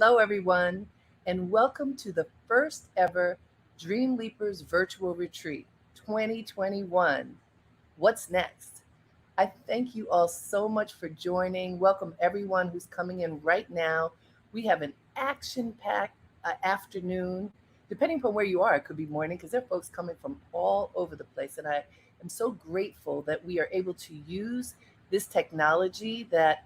Hello, everyone, and welcome to the first ever Dreamleapers Virtual Retreat 2021. What's next? I thank you all so much for joining. Welcome, everyone who's coming in right now. We have an action packed afternoon. Depending upon where you are, it could be morning because there are folks coming from all over the place. And I am so grateful that we are able to use this technology that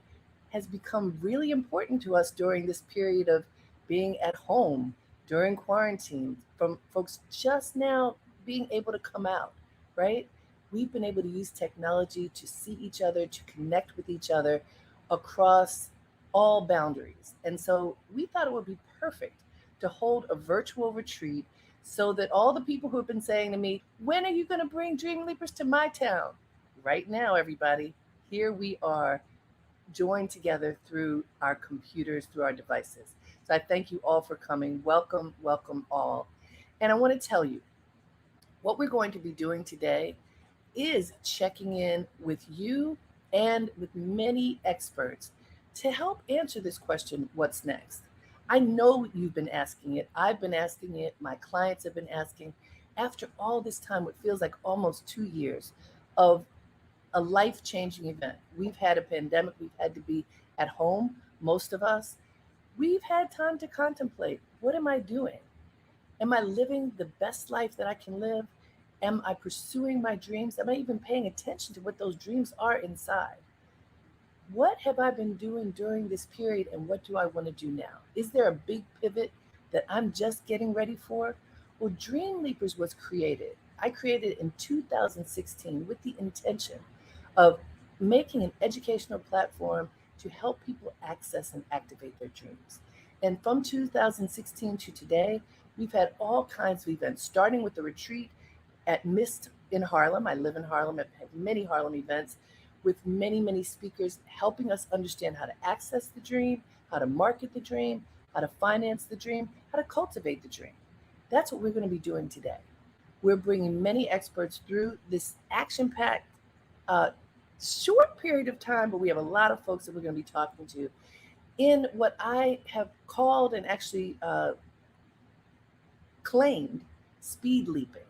has become really important to us during this period of being at home during quarantine, from folks just now being able to come out, right? We've been able to use technology to see each other, to connect with each other across all boundaries. And so we thought it would be perfect to hold a virtual retreat so that all the people who have been saying to me, when are you going to bring Dream Leapers to my town? Right now, everybody, here we are joined together through our computers, through our devices. So I thank you all for coming. Welcome, welcome all. And I want to tell you what we're going to be doing today is checking in with you and with many experts to help answer this question, what's next? I know you've been asking it. I've been asking it. My clients have been asking. After all this time, what feels like almost 2 years of a life changing event. We've had a pandemic, we've had to be at home, most of us. We've had time to contemplate, what am I doing? Am I living the best life that I can live? Am I pursuing my dreams? Am I even paying attention to what those dreams are inside? What have I been doing during this period and what do I want to do now? Is there a big pivot that I'm just getting ready for? Well, Dream Leapers was created. I created it in 2016 with the intention of making an educational platform to help people access and activate their dreams. And from 2016 to today, we've had all kinds of events, starting with the retreat at Mist in Harlem. I live in Harlem. I've had many Harlem events with many, many speakers helping us understand how to access the dream, how to market the dream, how to finance the dream, how to cultivate the dream. That's what we're going to be doing today. We're bringing many experts through this action packed, uh, short period of time, but we have a lot of folks that we're going to be talking to in what I have called and actually claimed speed leaping.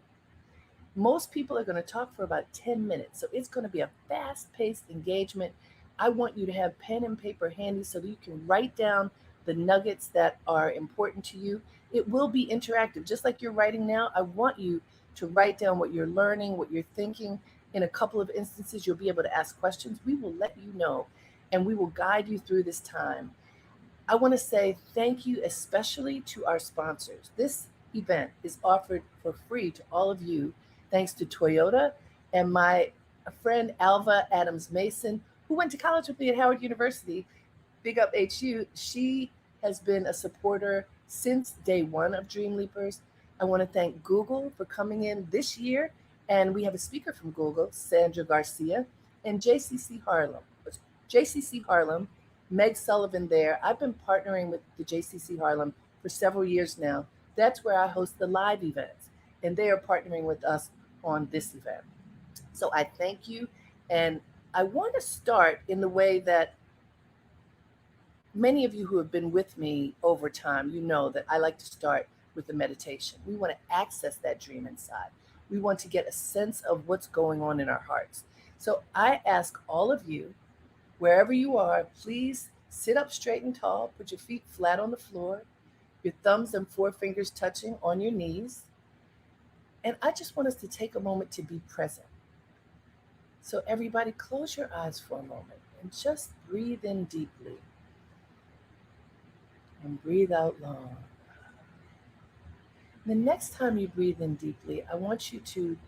Most people are going to talk for about 10 minutes. So it's going to be a fast paced engagement. I want you to have pen and paper handy so that you can write down the nuggets that are important to you. It will be interactive, just like you're writing now. I want you to write down what you're learning, what you're thinking. In a couple of instances, you'll be able to ask questions. We will let you know and we will guide you through this time. I want to say thank you especially to our sponsors. This event is offered for free to all of you thanks to Toyota and my friend Alva Adams Mason, who went to college with me at Howard University. Big up HU. She has been a supporter since day one of Dream Leapers. I want to thank Google for coming in this year. And we have a speaker from Google, Sandra Garcia, and JCC Harlem. JCC Harlem, Meg Sullivan there. I've been partnering with the JCC Harlem for several years now. That's where I host the live events, and they are partnering with us on this event. So I thank you. And I want to start in the way that many of you who have been with me over time, you know that I like to start with the meditation. We want to access that dream inside. We want to get a sense of what's going on in our hearts. So I ask all of you, wherever you are, please sit up straight and tall, put your feet flat on the floor, your thumbs and forefingers touching on your knees. And I just want us to take a moment to be present. So, everybody, close your eyes for a moment and just breathe in deeply and breathe out long. The next time you breathe in deeply, I want you to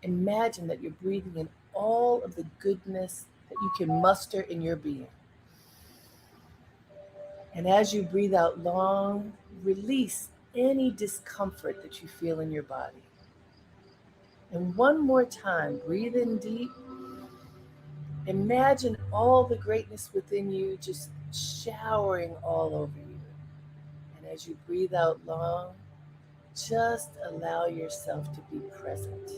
imagine that you're breathing in all of the goodness that you can muster in your being. And as you breathe out long, release any discomfort that you feel in your body. And one more time, breathe in deep. Imagine all the greatness within you just showering all over you. And as you breathe out long, just allow yourself to be present.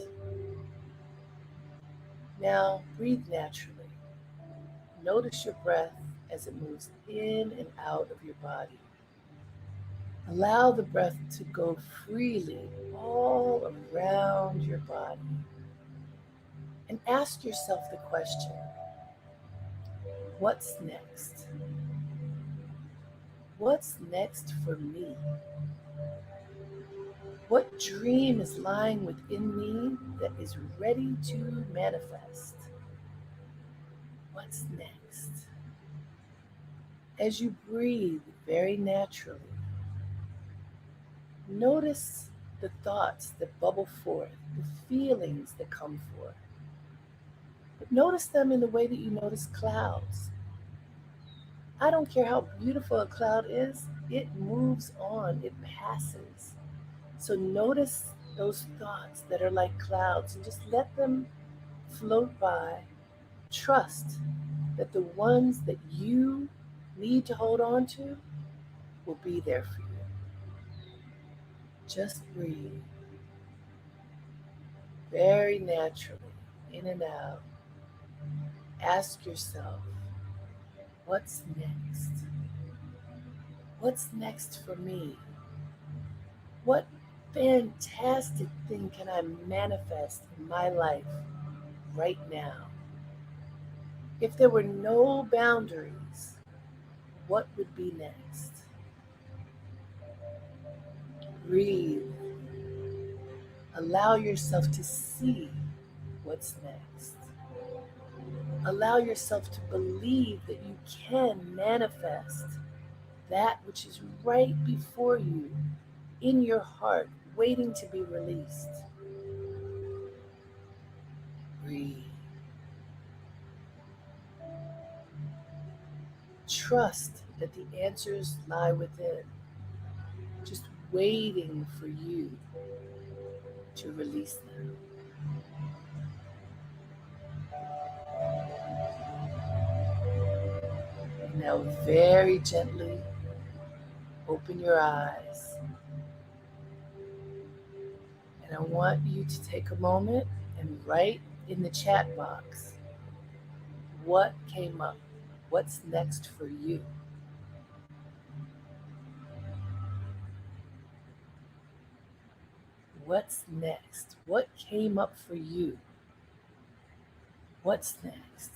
Now, breathe naturally. Notice your breath as it moves in and out of your body. Allow the breath to go freely all around your body. And ask yourself the question, what's next? What's next for me? What dream is lying within me that is ready to manifest? What's next? As you breathe very naturally, notice the thoughts that bubble forth, the feelings that come forth. But notice them in the way that you notice clouds. I don't care how beautiful a cloud is, it moves on, it passes. So notice those thoughts that are like clouds and just let them float by. Trust that the ones that you need to hold on to will be there for you. Just breathe very naturally, in and out. Ask yourself, what's next? What's next for me? What fantastic thing can I manifest in my life right now? If there were no boundaries, what would be next? Breathe. Allow yourself to see what's next. Allow yourself to believe that you can manifest that which is right before you in your heart, waiting to be released. Breathe. Trust that the answers lie within, just waiting for you to release them. Now, very gently open your eyes. And I want you to take a moment and write in the chat box what came up, what's next for you. What's next? What came up for you? What's next?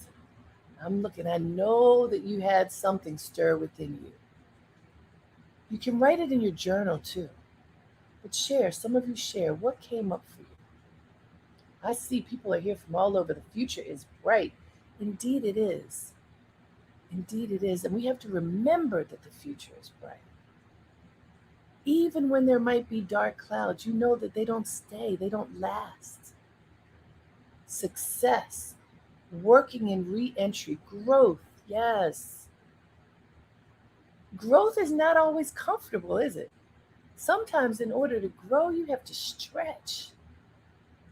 I'm looking, I know that you had something stir within you. You can write it in your journal too, but share, some of you share, what came up for you? I see people are here from all over. The future is bright. Indeed it is. Indeed it is. And we have to remember that the future is bright. Even when there might be dark clouds, you know that they don't stay, they don't last. Success, working in re-entry, growth, yes. Growth is not always comfortable, is it? Sometimes in order to grow, you have to stretch.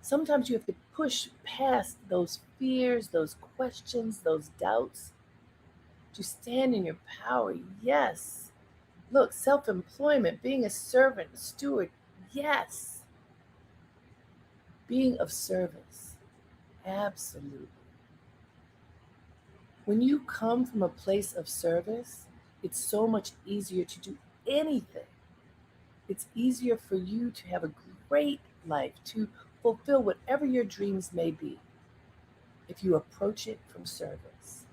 Sometimes you have to push past those fears, those questions, those doubts, to stand in your power. Yes. Look, self-employment, being a servant, a steward, yes. Being of service, absolutely. When you come from a place of service, it's so much easier to do anything. It's easier for you to have a great life, to fulfill whatever your dreams may be, if you approach it from service.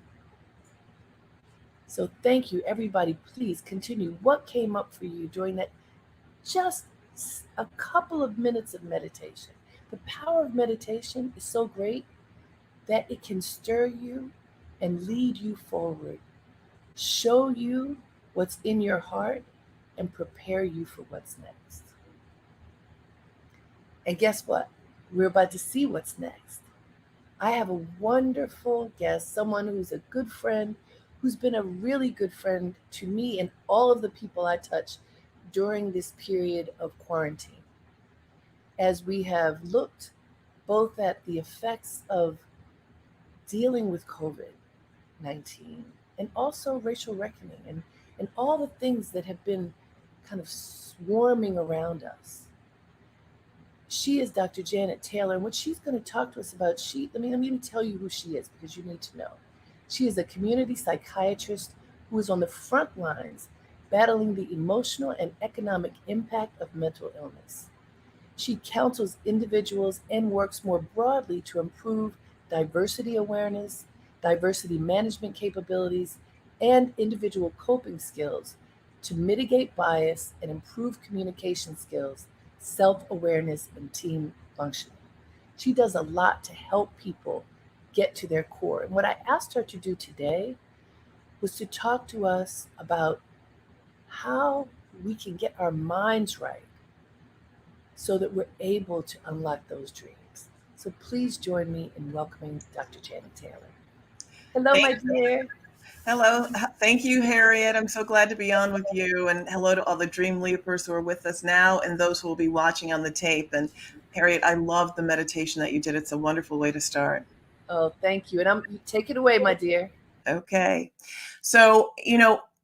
So thank you, everybody. Please continue. What came up for you during that just a couple of minutes of meditation? The power of meditation is so great that it can stir you and lead you forward, show you what's in your heart, and prepare you for what's next. And guess what? We're about to see what's next. I have a wonderful guest, someone who's a good friend, who's been a really good friend to me and all of the people I touch during this period of quarantine. As we have looked both at the effects of dealing with COVID-19 and also racial reckoning and all the things that have been kind of swarming around us. She is Dr. Janet Taylor, and what she's going to talk to us about, let me tell you who she is because you need to know. She is a community psychiatrist who is on the front lines battling the emotional and economic impact of mental illness. She counsels individuals and works more broadly to improve diversity awareness, diversity management capabilities, and individual coping skills to mitigate bias and improve communication skills, self awareness, and team functioning. She does a lot to help people get to their core. And what I asked her to do today was to talk to us about how we can get our minds right so that we're able to unlock those dreams. So please join me in welcoming Dr. Janet Taylor. Hello, Thank my dear. Hello. Thank you, Harriet. I'm so glad to be on with you. And hello to all the Dreamleapers who are with us now and those who will be watching on the tape. And Harriet, I love the meditation that you did. It's a wonderful way to start. Oh, thank you. And take it away, my dear. Okay. So,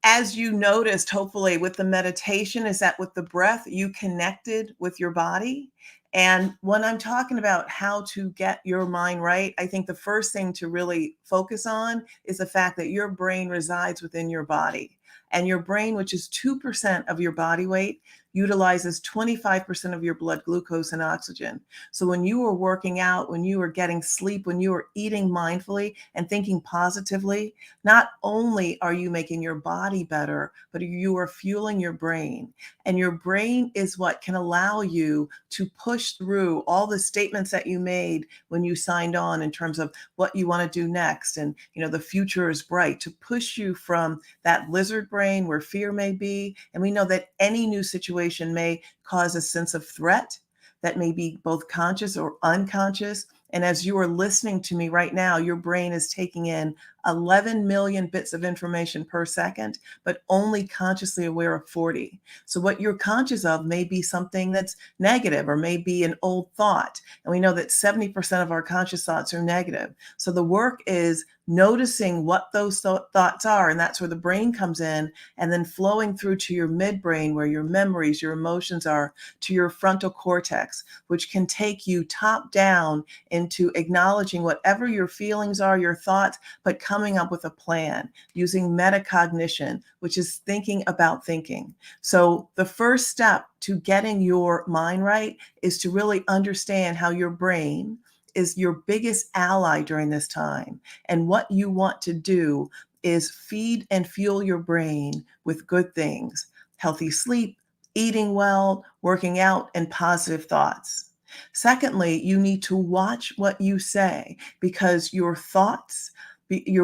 as you noticed, hopefully, with the meditation, is that with the breath, you connected with your body. And when I'm talking about how to get your mind right, I think the first thing to really focus on is the fact that your brain resides within your body. And your brain, which is 2% of your body weight, utilizes 25% of your blood glucose and oxygen. So when you are working out, when you are getting sleep, when you are eating mindfully and thinking positively, not only are you making your body better, but you are fueling your brain. And your brain is what can allow you to push through all the statements that you made when you signed on in terms of what you want to do next. And, the future is bright, to push you from that lizard brain where fear may be. And we know that any new situation may cause a sense of threat that may be both conscious or unconscious. And as you are listening to me right now, your brain is taking in 11 million bits of information per second, but only consciously aware of 40. So what you're conscious of may be something that's negative or may be an old thought. And we know that 70% of our conscious thoughts are negative. So the work is noticing what those thoughts are, and that's where the brain comes in, and then flowing through to your midbrain where your memories, your emotions are, to your frontal cortex, which can take you top down into acknowledging whatever your feelings are, your thoughts, but coming up with a plan using metacognition, which is thinking about thinking. So the first step to getting your mind right is to really understand how your brain is your biggest ally during this time. And what you want to do is feed and fuel your brain with good things: healthy sleep, eating well, working out, and positive thoughts. Secondly, you need to watch what you say, because your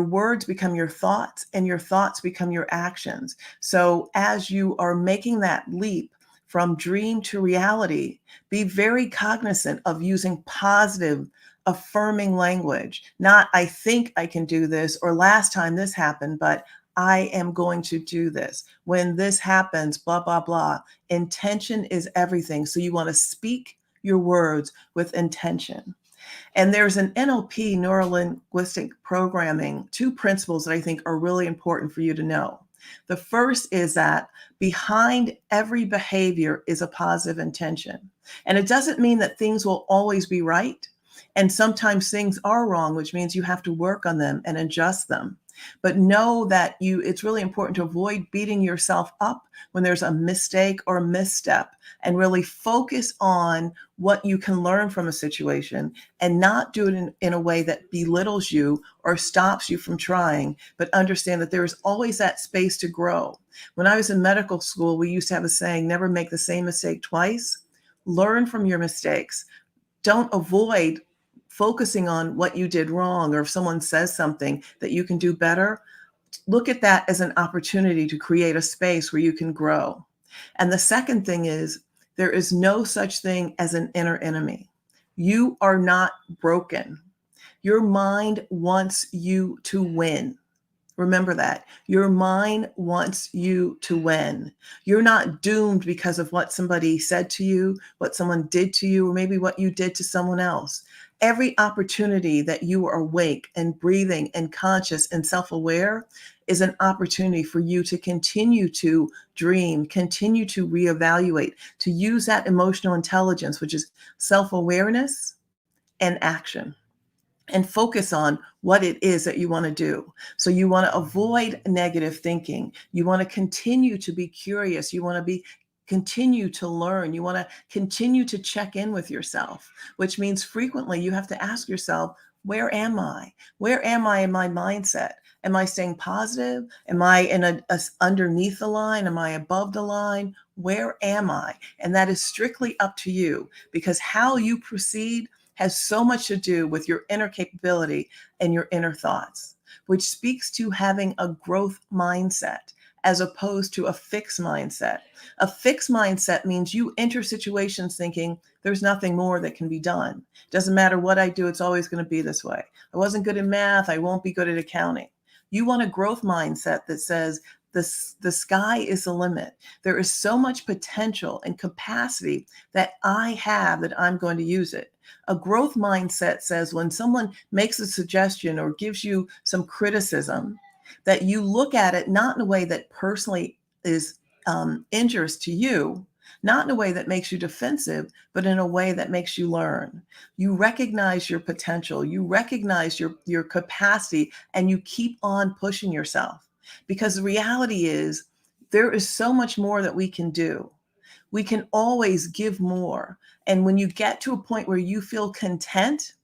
words become your thoughts, and your thoughts become your actions. So as you are making that leap from dream to reality, be very cognizant of using positive, affirming language. Not, I think I can do this, or last time this happened, but I am going to do this. When this happens, blah, blah, blah. Intention is everything. So you want to speak your words with intention. And there's an NLP, neuro-linguistic programming, 2 principles that I think are really important for you to know. The first is that behind every behavior is a positive intention. And it doesn't mean that things will always be right. And sometimes things are wrong, which means you have to work on them and adjust them. But know that it's really important to avoid beating yourself up when there's a mistake or a misstep, and really focus on what you can learn from a situation, and not do it in a way that belittles you or stops you from trying, but understand that there is always that space to grow. When I was in medical school, we used to have a saying, never make the same mistake twice. Learn from your mistakes. Don't avoid focusing on what you did wrong, or if someone says something that you can do better, look at that as an opportunity to create a space where you can grow. And the second thing is, there is no such thing as an inner enemy. You are not broken. Your mind wants you to win. Remember that. Your mind wants you to win. You're not doomed because of what somebody said to you, what someone did to you, or maybe what you did to someone else. Every opportunity that you are awake and breathing and conscious and self-aware is an opportunity for you to continue to dream, continue to reevaluate, to use that emotional intelligence, which is self-awareness and action. and focus on what it is that you want to do. So you want to avoid negative thinking. You want to continue to be curious. You want to be continue to learn. You want to continue to check in with yourself, which means frequently you have to ask yourself, where am I? Where am I in my mindset? Am I staying positive? Am I in a underneath the line? Am I above the line? Where am I? And that is strictly up to you, because how you proceed has so much to do with your inner capability and your inner thoughts, which speaks to having a growth mindset as opposed to a fixed mindset. A fixed mindset means you enter situations thinking there's nothing more that can be done. Doesn't matter what I do, it's always going to be this way. I wasn't good in math, I won't be good at accounting. You want a growth mindset that says the sky is the limit. There is so much potential and capacity that I have that I'm going to use it. A growth mindset says when someone makes a suggestion or gives you some criticism, that you look at it not in a way that personally is injurious to you, not in a way that makes you defensive, but in a way that makes you learn. You recognize your potential, you recognize your capacity, and you keep on pushing yourself. Because the reality is, there is so much more that we can do. We can always give more. And when you get to a point where you feel content,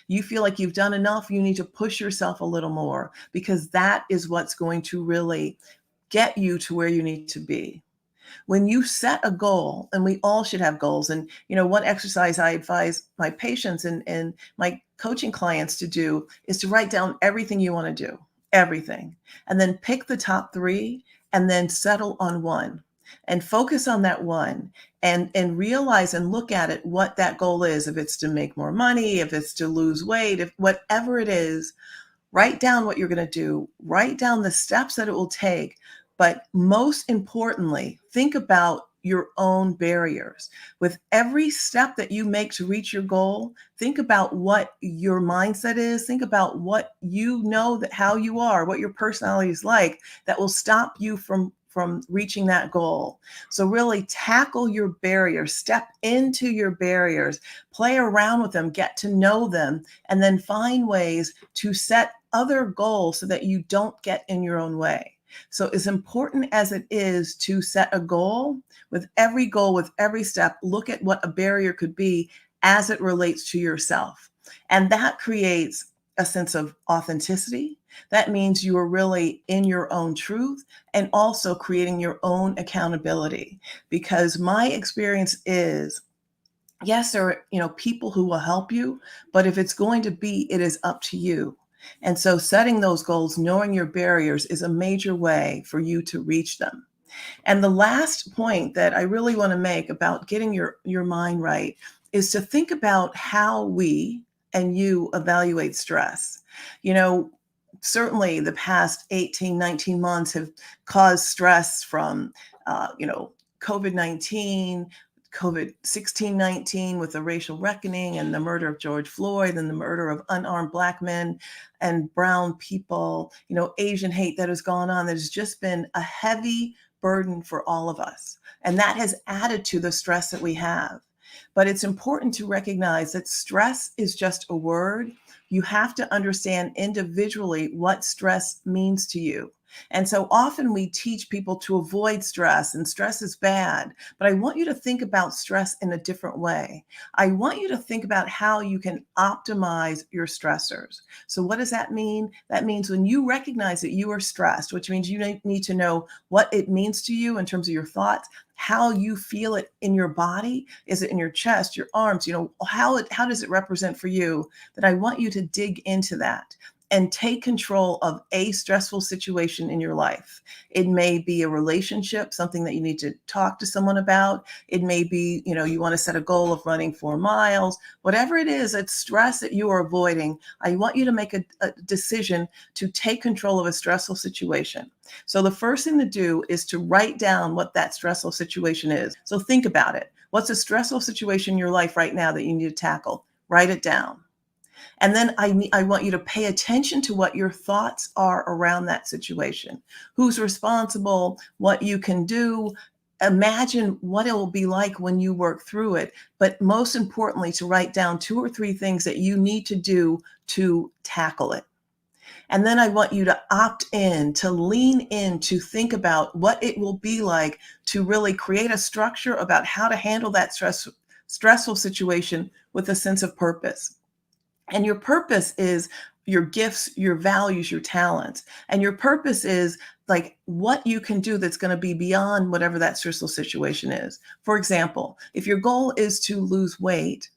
you feel like you've done enough, you need to push yourself a little more, because that is what's going to really get you to where you need to be. When you set a goal, and we all should have goals, and one exercise I advise my patients and my coaching clients to do is to write down everything you want to do, everything, and then pick the top 3 and then settle on one and focus on that one, and realize and look at it, what that goal is. If it's to make more money, if it's to lose weight, if whatever it is, write down what you're going to do, write down the steps that it will take. But most importantly, think about your own barriers. With every step that you make to reach your goal, think about what your mindset is. Think about what that how you are, what your personality is like, that will stop you from reaching that goal. So really tackle your barriers, step into your barriers, play around with them, get to know them, and then find ways to set other goals so that you don't get in your own way. So as important as it is to set a goal, with every step, look at what a barrier could be as it relates to yourself. And that creates a sense of authenticity. That means you are really in your own truth, and also creating your own accountability. Because my experience is, yes, there are people who will help you, but if it's going to be, it is up to you. And so setting those goals, knowing your barriers, is a major way for you to reach them. And the last point that I really want to make about getting your mind right is to think about how we and you evaluate stress. Certainly the past 18, 19 months have caused stress from, COVID-19, COVID-16, 19, with the racial reckoning and the murder of George Floyd, and the murder of unarmed Black men and brown people, Asian hate that has gone on. There's just been a heavy burden for all of us. And that has added to the stress that we have. But it's important to recognize that stress is just a word. You have to understand individually what stress means to you. And so often we teach people to avoid stress, and stress is bad. But I want you to think about stress in a different way. I want you to think about how you can optimize your stressors. So what does that mean? That means when you recognize that you are stressed, which means you need to know what it means to you in terms of your thoughts, how you feel it in your body. Is it in your chest, your arms? How does it represent for you? That I want you to dig into that and take control of a stressful situation in your life. It may be a relationship, something that you need to talk to someone about. It may be, you want to set a goal of running 4 miles. Whatever it is, it's stress that you are avoiding. I want you to make a decision to take control of a stressful situation. So the first thing to do is to write down what that stressful situation is. So think about it. What's a stressful situation in your life right now that you need to tackle? Write it down. And then I want you to pay attention to what your thoughts are around that situation. Who's responsible, what you can do, imagine what it will be like when you work through it. But most importantly, to write down 2 or 3 things that you need to do to tackle it. And then I want you to opt in, to lean in, to think about what it will be like to really create a structure about how to handle that stressful situation with a sense of purpose. And your purpose is your gifts, your values, your talents. And your purpose is like what you can do that's going to be beyond whatever that stressful situation is. For example, if your goal is to lose weight,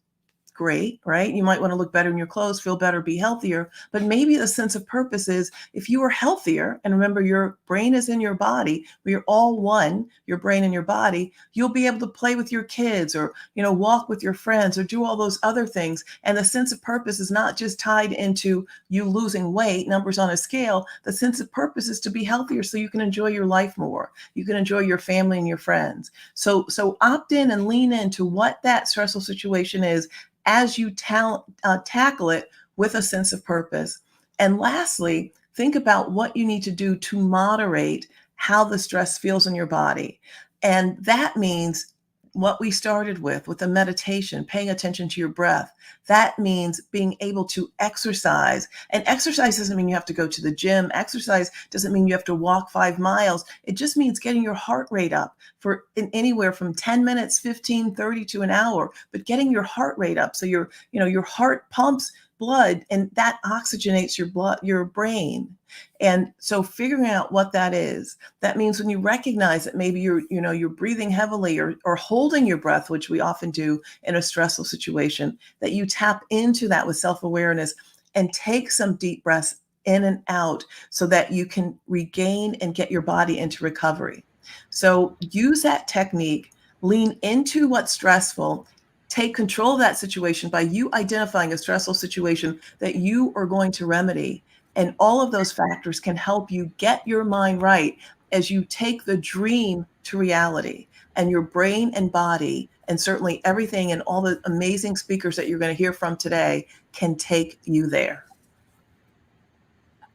great, right? You might want to look better in your clothes, feel better, be healthier. But maybe the sense of purpose is if you are healthier, and remember your brain is in your body, we're all one, your brain and your body, you'll be able to play with your kids or, walk with your friends or do all those other things. And the sense of purpose is not just tied into you losing weight, numbers on a scale. The sense of purpose is to be healthier so you can enjoy your life more. You can enjoy your family and your friends. So opt in and lean into what that stressful situation is as you tackle it with a sense of purpose. And lastly, think about what you need to do to moderate how the stress feels in your body. And that means what we started with the meditation, paying attention to your breath. That means being able to exercise. And exercise doesn't mean you have to go to the gym. Exercise doesn't mean you have to walk 5 miles. It just means getting your heart rate up for anywhere from 10 minutes, 15, 30 to an hour, but getting your heart rate up so your heart pumps blood and that oxygenates your brain. And so figuring out what that is, that means when you recognize that maybe you're breathing heavily or holding your breath, which we often do in a stressful situation, that you tap into that with self-awareness and take some deep breaths in and out so that you can regain and get your body into recovery. So use that technique, lean into what's stressful, take control of that situation by you identifying a stressful situation that you are going to remedy. And all of those factors can help you get your mind right as you take the dream to reality. And your brain and body, and certainly everything and all the amazing speakers that you're going to hear from today can take you there.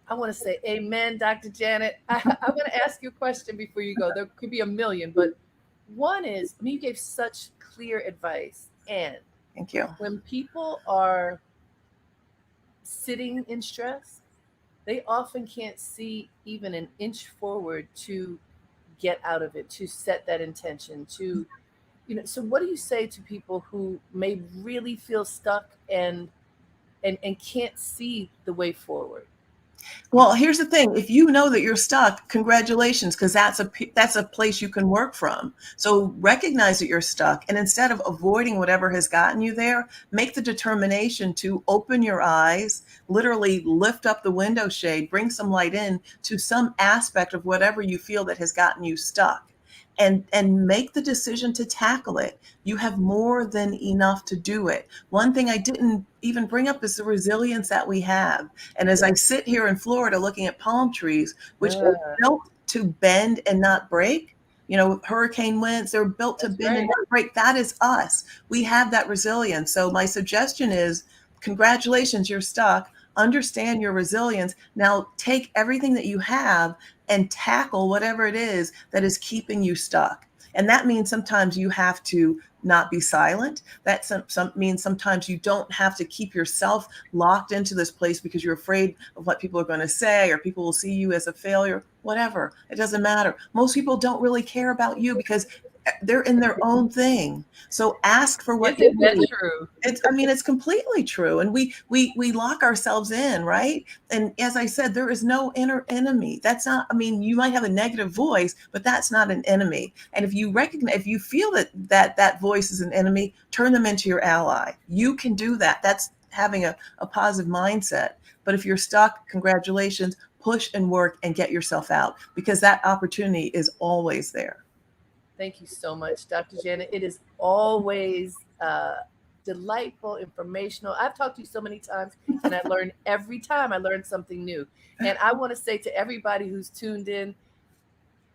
I want to say amen, Dr. Janet. I want to ask you a question before you go. There could be a million, but one is, you gave such clear advice. And Thank you. when people are sitting in stress, they often can't see even an inch forward to get out of it, to set that intention, so what do you say to people who may really feel stuck and can't see the way forward? Well, here's the thing. If you know that you're stuck, congratulations, because that's a place you can work from. So recognize that you're stuck. And instead of avoiding whatever has gotten you there, make the determination to open your eyes, literally lift up the window shade, bring some light in to some aspect of whatever you feel that has gotten you stuck. And make the decision to tackle it. You have more than enough to do it. One thing I didn't even bring up is the resilience that we have. And as I sit here in Florida looking at palm trees, which are built to bend and not break, hurricane winds, they're built to bend and not break. That is us. We have that resilience. So my suggestion is, congratulations, you're stuck. Understand your resilience. Now take everything that you have and tackle whatever it is that is keeping you stuck. And that means sometimes you have to not be silent. That means sometimes you don't have to keep yourself locked into this place because you're afraid of what people are going to say or people will see you as a failure. Whatever. It doesn't matter. Most people don't really care about you because they're in their own thing. So ask for what you Isn't need. that true? It's completely true. And we lock ourselves in, right? And as I said, there is no inner enemy. That's not, you might have a negative voice, but that's not an enemy. And if you feel that voice is an enemy, turn them into your ally. You can do that. That's having a positive mindset. But if you're stuck, congratulations, push and work and get yourself out because that opportunity is always there. Thank you so much, Dr. Janet. It is always delightful, informational. I've talked to you so many times, and I learn every time I learn something new. And I want to say to everybody who's tuned in,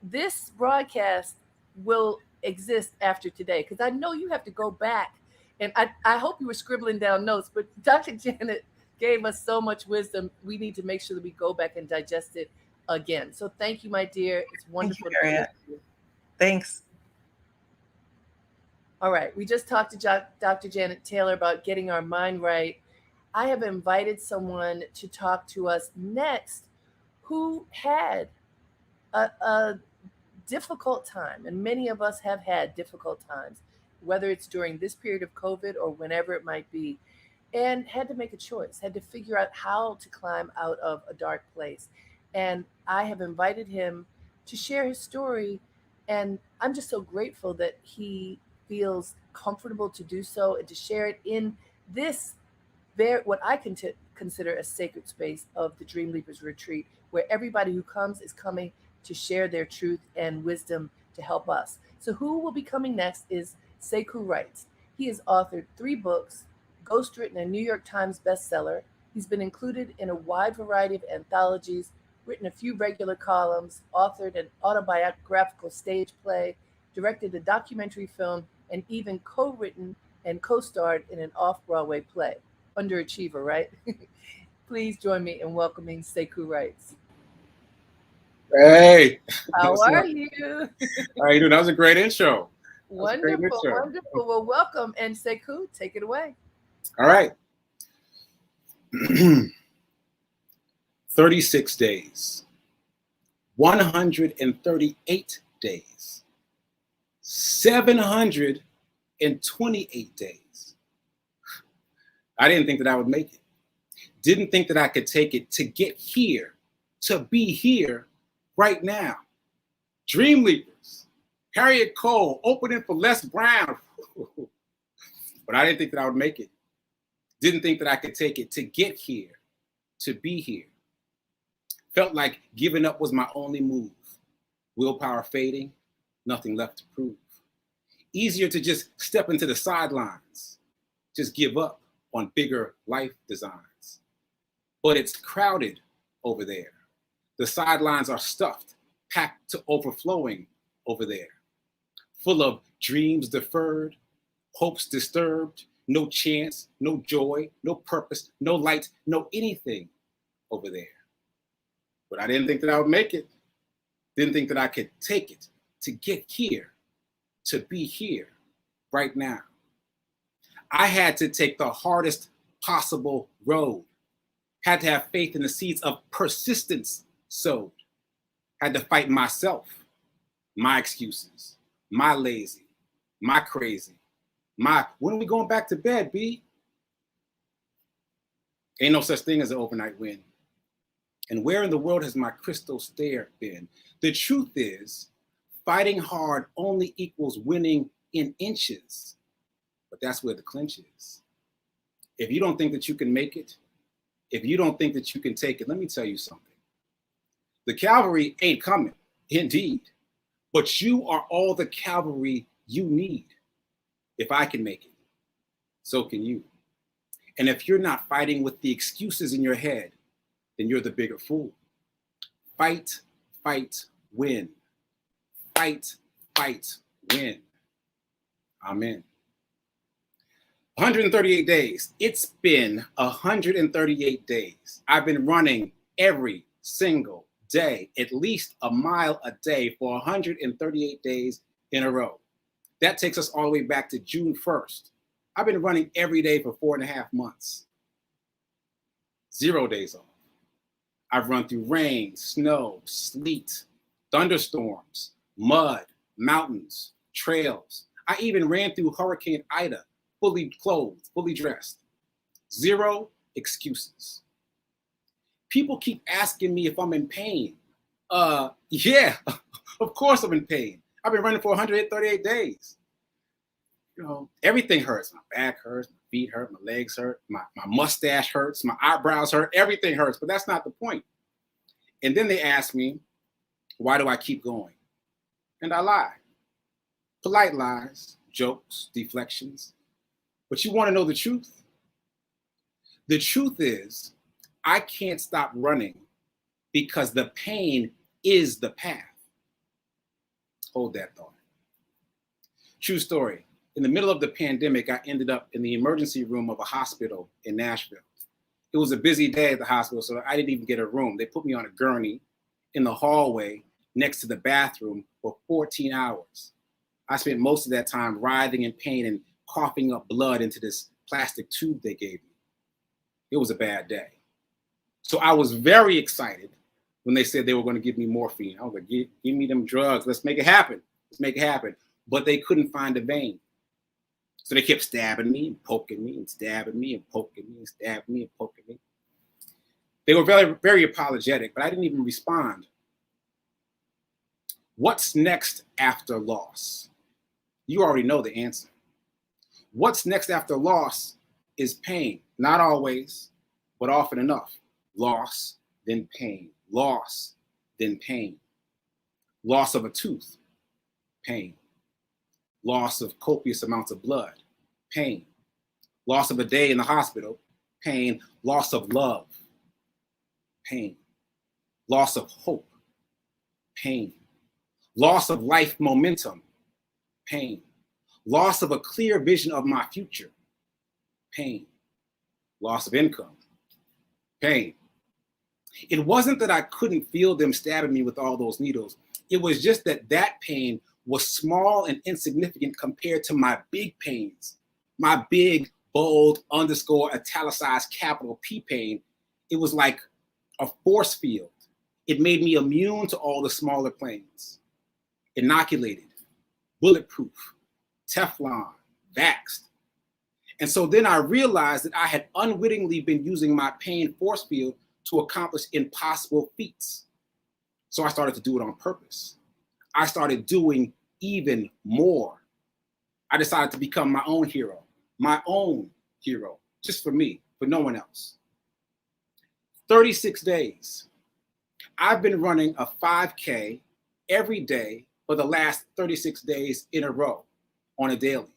this broadcast will exist after today because I know you have to go back. And I hope you were scribbling down notes, but Dr. Janet gave us so much wisdom. We need to make sure that we go back and digest it again. So thank you, my dear. It's wonderful Thank you, to be Harriette. with you. Thanks. All right, we just talked to Dr. Janet Taylor about getting our mind right. I have invited someone to talk to us next who had a difficult time, and many of us have had difficult times, whether it's during this period of COVID or whenever it might be, and had to make a choice, had to figure out how to climb out of a dark place. And I have invited him to share his story, and I'm just so grateful that he feels comfortable to do so and to share it in this what I consider a sacred space of the Dreamleapers retreat, where everybody who comes is coming to share their truth and wisdom to help us. So, who will be coming next is Sekou Wrights. He has authored 3 books, ghostwritten a New York Times bestseller. He's been included in a wide variety of anthologies, written a few regular columns, authored an autobiographical stage play, directed a documentary film, and even co written and co starred in an off Broadway play. Underachiever, right? Please join me in welcoming Sekou Wrights. Hey, How what's are up? you? How you doing? That was a great intro. That was a great Wonderful, intro. wonderful. Well, welcome. And Sekou, take it away. All right. 36 days, 138 days, 728 days. I didn't think that I would make it. Didn't think that I could take it to get here, to be here right now. Dreamleapers, Harriette Cole, opening for Les Brown. But I didn't think that I would make it. Didn't think that I could take it to get here, to be here. Felt like giving up was my only move. Willpower fading, nothing left to prove. Easier to just step into the sidelines, just give up on bigger life designs. But it's crowded over there. The sidelines are stuffed, packed to overflowing over there. Full of dreams deferred, hopes disturbed, no chance, no joy, no purpose, no light, no anything over there. But I didn't think that I would make it. Didn't think that I could take it to get here, to be here right now. I had to take the hardest possible road. Had to have faith in the seeds of persistence sowed. Had to fight myself, my excuses, my lazy, my crazy, my when are we going back to bed, B? Ain't no such thing as an overnight win. And where in the world has my crystal stare been? The truth is, fighting hard only equals winning in inches. But that's where the clinch is. If you don't think that you can make it, if you don't think that you can take it, let me tell you something. The cavalry ain't coming, indeed. But you are all the cavalry you need. If I can make it, so can you. And if you're not fighting with the excuses in your head, then you're the bigger fool. Fight, fight, win. Fight, fight, win. Amen. 138 days. It's been 138 days. I've been running every single day, at least a mile a day for 138 days in a row. That takes us all the way back to June 1st. I've been running every day for 4.5 months. 0 days off. I've run through rain, snow, sleet, thunderstorms, mud, mountains, trails. I even ran through Hurricane Ida, fully clothed, fully dressed. 0 excuses. People keep asking me if I'm in pain. Yeah, of course I'm in pain. I've been running for 138 days. You know, everything hurts. My back hurts, my feet hurt, my legs hurt, my mustache hurts, my eyebrows hurt, everything hurts, but that's not the point. And then they ask me, why do I keep going? And I lie. Polite lies, jokes, deflections. But you want to know the truth? The truth is, I can't stop running because the pain is the path. Hold that thought. True story. In the middle of the pandemic, I ended up in the emergency room of a hospital in Nashville. It was a busy day at the hospital, so I didn't even get a room. They put me on a gurney in the hallway next to the bathroom for 14 hours. I spent most of that time writhing in pain and coughing up blood into this plastic tube they gave me. It was a bad day. So I was very excited when they said they were going to give me morphine. I was like, give me them drugs. Let's make it happen. Let's make it happen. But they couldn't find a vein. So they kept stabbing me and poking me and stabbing me and poking me and stabbing me and poking me. They were very, very apologetic, but I didn't even respond. What's next after loss? You already know the answer. What's next after loss is pain. Not always, but often enough. Loss, then pain. Loss, then pain. Loss of a tooth, pain. Loss of copious amounts of blood, pain. Loss of a day in the hospital, pain. Loss of love, pain. Loss of hope, pain. Loss of life momentum, pain. Loss of a clear vision of my future, pain. Loss of income, pain. It wasn't that I couldn't feel them stabbing me with all those needles. It was just that that pain was small and insignificant compared to my big pains, my big, bold, underscore, italicized, capital P pain. It was like a force field. It made me immune to all the smaller pains. Inoculated, bulletproof, Teflon, vaxxed. And so then I realized that I had unwittingly been using my pain force field to accomplish impossible feats. So I started to do it on purpose. I started doing even more. I decided to become my own hero, just for me, for no one else. 36 days. I've been running a 5K every day for the last 36 days in a row on a daily.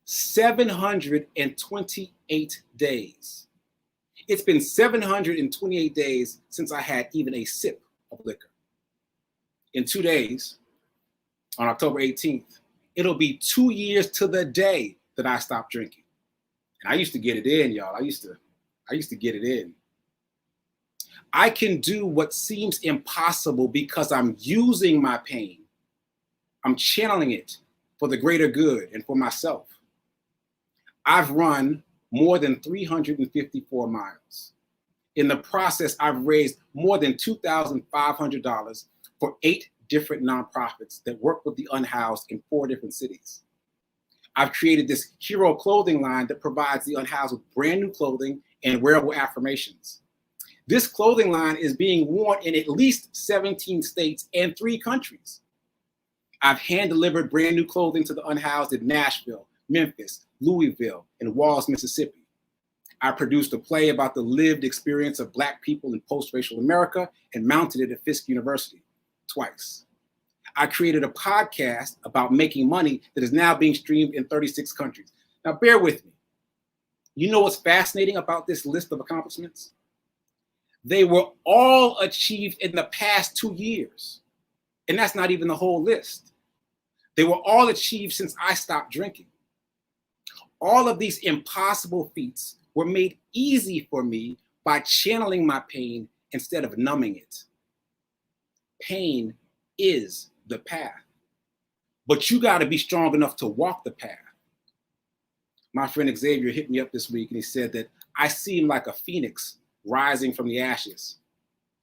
728 days. It's been 728 days since I had even a sip of liquor. In 2 days, on October 18th, it'll be 2 years to the day that I stopped drinking. And I used to get it in, y'all. I used to get it in. I can do what seems impossible because I'm using my pain. I'm channeling it for the greater good and for myself. I've run more than 354 miles. In the process, I've raised more than $2,500 for 8 different nonprofits that work with the unhoused in 4 different cities. I've created this hero clothing line that provides the unhoused with brand new clothing and wearable affirmations. This clothing line is being worn in at least 17 states and 3 countries. I've hand-delivered brand new clothing to the unhoused in Nashville, Memphis, Louisville, and Walls, Mississippi. I produced a play about the lived experience of Black people in post-racial America and mounted it at Fisk University twice. I created a podcast about making money that is now being streamed in 36 countries. Now, bear with me. You know what's fascinating about this list of accomplishments? They were all achieved in the past 2 years. And that's not even the whole list. They were all achieved since I stopped drinking. All of these impossible feats were made easy for me by channeling my pain instead of numbing it. Pain is the path, but you got to be strong enough to walk the path. My friend Xavier hit me up this week and he said that I seem like a phoenix rising from the ashes.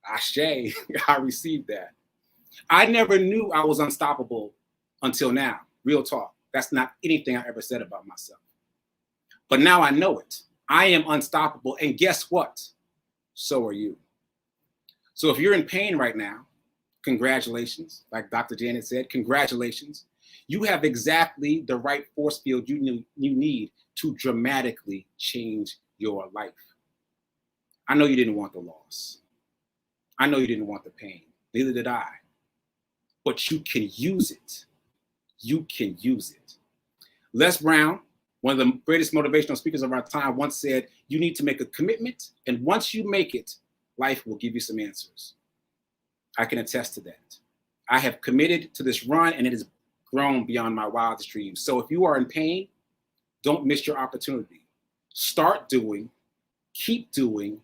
Ashe, I received that. I never knew I was unstoppable until now. Real talk. That's not anything I ever said about myself. But now I know it. I am unstoppable. And guess what? So are you. So if you're in pain right now, congratulations. Like Dr. Janet said, congratulations. You have exactly the right force field you need to dramatically change your life. I know you didn't want the loss. I know you didn't want the pain. Neither did I. But you can use it. You can use it. Les Brown, one of the greatest motivational speakers of our time, once said, you need to make a commitment, and once you make it, life will give you some answers. I can attest to that. I have committed to this run, and it has grown beyond my wildest dreams. So if you are in pain, don't miss your opportunity. Start doing, keep doing,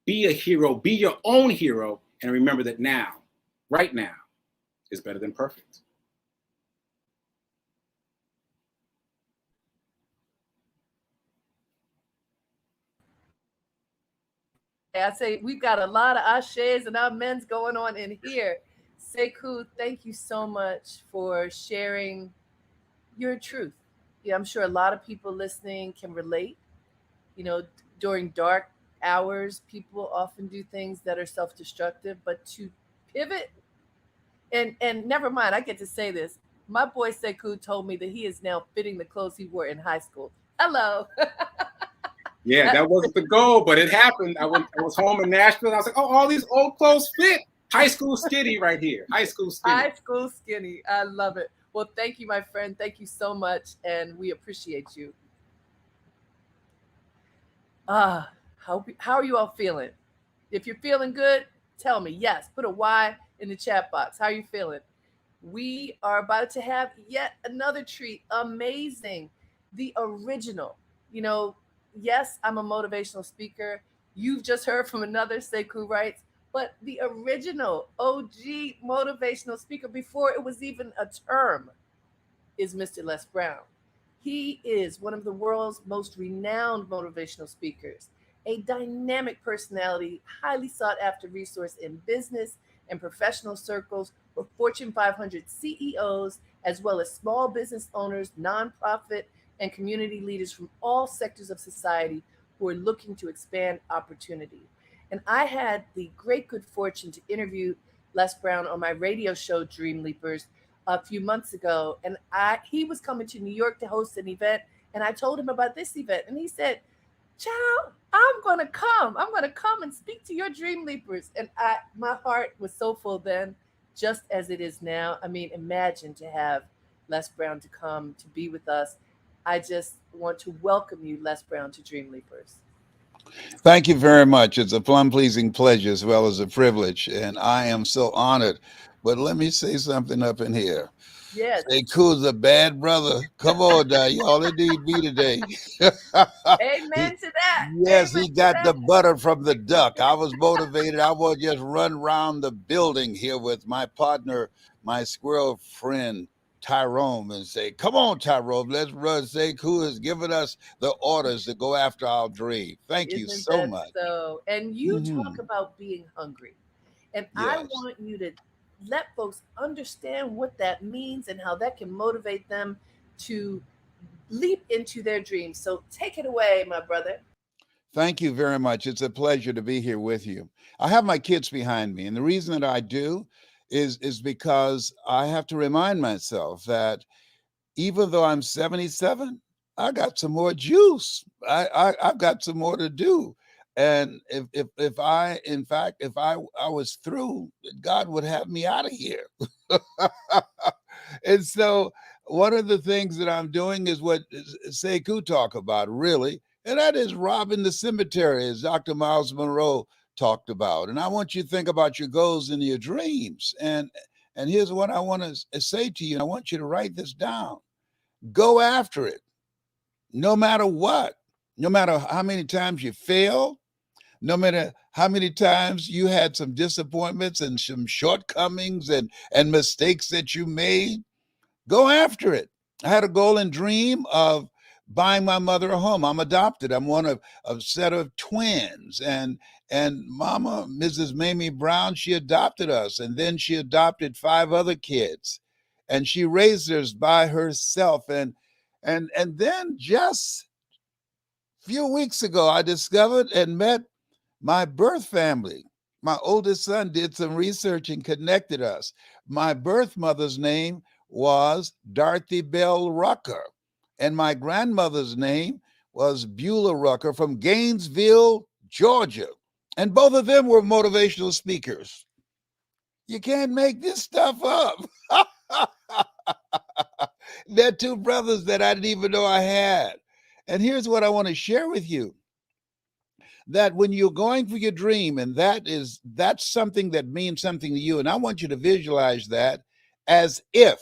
be a hero, be your own hero, and remember that now, right now, is better than perfect. I say we've got a lot of ashes and amens going on in here. Sekou, thank you so much for sharing your truth. Yeah, I'm sure a lot of people listening can relate. You know, during dark hours, people often do things that are self-destructive, but to pivot and never mind, I get to say this. My boy Sekou told me that he is now fitting the clothes he wore in high school. Hello. Yeah, that wasn't the goal, but it happened. I was home in Nashville. And I was like, oh, all these old clothes fit. High school skinny right here. High school skinny. High school skinny. I love it. Well, thank you, my friend. Thank you so much, and we appreciate you. Ah, how are you all feeling? If you're feeling good, tell me. Yes, put a Y in the chat box. How are you feeling? We are about to have yet another treat. Amazing. The original. You know, yes, I'm a motivational speaker. You've just heard from another Sekou writes, but the original OG motivational speaker before it was even a term is Mr. Les Brown. He is one of the world's most renowned motivational speakers, a dynamic personality, highly sought after resource in business and professional circles for Fortune 500 CEOs, as well as small business owners, nonprofit, and community leaders from all sectors of society who are looking to expand opportunity. And I had the great good fortune to interview Les Brown on my radio show, Dreamleapers, a few months ago, and I he was coming to New York to host an event, and I told him about this event, and he said, "Child, I'm gonna come. I'm gonna come and speak to your Dream Leapers." And my heart was so full then, just as it is now. I mean, imagine to have Les Brown to come to be with us. I just want to welcome you, Les Brown, to Dream Leapers. Thank you very much. It's a plum pleasing pleasure as well as a privilege, and I am so honored. But let me say something up in here. Yes. Say, cool's a bad brother. Come on, now, y'all. It need me today. He, Amen to that. yes, Amen he to got the that. butter from the duck. I was motivated. I want to just run around the building here with my partner, my squirrel friend, Tyrone, and say, "Come on, Tyrone, let's run." Say, cool has given us the orders to go after our dream. Thank you Isn't so that much. so? And you talk Hmm. about being hungry. And I Yes. want you to let folks understand what that means and how that can motivate them to leap into their dreams. So take it away, my brother. Thank you very much. It's a pleasure to be here with you. I have my kids behind me, and the reason that I do is because I have to remind myself that even though I'm 77, I got some more juice. I've got some more to do. And if I in fact if I was through, God would have me out of here. And so one of the things that I'm doing is what Sekou talk about, really, and that is robbing the cemetery, as Dr. Miles Monroe talked about. And I want you to think about your goals and your dreams. And here's what I want to say to you. And I want you to write this down. Go after it, no matter what, no matter how many times you fail, no matter how many times you had some disappointments and some shortcomings and mistakes that you made. Go after it. I had a goal and dream of buying my mother a home. I'm adopted. I'm one of a set of twins. And Mama, Mrs. Mamie Brown, she adopted us. And then she adopted 5 other kids. And she raised us by herself. And then just a few weeks ago, I discovered and met my birth family. My oldest son did some research and connected us. My birth mother's name was Dorothy Bell Rucker, and my grandmother's name was Beulah Rucker from Gainesville, Georgia. And both of them were motivational speakers. You can't make this stuff up. They're two brothers that I didn't even know I had. And here's what I want to share with you, that when you're going for your dream, and that's something that means something to you, and I want you to visualize that as if,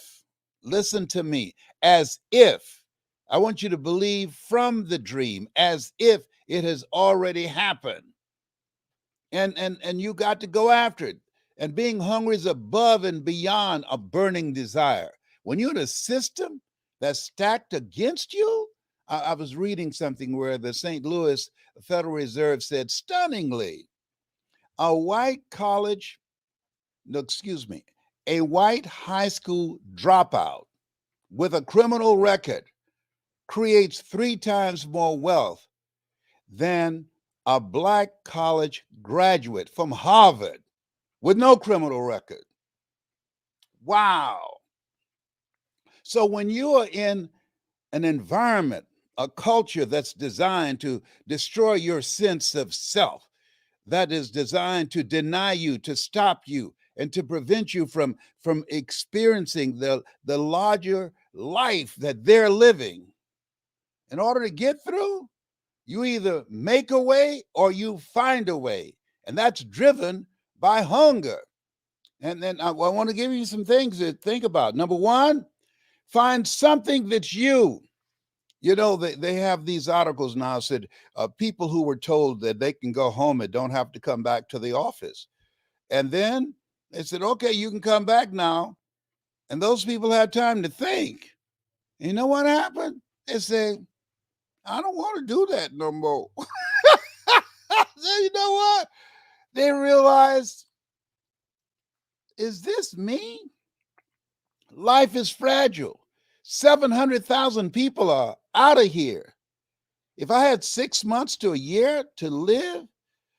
listen to me, as if, I want you to believe from the dream as if it has already happened, and you got to go after it. And being hungry is above and beyond a burning desire. When you're in a system that's stacked against you, I was reading something where the St. Louis Federal Reserve said stunningly, a white college, no, excuse me, a white high school dropout with a criminal record creates 3 times more wealth than a black college graduate from Harvard with no criminal record. Wow. So when you are in an environment, a culture that's designed to destroy your sense of self, that is designed to deny you, to stop you, and to prevent you from experiencing the larger life that they're living, in order to get through, you either make a way or you find a way. And that's driven by hunger. And then I want to give you some things to think about. Number one, find something that's you. You know, they have these articles now said people who were told that they can go home and don't have to come back to the office. And then they said, okay, you can come back now. And those people had time to think. You know what happened? They said, I don't want to do that no more. You know what? They realized, is this me? Life is fragile. 700,000 people are out of here. If I had 6 months to a year to live,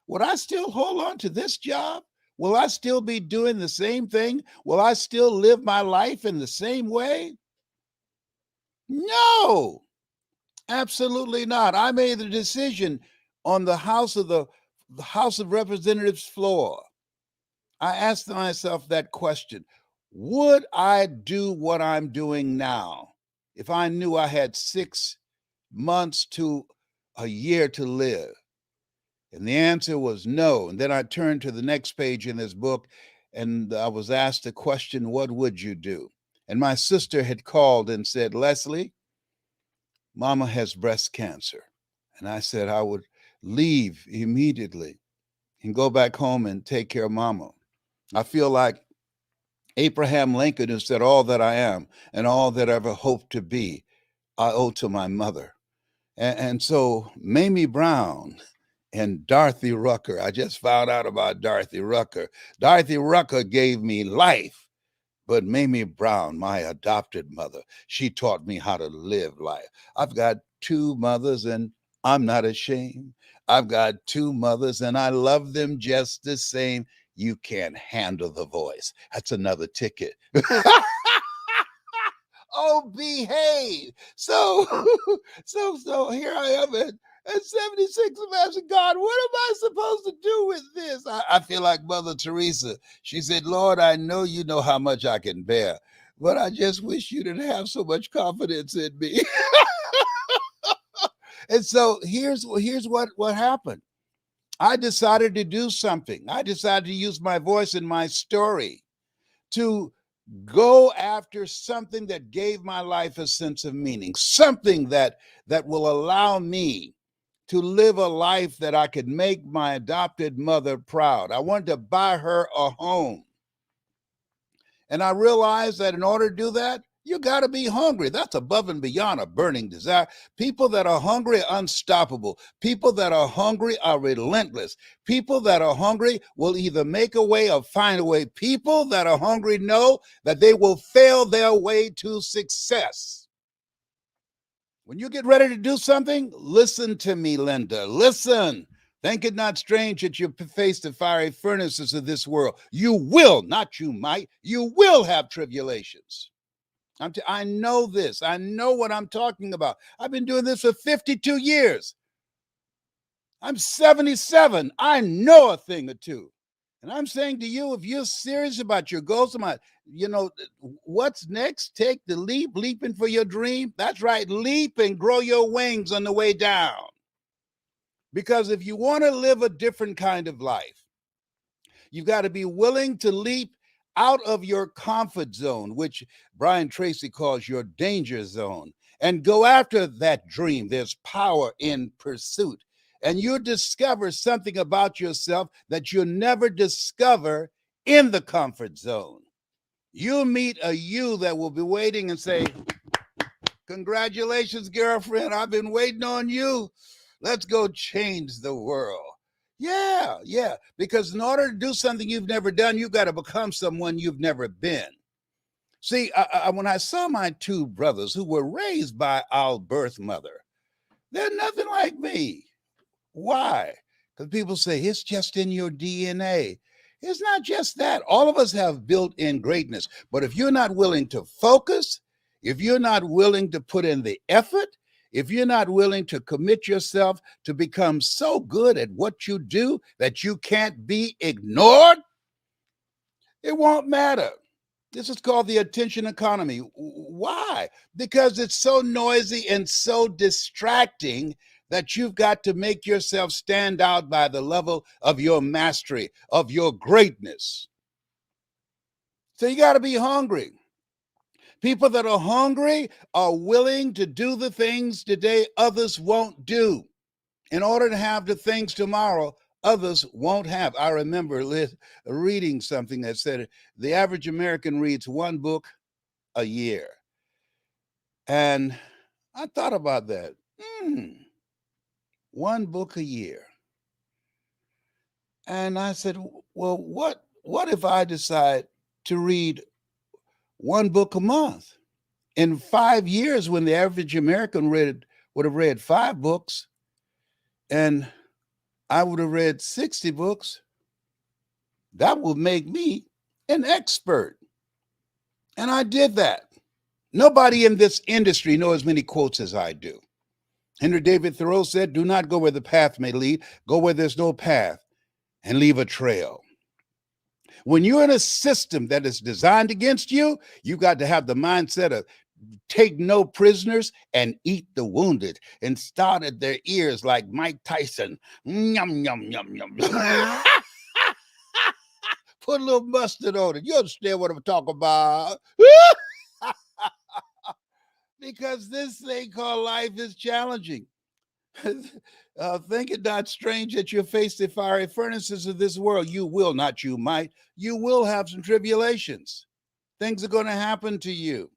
would I still hold on to this job? Will I still be doing the same thing? Will I still live my life in the same way? No, absolutely not. I made the decision on the House of Representatives floor. I asked myself that question. Would I do what I'm doing now if I knew I had 6 months to a year to live? And the answer was no. And then I turned to the next page in this book and I was asked the question, what would you do? And my sister had called and said, Leslie, Mama has breast cancer. And I said I would leave immediately and go back home and take care of Mama. I feel like Abraham Lincoln, who said, all that I am and all that I ever hope to be, I owe to my mother. And so Mamie Brown and Dorothy Rucker, I just found out about Dorothy Rucker. Dorothy Rucker gave me life, but Mamie Brown, my adopted mother, she taught me how to live life. I've got 2 mothers and I'm not ashamed. I've got 2 mothers and I love them just the same. You can't handle the voice. That's another ticket. Oh, behave. So here I am at 76. I'm asking God, what am I supposed to do with this? I feel like Mother Teresa. She said, Lord, I know you know how much I can bear, but I just wish you didn't have so much confidence in me. And so here's what happened. I decided to do something. I decided to use my voice and my story to go after something that gave my life a sense of meaning, something that will allow me to live a life that I could make my adopted mother proud. I wanted to buy her a home. And I realized that in order to do that, you got to be hungry. That's above and beyond a burning desire. People that are hungry are unstoppable. People that are hungry are relentless. People that are hungry will either make a way or find a way. People that are hungry know that they will fail their way to success. When you get ready to do something, listen to me, Linda. Listen. Think it not strange that you face the fiery furnaces of this world. You will, not you might, you will have tribulations. I know this. I know what I'm talking about. I've been doing this for 52 years. I'm 77. I know a thing or two. And I'm saying to you, if you're serious about your goals, what's next? Take the leap, leaping for your dream. That's right. Leap and grow your wings on the way down. Because if you want to live a different kind of life, you've got to be willing to leap out of your comfort zone, which Brian Tracy calls your danger zone, and go after that dream. There's power in pursuit. And you'll discover something about yourself that you'll never discover in the comfort zone. You'll meet a you that will be waiting and say, congratulations, girlfriend. I've been waiting on you. Let's go change the world. Yeah. Because in order to do something you've never done, you've got to become someone you've never been. See, when I saw my two brothers who were raised by our birth mother, they're nothing like me. Why? Because people say it's just in your DNA. It's not just that. All of us have built-in greatness. But if you're not willing to focus, if you're not willing to put in the effort, if you're not willing to commit yourself to become so good at what you do that you can't be ignored, it won't matter. This is called the attention economy. Why? Because it's so noisy and so distracting that you've got to make yourself stand out by the level of your mastery, of your greatness. So you got to be hungry. People that are hungry are willing to do the things today others won't do in order to have the things tomorrow others won't have. I remember reading something that said the average American reads one book a year. And I thought about that. One book a year. And I said, well, what if I decide to read one book a month? In 5 years, when the average American would have read 5 books, and I would have read 60 books, that would make me an expert. And I did that. Nobody in this industry knows as many quotes as I do. Henry David Thoreau said, do not go where the path may lead, go where there's no path and leave a trail. When you're in a system that is designed against you, you got to have the mindset of take no prisoners and eat the wounded, and start at their ears like Mike Tyson. Yum, yum, yum, yum. Put a little mustard on it. You understand what I'm talking about? Because this thing called life is challenging. Think it not strange that you face the fiery furnaces of this world. You will, not you might. You will have some tribulations. Things are going to happen to you.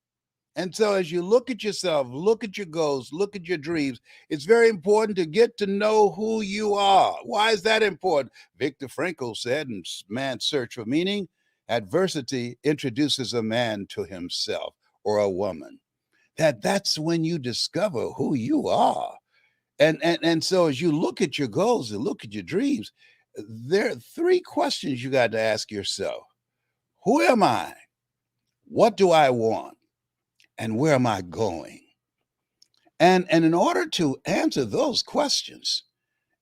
And so as you look at yourself, look at your goals, look at your dreams, it's very important to get to know who you are. Why is that important? Viktor Frankl said in Man's Search for Meaning, adversity introduces a man to himself, or a woman. That's when you discover who you are. And so as you look at your goals and look at your dreams, there are 3 questions you got to ask yourself. Who am I? What do I want? And where am I going? And in order to answer those questions,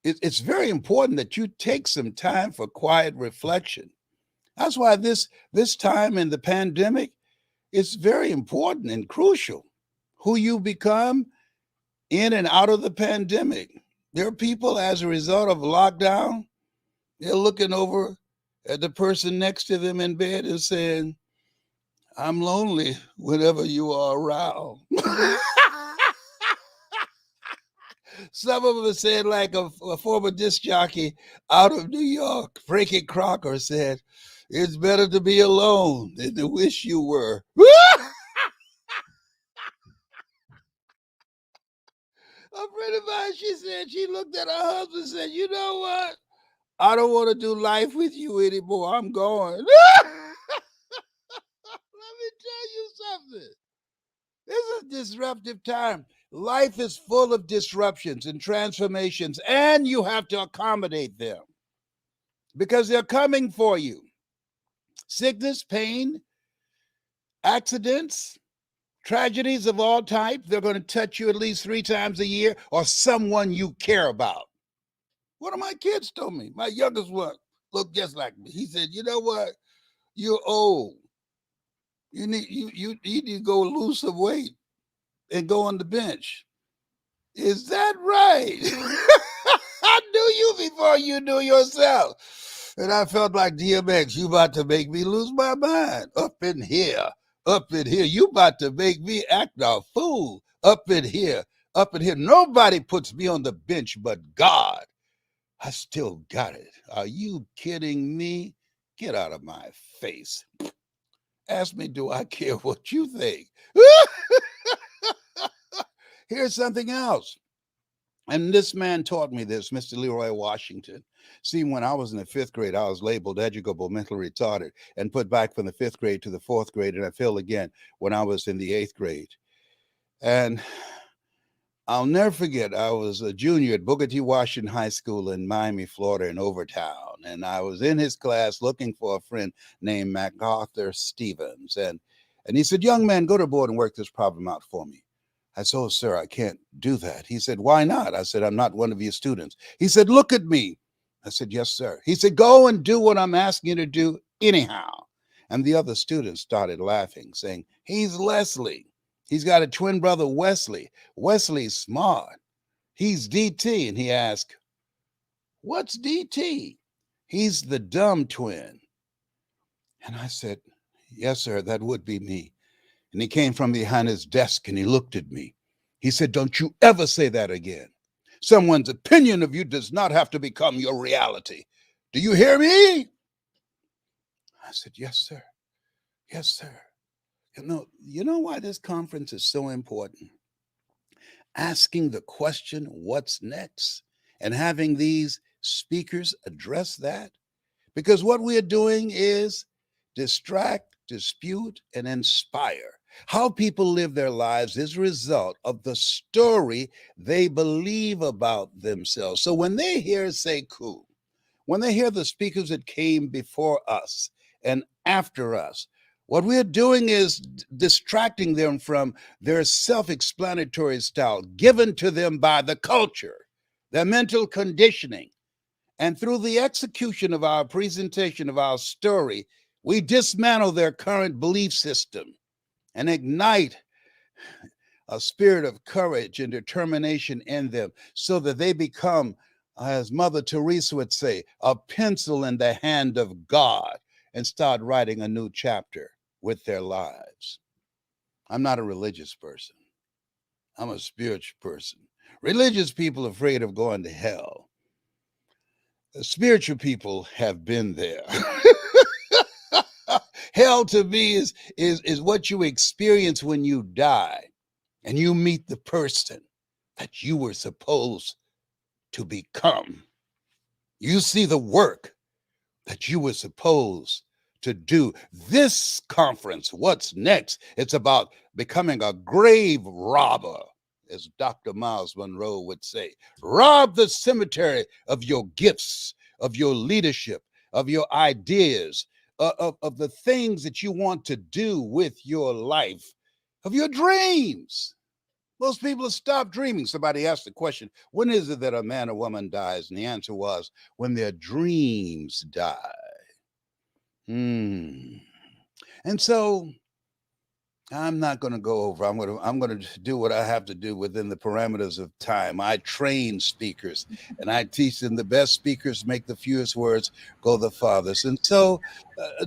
it's very important that you take some time for quiet reflection. That's why this time in the pandemic is very important and crucial. Who you become in and out of the pandemic. There are people, as a result of lockdown, they're looking over at the person next to them in bed and saying, I'm lonely whenever you are around. Some of them said, like a former disc jockey out of New York, Frankie Crocker, said, it's better to be alone than to wish you were. A friend of mine, she said, she looked at her husband and said, you know what? I don't want to do life with you anymore. I'm going. Let me tell you something. This is a disruptive time. Life is full of disruptions and transformations, and you have to accommodate them because they're coming for you. Sickness, pain, accidents, tragedies of all types, they're going to touch you at least 3 times a year, or someone you care about. One of my kids told me, my youngest one looked just like me. He said, you know what? You're old. You need to go lose some weight and go on the bench. Is that right? I knew you before you knew yourself. And I felt like, DMX, you about to make me lose my mind. Up in here. You about to make me act a fool. Up in here. Nobody puts me on the bench but God. I still got it. Are you kidding me? Get out of my face. Ask me, do I care what you think? Here's something else. And this man taught me this, Mr. Leroy Washington. See, when I was in the fifth grade, I was labeled educable, mentally retarded, and put back from the fifth grade to the fourth grade, and I failed again when I was in the eighth grade. And I'll never forget, I was a junior at Booker T. Washington High School in Miami, Florida, in Overtown. And I was in his class looking for a friend named MacArthur Stevens. And he said, young man, go to the board and work this problem out for me. I said, oh, sir, I can't do that. He said, why not? I said, I'm not one of your students. He said, look at me. I said, yes, sir. He said, go and do what I'm asking you to do anyhow. And the other students started laughing, saying, he's Leslie. He's got a twin brother, Wesley. Wesley's smart. He's DT. And he asked, what's DT? He's the dumb twin. And I said, yes, sir, that would be me. And he came from behind his desk and he looked at me. He said, don't you ever say that again. Someone's opinion of you does not have to become your reality. Do you hear me? I said, yes, sir. Yes, sir. You know why this conference is so important? Asking the question, what's next? And having these speakers address that. Because what we are doing is distract, dispute, and inspire. How people live their lives is a result of the story they believe about themselves. So when they hear Sekou, when they hear the speakers that came before us and after us, what we're doing is distracting them from their self-explanatory style given to them by the culture, their mental conditioning. And through the execution of our presentation of our story, we dismantle their current belief system and ignite a spirit of courage and determination in them so that they become, as Mother Teresa would say, a pencil in the hand of God and start writing a new chapter with their lives. I'm not a religious person. I'm a spiritual person. Religious people are afraid of going to hell. Spiritual people have been there. Hell to me is what you experience when you die and you meet the person that you were supposed to become. You see the work that you were supposed to do. This conference, what's next? It's about becoming a grave robber, as Dr. Miles Monroe would say. Rob the cemetery of your gifts, of your leadership, of your ideas, of the things that you want to do with your life, of your dreams. Most people have stopped dreaming. Somebody asked the question, when is it that a man or woman dies? And the answer was, when their dreams die. And so I'm not going to go over. I'm going to do what I have to do within the parameters of time. I train speakers and I teach them the best speakers make the fewest words go the farthest. And so,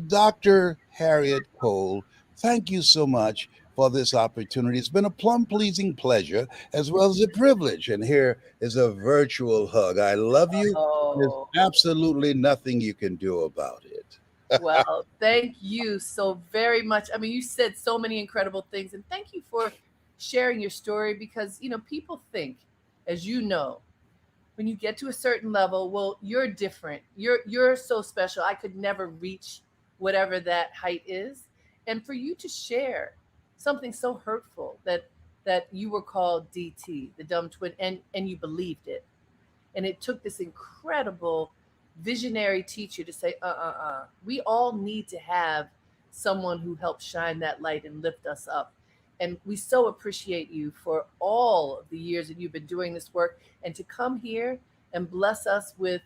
Dr. Harriette Cole, thank you so much for this opportunity. It's been a plum-pleasing pleasure as well as a privilege. And here is a virtual hug. I love you. There's Oh, absolutely nothing you can do about it. well, thank you so very much. I mean, you said so many incredible things, and thank you for sharing your story because, people think, as you know, when you get to a certain level, well, you're different. You're so special. I could never reach whatever that height is. And for you to share something so hurtful that you were called DT, the dumb twin, and you believed it. And it took this incredible visionary teacher to say, we all need to have someone who helps shine that light and lift us up. And we so appreciate you for all of the years that you've been doing this work and to come here and bless us with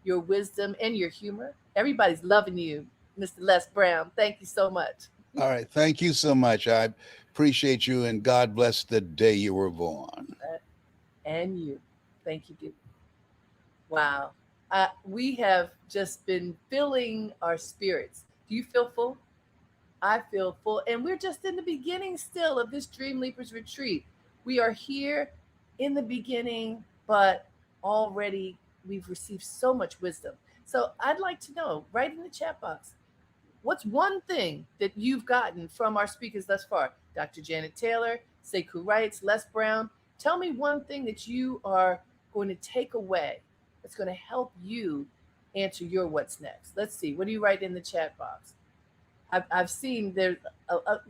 your wisdom and your humor. Everybody's loving you, Mr. Les Brown. Thank you so much. All right. Thank you so much. I appreciate you and God bless the day you were born. And you. Thank you, dude. Wow. We have just been filling our spirits. Do you feel full? I feel full. And we're just in the beginning still of this Dreamleapers retreat. We are here in the beginning, but already we've received so much wisdom. So I'd like to know, right in the chat box, what's one thing that you've gotten from our speakers thus far? Dr. Janet Taylor, Sekou Wrights, Les Brown. Tell me one thing that you are going to take away that's going to help you answer your what's next. Let's see. What do you write in the chat box? I've seen there.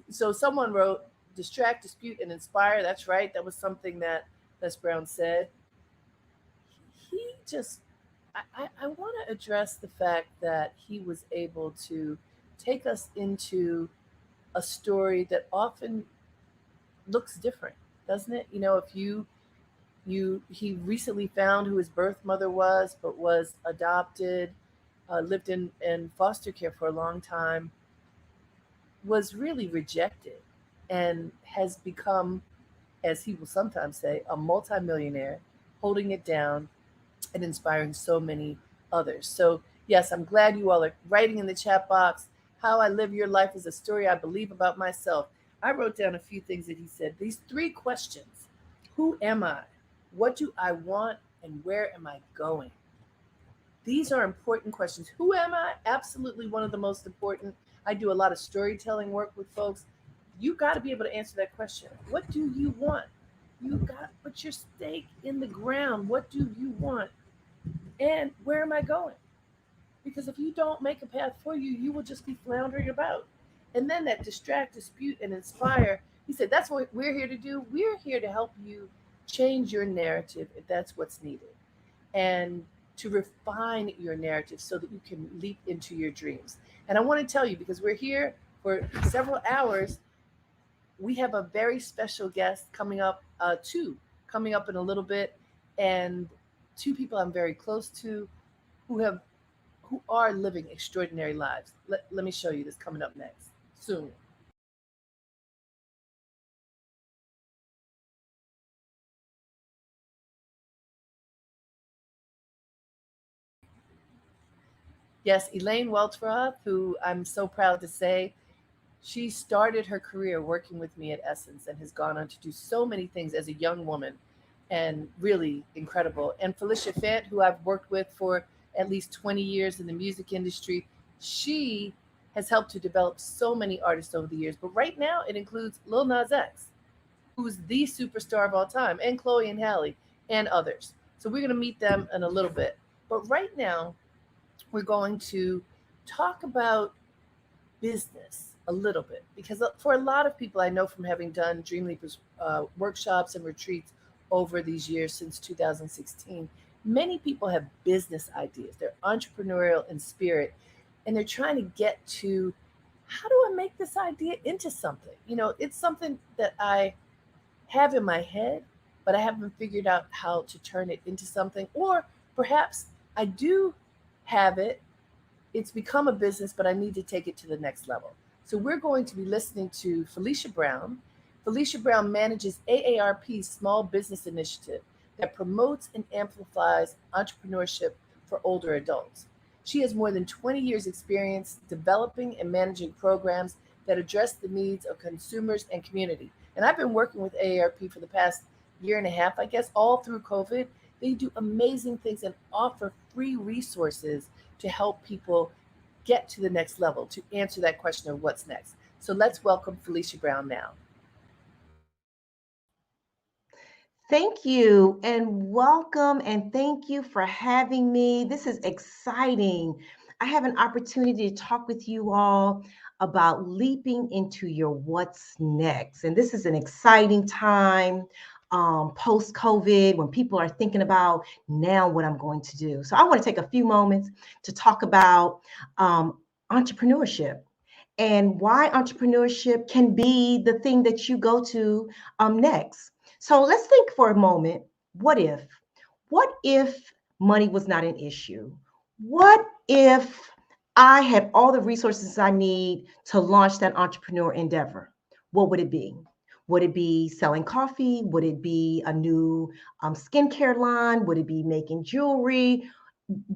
So someone wrote distract, dispute, and inspire. That's right. That was something that Les Brown said. He just, I want to address the fact that he was able to take us into a story that often looks different, doesn't it? If he recently found who his birth mother was, but was adopted, lived in foster care for a long time, was really rejected, and has become, as he will sometimes say, a multimillionaire, holding it down and inspiring so many others. So, yes, I'm glad you all are writing in the chat box. How I live your life is a story I believe about myself. I wrote down a few things that he said. These 3 questions: who am I? What do I want? And where am I going? These are important questions. Who am I? Absolutely one of the most important. I do a lot of storytelling work with folks. You got to be able to answer that question. What do you want? You got to put your stake in the ground. What do you want? And where am I going? Because if you don't make a path for you, you will just be floundering about. And then that distract, dispute, and inspire. He said, that's what we're here to do. We're here to help you change your narrative if that's what's needed, and to refine your narrative so that you can leap into your dreams. And I want to tell you, because we're here for several hours, we have a very special guest coming up, two coming up in a little bit, and 2 people I'm very close to who are living extraordinary lives. Let me show you this coming up next soon. Yes, Elaine Weltroth, who I'm so proud to say, she started her career working with me at Essence and has gone on to do so many things as a young woman, and really incredible. And Felicia Fant, who I've worked with for at least 20 years in the music industry, she has helped to develop so many artists over the years. But right now, it includes Lil Nas X, who's the superstar of all time, and Chloe and Halle, and others. So we're going to meet them in a little bit. But right now, we're going to talk about business a little bit, because for a lot of people, I know from having done Dreamleapers workshops and retreats over these years since 2016, many people have business ideas. They're entrepreneurial in spirit, and they're trying to get to, how do I make this idea into something? It's something that I have in my head, but I haven't figured out how to turn it into something. Or perhaps I do have it, it's become a business, but I need to take it to the next level. So we're going to be listening to Felicia Brown. Felicia Brown manages AARP's small business initiative that promotes and amplifies entrepreneurship for older adults. She has more than 20 years experience developing and managing programs that address the needs of consumers and community. And I've been working with AARP for the past year and a half, I guess, all through COVID. They do amazing things and offer free resources to help people get to the next level, to answer that question of what's next. So let's welcome Felicia Brown now. Thank you and welcome, and thank you for having me. This is exciting. I have an opportunity to talk with you all about leaping into your what's next. And this is an exciting time post-COVID, when people are thinking about now what I'm going to do. So I want to take a few moments to talk about entrepreneurship and why entrepreneurship can be the thing that you go to next. So let's think for a moment. What if? What if money was not an issue? What if I had all the resources I need to launch that entrepreneur endeavor? What would it be? Would it be selling coffee? Would it be a new skincare line? Would it be making jewelry?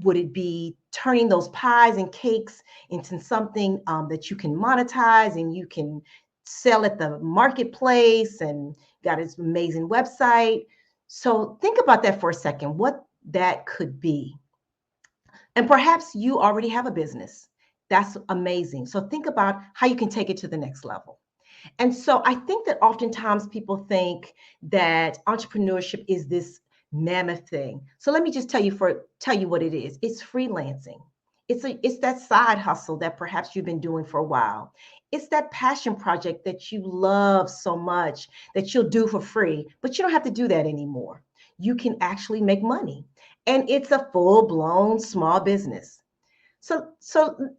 Would it be turning those pies and cakes into something that you can monetize and you can sell at the marketplace, and got its amazing website? So think about that for a second, what that could be. And perhaps you already have a business. That's amazing. So think about how you can take it to the next level. And so I think that oftentimes people think that entrepreneurship is this mammoth thing. So let me just tell you what it is. It's freelancing. It's that side hustle that perhaps you've been doing for a while. It's that passion project that you love so much that you'll do for free, but you don't have to do that anymore. You can actually make money. And it's a full-blown small business. So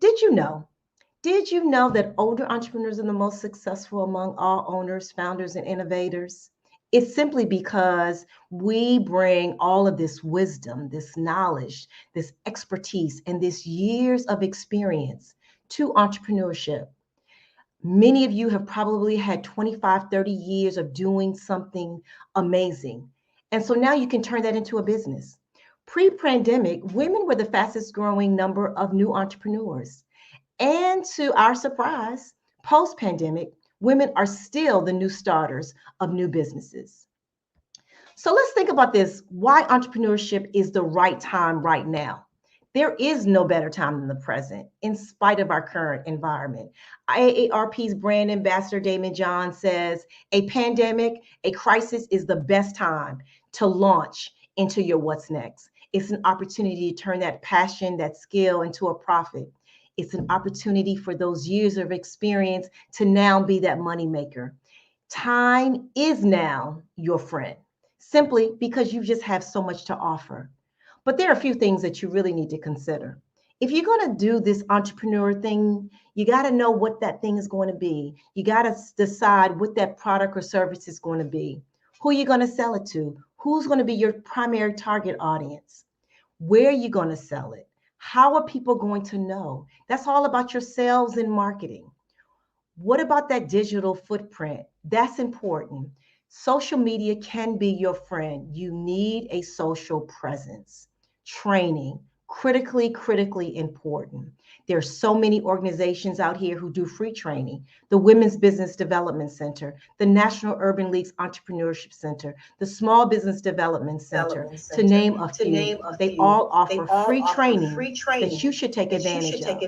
did you know? Did you know that older entrepreneurs are the most successful among all owners, founders, and innovators? It's simply because we bring all of this wisdom, this knowledge, this expertise, and this years of experience to entrepreneurship. Many of you have probably had 25, 30 years of doing something amazing. And so now you can turn that into a business. Pre-pandemic, women were the fastest growing number of new entrepreneurs. And to our surprise, post pandemic, women are still the new starters of new businesses. So let's think about this, why entrepreneurship is the right time right now. There is no better time than the present, in spite of our current environment. AARP's brand ambassador, Damon John, says a pandemic, a crisis is the best time to launch into your what's next. It's an opportunity to turn that passion, that skill into a profit. It's an opportunity for those years of experience to now be that moneymaker. Time is now your friend, simply because you just have so much to offer. But there are a few things that you really need to consider. If you're going to do this entrepreneur thing, you got to know what that thing is going to be. You got to decide what that product or service is going to be. Who are you going to sell it to? Who's going to be your primary target audience? Where are you going to sell it? How are people going to know? That's all about your sales and marketing. What about that digital footprint? That's important. Social media can be your friend. You need a social presence. Training, critically important. There's so many organizations out here who do free training. The Women's Business Development Center, the National Urban League's Entrepreneurship Center, the Small Business Development Center, to name a few. They all offer free training that you should take advantage of.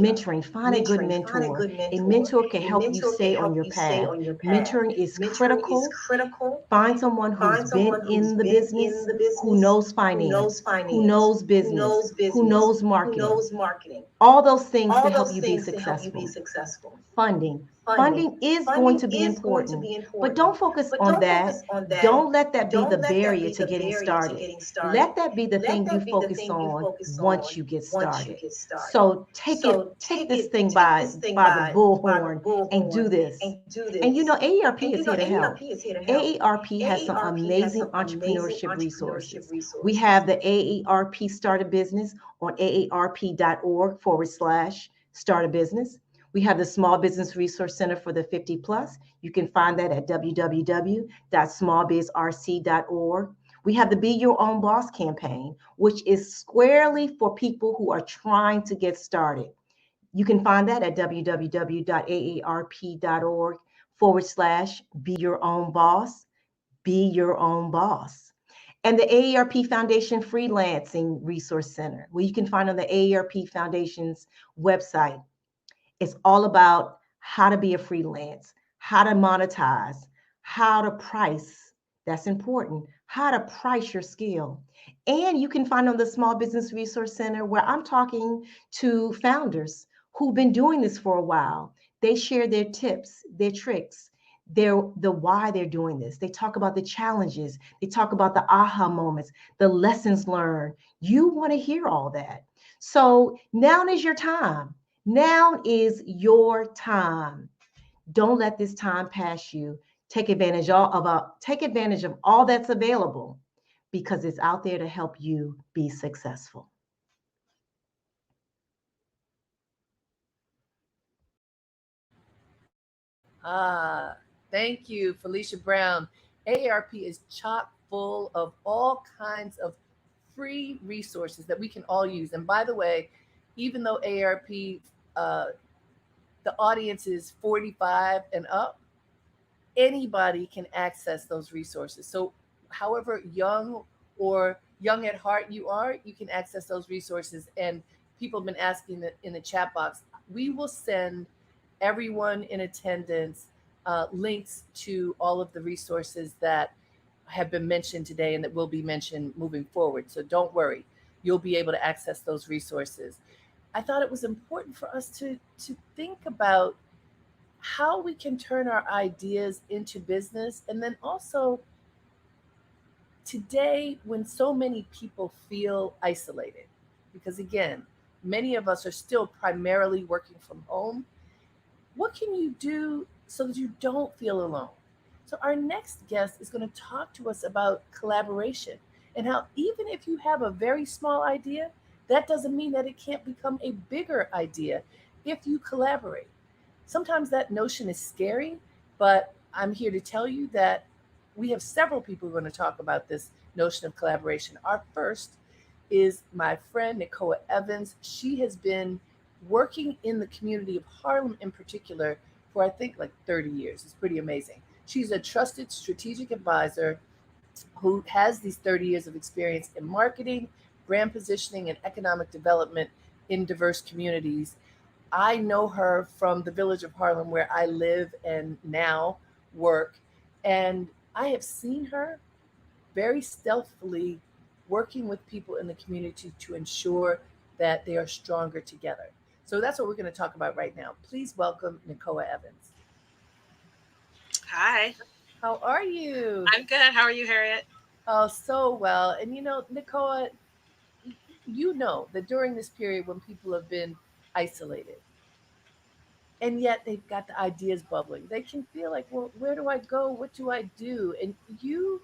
Mentoring, find a good mentor. A mentor can help you stay on your path. Mentoring is critical. Find someone who's been in the business, who knows finance, who knows business, who knows marketing. All those things to help you be successful. Funding. Funding is going to be important, but don't focus on that. Don't let that be the barrier to getting started. Let that be the thing you focus on once you get started. So take this thing by the bullhorn and do this. And you know, AARP is here to help. AARP has some amazing entrepreneurship resources. We have the AARP Start a Business on aarp.org/start a business. We have the Small Business Resource Center for the 50 plus. You can find that at www.smallbizrc.org. We have the Be Your Own Boss campaign, which is squarely for people who are trying to get started. You can find that at www.aarp.org/be your own boss, be your own boss. And the AARP Foundation Freelancing Resource Center, where you can find on the AARP Foundation's website. It's all about how to be a freelance, how to monetize, how to price. That's important. How to price your skill. And you can find on the Small Business Resource Center where I'm talking to founders who've been doing this for a while. They share their tips, their tricks, the why they're doing this. They talk about the challenges. They talk about the aha moments, the lessons learned. You want to hear all that. So now is your time. Now is your time. Don't let this time pass you. Take advantage of all that's available, because it's out there to help you be successful. Thank you, Felicia Brown. AARP is chock full of all kinds of free resources that we can all use. And by the way, even though AARP, the audience is 45 and up, anybody can access those resources. So however young or young at heart you are, you can access those resources. And people have been asking that in the chat box. We will send everyone in attendance links to all of the resources that have been mentioned today and that will be mentioned moving forward. So don't worry, you'll be able to access those resources. I thought it was important for us to think about how we can turn our ideas into business. And then also, today, when so many people feel isolated, because again, many of us are still primarily working from home, what can you do so that you don't feel alone? So, our next guest is going to talk to us about collaboration and how, even if you have a very small idea, that doesn't mean that it can't become a bigger idea if you collaborate. Sometimes that notion is scary, but I'm here to tell you that we have several people who are going to talk about this notion of collaboration. Our first is my friend Nicoa Evans. She has been working in the community of Harlem in particular for I think like 30 years. It's pretty amazing. She's a trusted strategic advisor who has these 30 years of experience in marketing, brand positioning, and economic development in diverse communities. I know her from the village of Harlem where I live and now work. And I have seen her very stealthily working with people in the community to ensure that they are stronger together. So that's what we're going to talk about right now. Please welcome Nicoa Evans. Hi, How are you? I'm good. How are you, Harriet? Oh, so well. And Nicoa, you know that during this period when people have been isolated, and yet they've got the ideas bubbling. They can feel like, well, where do I go? What do I do? And you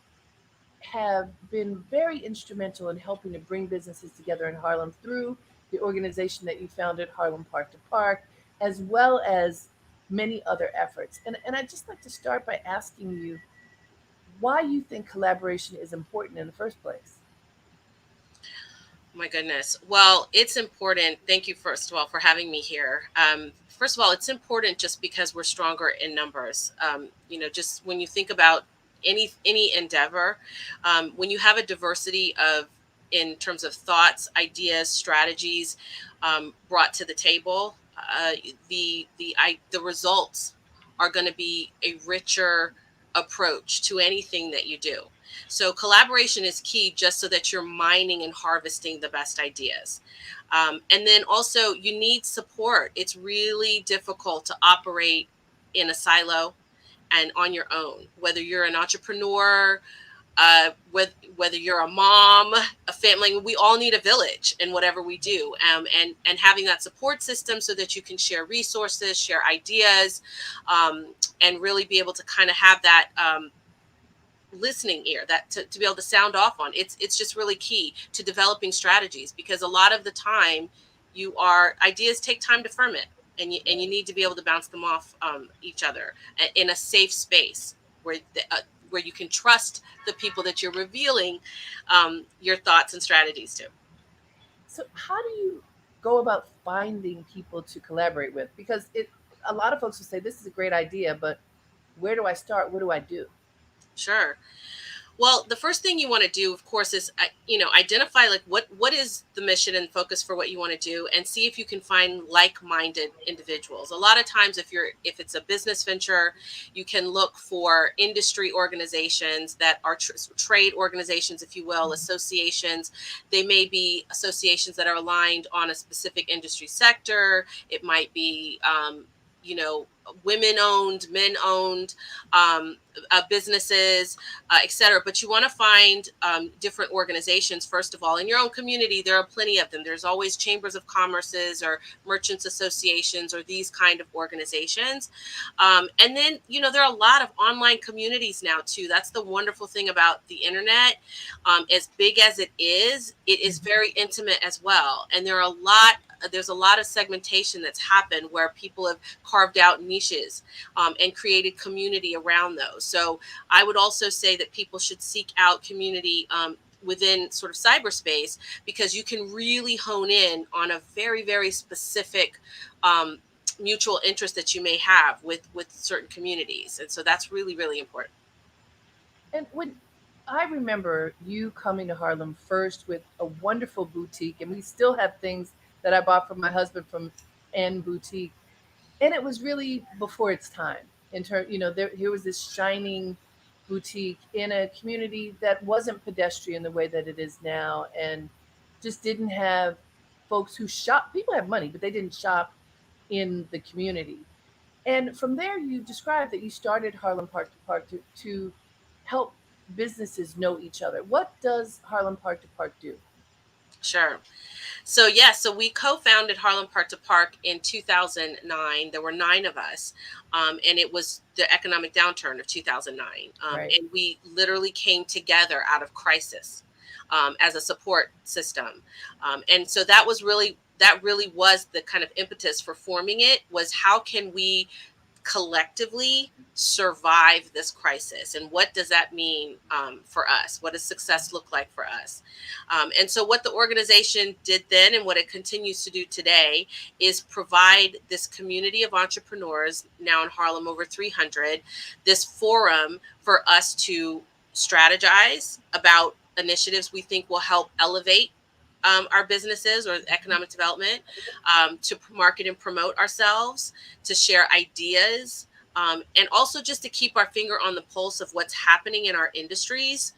have been very instrumental in helping to bring businesses together in Harlem through the organization that you founded, Harlem Park to Park, as well as many other efforts. And I'd just like to start by asking you why you think collaboration is important in the first place. My goodness. Well, it's important. Thank you, first of all, for having me here. First of all, it's important just because we're stronger in numbers. Just when you think about any endeavor, when you have a diversity of in terms of thoughts, ideas, strategies brought to the table, the results are going to be a richer approach to anything that you do. So collaboration is key just so that you're mining and harvesting the best ideas. And then also you need support. It's really difficult to operate in a silo and on your own, whether you're an entrepreneur, whether you're a mom, a family, we all need a village in whatever we do. And having that support system so that you can share resources, share ideas, and really be able to kind of have that listening ear that to be able to sound off on. It's just really key to developing strategies, because a lot of the time ideas take time to ferment, and you need to be able to bounce them off each other in a safe space where you can trust the people that you're revealing your thoughts and strategies to. So how do you go about finding people to collaborate with? Because a lot of folks will say this is a great idea, but where do I start? What do I do? Sure. Well, the first thing you want to do, of course, is identify like what is the mission and focus for what you want to do, and see if you can find like-minded individuals. A lot of times, if it's a business venture, you can look for industry organizations that are trade organizations, if you will, associations. They may be associations that are aligned on a specific industry sector. It might be women owned, men owned businesses, etc. But you want to find different organizations, first of all. In your own community, there are plenty of them. There's always chambers of commerces or merchants associations or these kind of organizations. And then, there are a lot of online communities now, too. That's the wonderful thing about the internet. As big as it is very intimate as well. And there's a lot of segmentation that's happened where people have carved out niches and created community around those. So I would also say that people should seek out community within sort of cyberspace, because you can really hone in on a very, very specific mutual interest that you may have with certain communities. And so that's really, really important. And when I remember you coming to Harlem first with a wonderful boutique, and we still have things that I bought from my husband from N Boutique, and it was really before its time. In terms, here was this shining boutique in a community that wasn't pedestrian the way that it is now, and just didn't have folks who shop. People have money, but they didn't shop in the community. And from there, you described that you started Harlem Park to Park to help businesses know each other. What does Harlem Park to Park do? Sure. So yeah, so we co-founded Harlem Park to Park in 2009. There were 9 of us, and it was the economic downturn of 2009, Right. and we literally came together out of crisis as a support system, and so that really was the kind of impetus for forming it. Was how can we collectively survive this crisis, and what does that mean for us? What does success look like for us? And so what the organization did then, and what it continues to do today, is provide this community of entrepreneurs, now in Harlem over 300, this forum for us to strategize about initiatives we think will help elevate our businesses or economic development, to market and promote ourselves, to share ideas, and also just to keep our finger on the pulse of what's happening in our industries.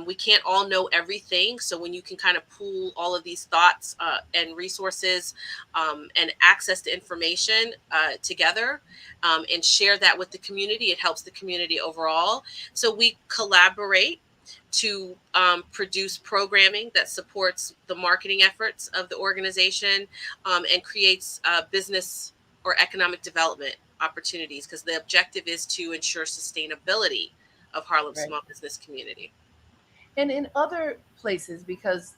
We can't all know everything. So when you can kind of pool all of these thoughts and resources and access to information together, and share that with the community, it helps the community overall. So we collaborate to produce programming that supports the marketing efforts of the organization, and creates business or economic development opportunities, because the objective is to ensure sustainability of Harlem's Right. small business community. And in other places, because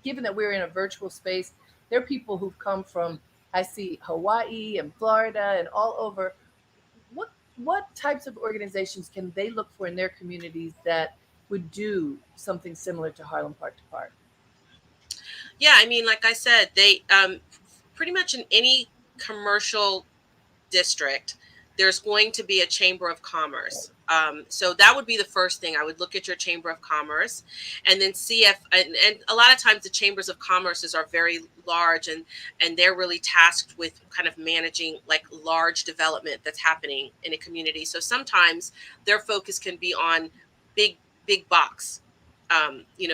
given that we're in a virtual space, there are people who've come from, I see Hawaii and Florida and all over. What types of organizations can they look for in their communities that would do something similar to Harlem Park to Park? Yeah, I mean, like I said, they pretty much in any commercial district, there's going to be a chamber of commerce. So that would be the first thing. I would look at your chamber of commerce, and then see if, and a lot of times the chambers of commerces are very large, and they're really tasked with kind of managing like large development that's happening in a community. So sometimes their focus can be on big box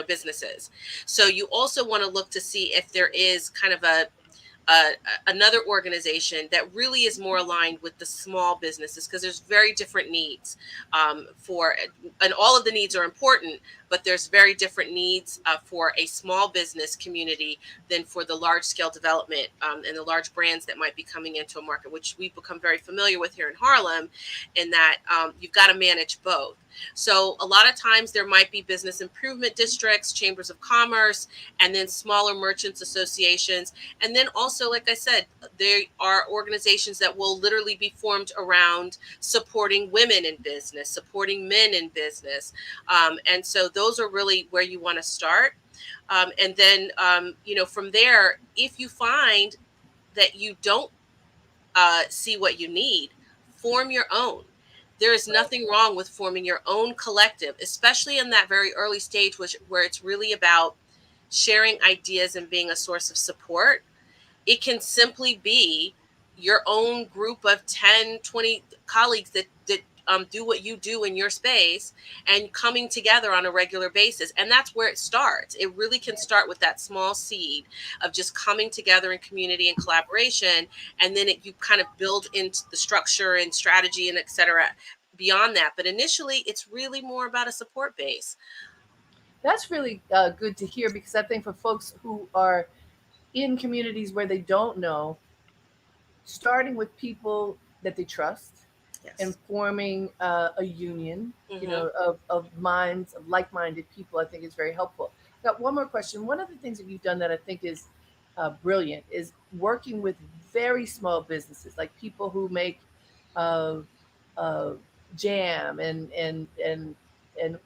businesses. So you also want to look to see if there is kind of uh, another organization that really is more aligned with the small businesses, because there's very different needs and all of the needs are important, but there's very different needs for a small business community than for the large scale development, and the large brands that might be coming into a market, which we've become very familiar with here in Harlem, in that you've got to manage both. So a lot of times there might be business improvement districts, chambers of commerce, and then smaller merchants associations. And then also, like I said, there are organizations that will literally be formed around supporting women in business, supporting men in business. And so those are really where you want to start. And then, from there, if you find that you don't see what you need, form your own. There is Right. nothing wrong with forming your own collective, especially in that very early stage, where it's really about sharing ideas and being a source of support. It can simply be your own group of 10, 20 colleagues that do what you do in your space, and coming together on a regular basis. And that's where it starts. It really can start with that small seed of just coming together in community and collaboration. And then you kind of build into the structure and strategy and et cetera beyond that. But initially, it's really more about a support base. That's really good to hear, because I think for folks who are in communities where they don't know, starting with people that they trust and Yes. forming a union, Hmm. of minds, of like-minded people, I think is very helpful. Got one more question. One of the things that you've done that I think is brilliant is working with very small businesses, like people who make uh, uh, jam and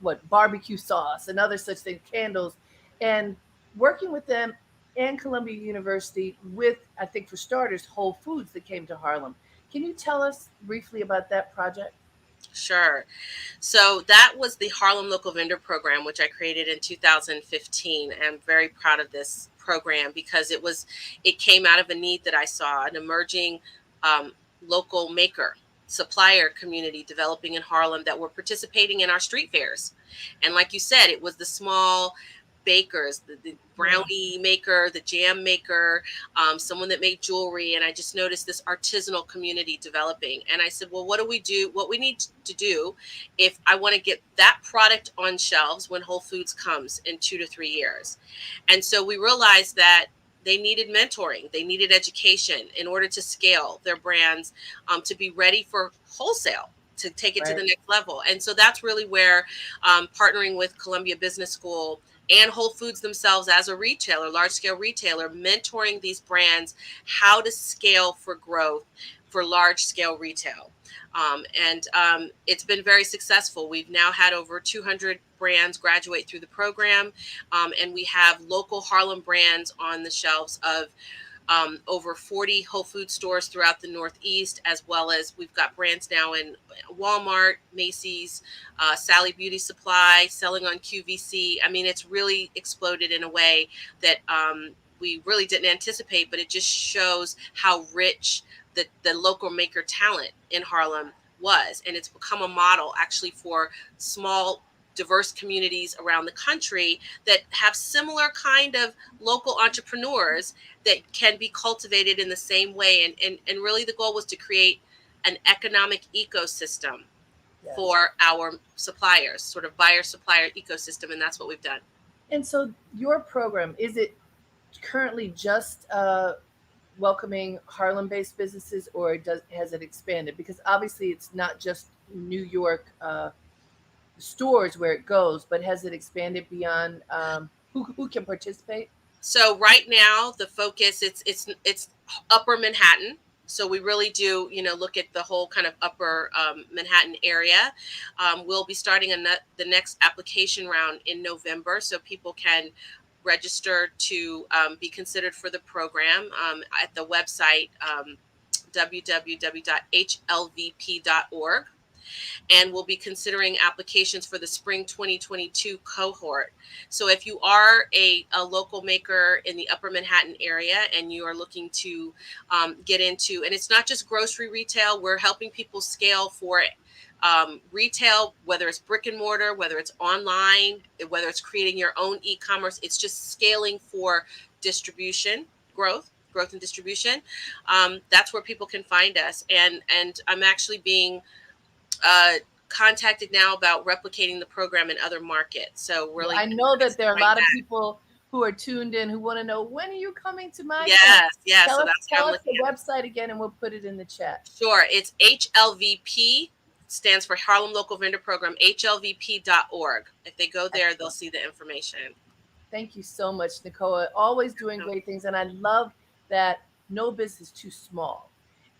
what barbecue sauce and other such things, candles, and working with them and Columbia University with, I think for starters, Whole Foods that came to Harlem. Can you tell us briefly about that project? Sure. So that was the Harlem Local Vendor Program, which I created in 2015. And I'm very proud of this program because it came out of a need that I saw, an emerging um, local maker. supplier community developing in Harlem that were participating in our street fairs. And like you said, it was the small bakers, the brownie maker, the jam maker, someone that made jewelry. And I just noticed this artisanal community developing. And I said, well, what do we do? What we need to do if I want to get that product on shelves when Whole Foods comes in 2 to 3 years. And so we realized that they needed mentoring. They needed education in order to scale their brands, to be ready for wholesale, to take it to the next level. And so that's really where partnering with Columbia Business School and Whole Foods themselves as a retailer, large scale retailer, mentoring these brands how to scale for growth for large scale retail. It's been very successful. We've now had over 200 brands graduate through the program, and we have local Harlem brands on the shelves of over 40 Whole Food stores throughout the Northeast, as well as we've got brands now in Walmart, Macy's, Sally Beauty Supply, selling on QVC. I mean, it's really exploded in a way that we really didn't anticipate, but it just shows how rich the local maker talent in Harlem was. And it's become a model actually for small, diverse communities around the country that have similar kind of local entrepreneurs that can be cultivated in the same way. And really the goal was to create an economic ecosystem for our suppliers, sort of buyer-supplier ecosystem. And that's what we've done. And so your program, is it currently just welcoming Harlem-based businesses, or has it expanded? Because obviously it's not just New York stores where it goes, but has it expanded beyond who can participate? So right now the focus it's Upper Manhattan. So we really do, look at the whole kind of Upper Manhattan area. We'll be starting the next application round in November, so people can register to be considered for the program at the website www.hlvp.org. And we'll be considering applications for the spring 2022 cohort. So if you are a local maker in the Upper Manhattan area and you are looking to get into, and it's not just grocery retail, we're helping people scale for retail, whether it's brick and mortar, whether it's online, whether it's creating your own e-commerce, it's just scaling for distribution, growth and distribution. That's where people can find us. And I'm actually being contacted now about replicating the program in other markets. So really, I know that there are a lot of people who are tuned in who want to know, when are you coming to my Yes. Tell us the website again and we'll put it in the chat. Sure. It's HLVP, stands for Harlem Local Vendor Program, HLVP.org. If they go there, they'll see the information. Thank you so much, Nicoa. Always doing great things. And I love that no business is too small.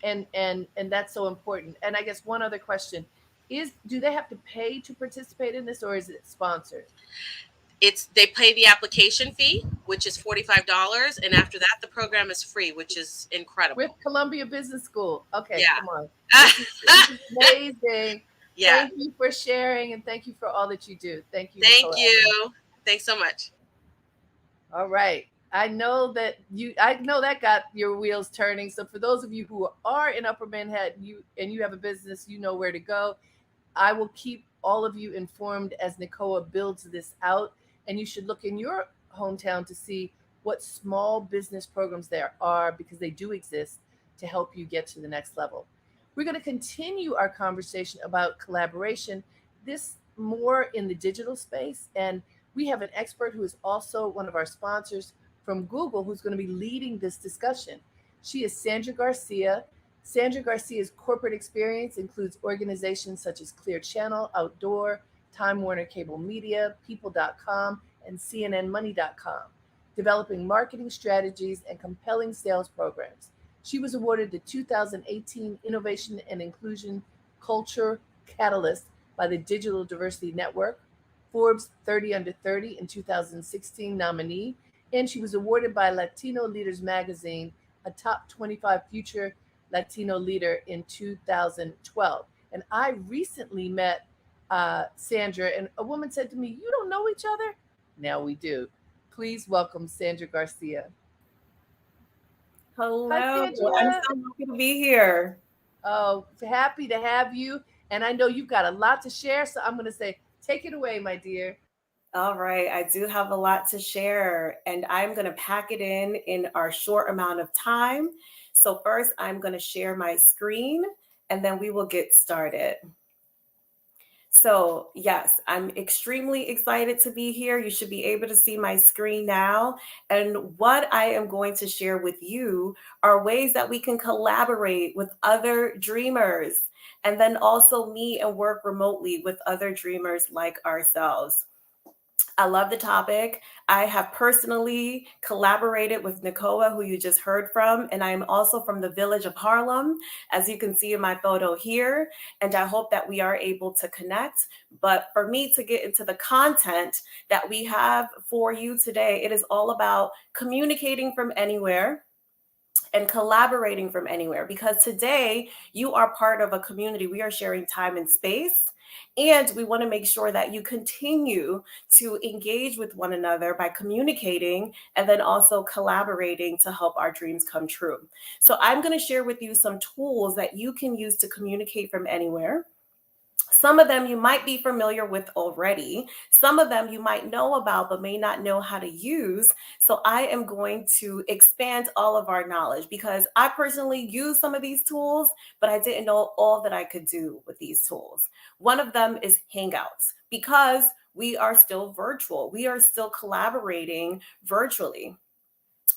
And that's so important. And I guess one other question is, do they have to pay to participate in this, or is it sponsored? They pay the application fee, which is $45, and after that the program is free, which is incredible. With Columbia Business School. Okay, yeah. Come on. This is amazing. Yeah. Thank you for sharing, and thank you for all that you do. Thank you. Thank you. Thanks so much. All right. I know that got your wheels turning. So for those of you who are in Upper Manhattan, you have a business, you know where to go. I will keep all of you informed as Nicoa builds this out, and you should look in your hometown to see what small business programs there are, because they do exist to help you get to the next level. We're going to continue our conversation about collaboration, this more in the digital space, and we have an expert who is also one of our sponsors from Google, who's going to be leading this discussion. She is Sandra Garcia. Sandra Garcia's corporate experience includes organizations such as Clear Channel, Outdoor, Time Warner Cable Media, People.com, and CNNMoney.com, developing marketing strategies and compelling sales programs. She was awarded the 2018 Innovation and Inclusion Culture Catalyst by the Digital Diversity Network, Forbes 30 Under 30 in 2016 nominee, and she was awarded by Latino Leaders Magazine a top 25 future Latino leader in 2012. And I recently met Sandra, and a woman said to me, "You don't know each other?" Now we do. Please welcome Sandra Garcia. Hello. Hi, Sandra. I'm so happy to be here. Happy to have you. And I know you've got a lot to share. So I'm going to say, take it away, my dear. All right, I do have a lot to share, and I'm going to pack it in our short amount of time. So first, I'm going to share my screen, and then we will get started. So yes, I'm extremely excited to be here. You should be able to see my screen now. And what I am going to share with you are ways that we can collaborate with other dreamers, and then also meet and work remotely with other dreamers like ourselves. I love the topic. I have personally collaborated with Nicoa, who you just heard from, and I am also from the village of Harlem, as you can see in my photo here, and I hope that we are able to connect. But for me to get into the content that we have for you today, it is all about communicating from anywhere and collaborating from anywhere, because today you are part of a community. We are sharing time and space, and we want to make sure that you continue to engage with one another by communicating and then also collaborating to help our dreams come true. So I'm going to share with you some tools that you can use to communicate from anywhere. Some of them you might be familiar with already. Some of them you might know about but may not know how to use. So I am going to expand all of our knowledge, because I personally use some of these tools, but I didn't know all that I could do with these tools. One of them is Hangouts, because we are still virtual. We are still collaborating virtually.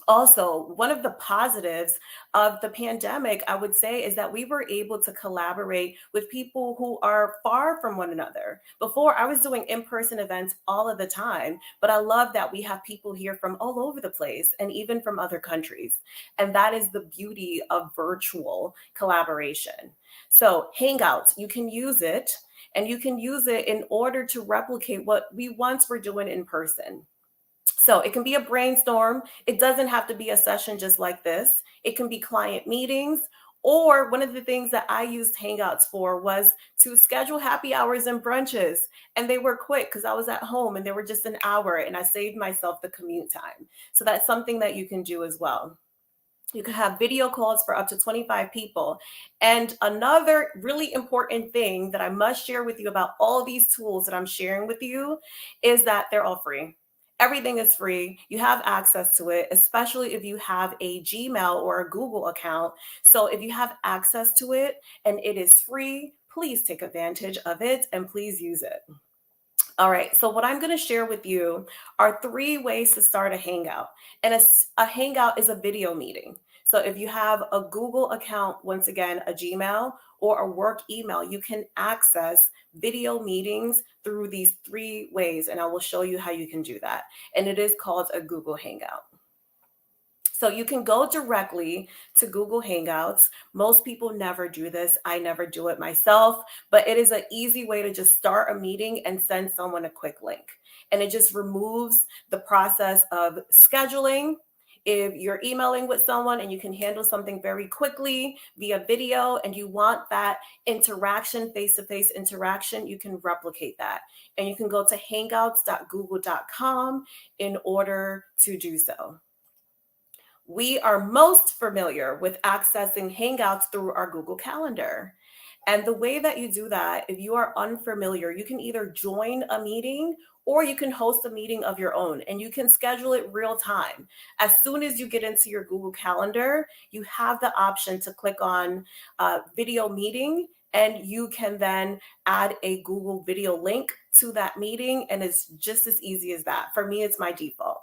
Also, one of the positives of the pandemic, I would say, is that we were able to collaborate with people who are far from one another. Before, I was doing in-person events all of the time, but I love that we have people here from all over the place and even from other countries. And that is the beauty of virtual collaboration. So Hangouts, you can use it, and you can use it in order to replicate what we once were doing in person. So it can be a brainstorm. It doesn't have to be a session just like this. It can be client meetings. Or one of the things that I used Hangouts for was to schedule happy hours and brunches. And they were quick because I was at home and they were just an hour, and I saved myself the commute time. So that's something that you can do as well. You can have video calls for up to 25 people. And another really important thing that I must share with you about all these tools that I'm sharing with you is that they're all free. Everything is free. You have access to it, especially if you have a Gmail or a Google account. So if you have access to it and it is free, please take advantage of it and please use it. All right, so what I'm going to share with you are 3 ways to start a Hangout. And a Hangout is a video meeting. So if you have a Google account, once again, a Gmail or a work email, you can access video meetings through these 3 ways. And I will show you how you can do that. And it is called a Google Hangout. So you can go directly to Google Hangouts. Most people never do this. I never do it myself, but it is an easy way to just start a meeting and send someone a quick link. And it just removes the process of scheduling. If you're emailing with someone and you can handle something very quickly via video and you want that interaction, face-to-face interaction, you can replicate that. And you can go to hangouts.google.com in order to do so. We are most familiar with accessing Hangouts through our Google Calendar. And the way that you do that, if you are unfamiliar, you can either join a meeting or you can host a meeting of your own, and you can schedule it real time. As soon as you get into your Google Calendar, you have the option to click on video meeting, and you can then add a Google video link to that meeting, and it's just as easy as that. For me, it's my default.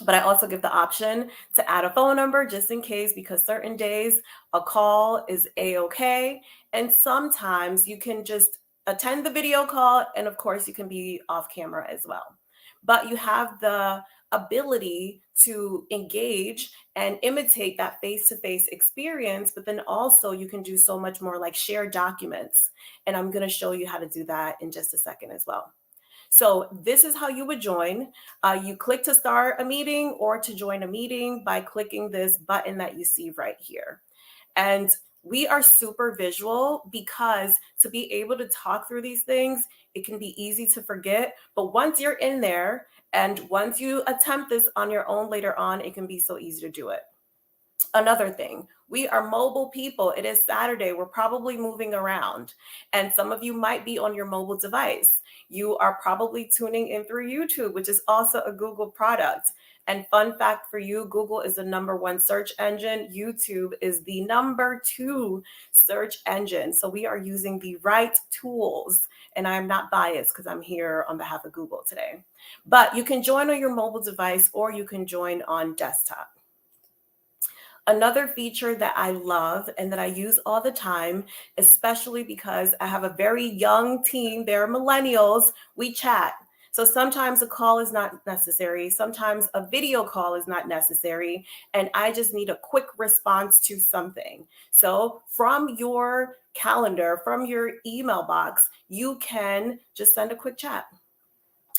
But I also give the option to add a phone number just in case, because certain days a call is a-okay. And sometimes you can just attend the video call, and of course you can be off camera as well. But you have the ability to engage and imitate that face-to-face experience, but then also you can do so much more, like share documents. And I'm going to show you how to do that in just a second as well. So this is how you would join. You click to start a meeting or to join a meeting by clicking this button that you see right here. And we are super visual because to be able to talk through these things, it can be easy to forget. But once you're in there and once you attempt this on your own later on, it can be so easy to do it. Another thing, we are mobile people. It is Saturday. We're probably moving around, and some of you might be on your mobile device. You are probably tuning in through YouTube, which is also a Google product. And fun fact for you, Google is the #1 search engine. YouTube is the #2 search engine. So we are using the right tools. And I'm not biased because I'm here on behalf of Google today. But you can join on your mobile device or you can join on desktop. Another feature that I love and that I use all the time, especially because I have a very young team, they're millennials, we chat. So sometimes a call is not necessary. Sometimes a video call is not necessary. And I just need a quick response to something. So from your calendar, from your email box, you can just send a quick chat.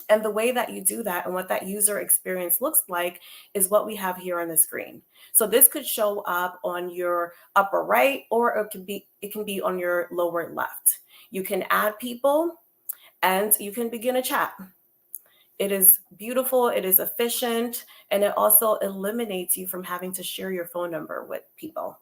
And the way that you do that and what that user experience looks like is what we have here on the screen. So this could show up on your upper right, or it can be on your lower left. You can add people and you can begin a chat. It is beautiful, it is efficient, and it also eliminates you from having to share your phone number with people.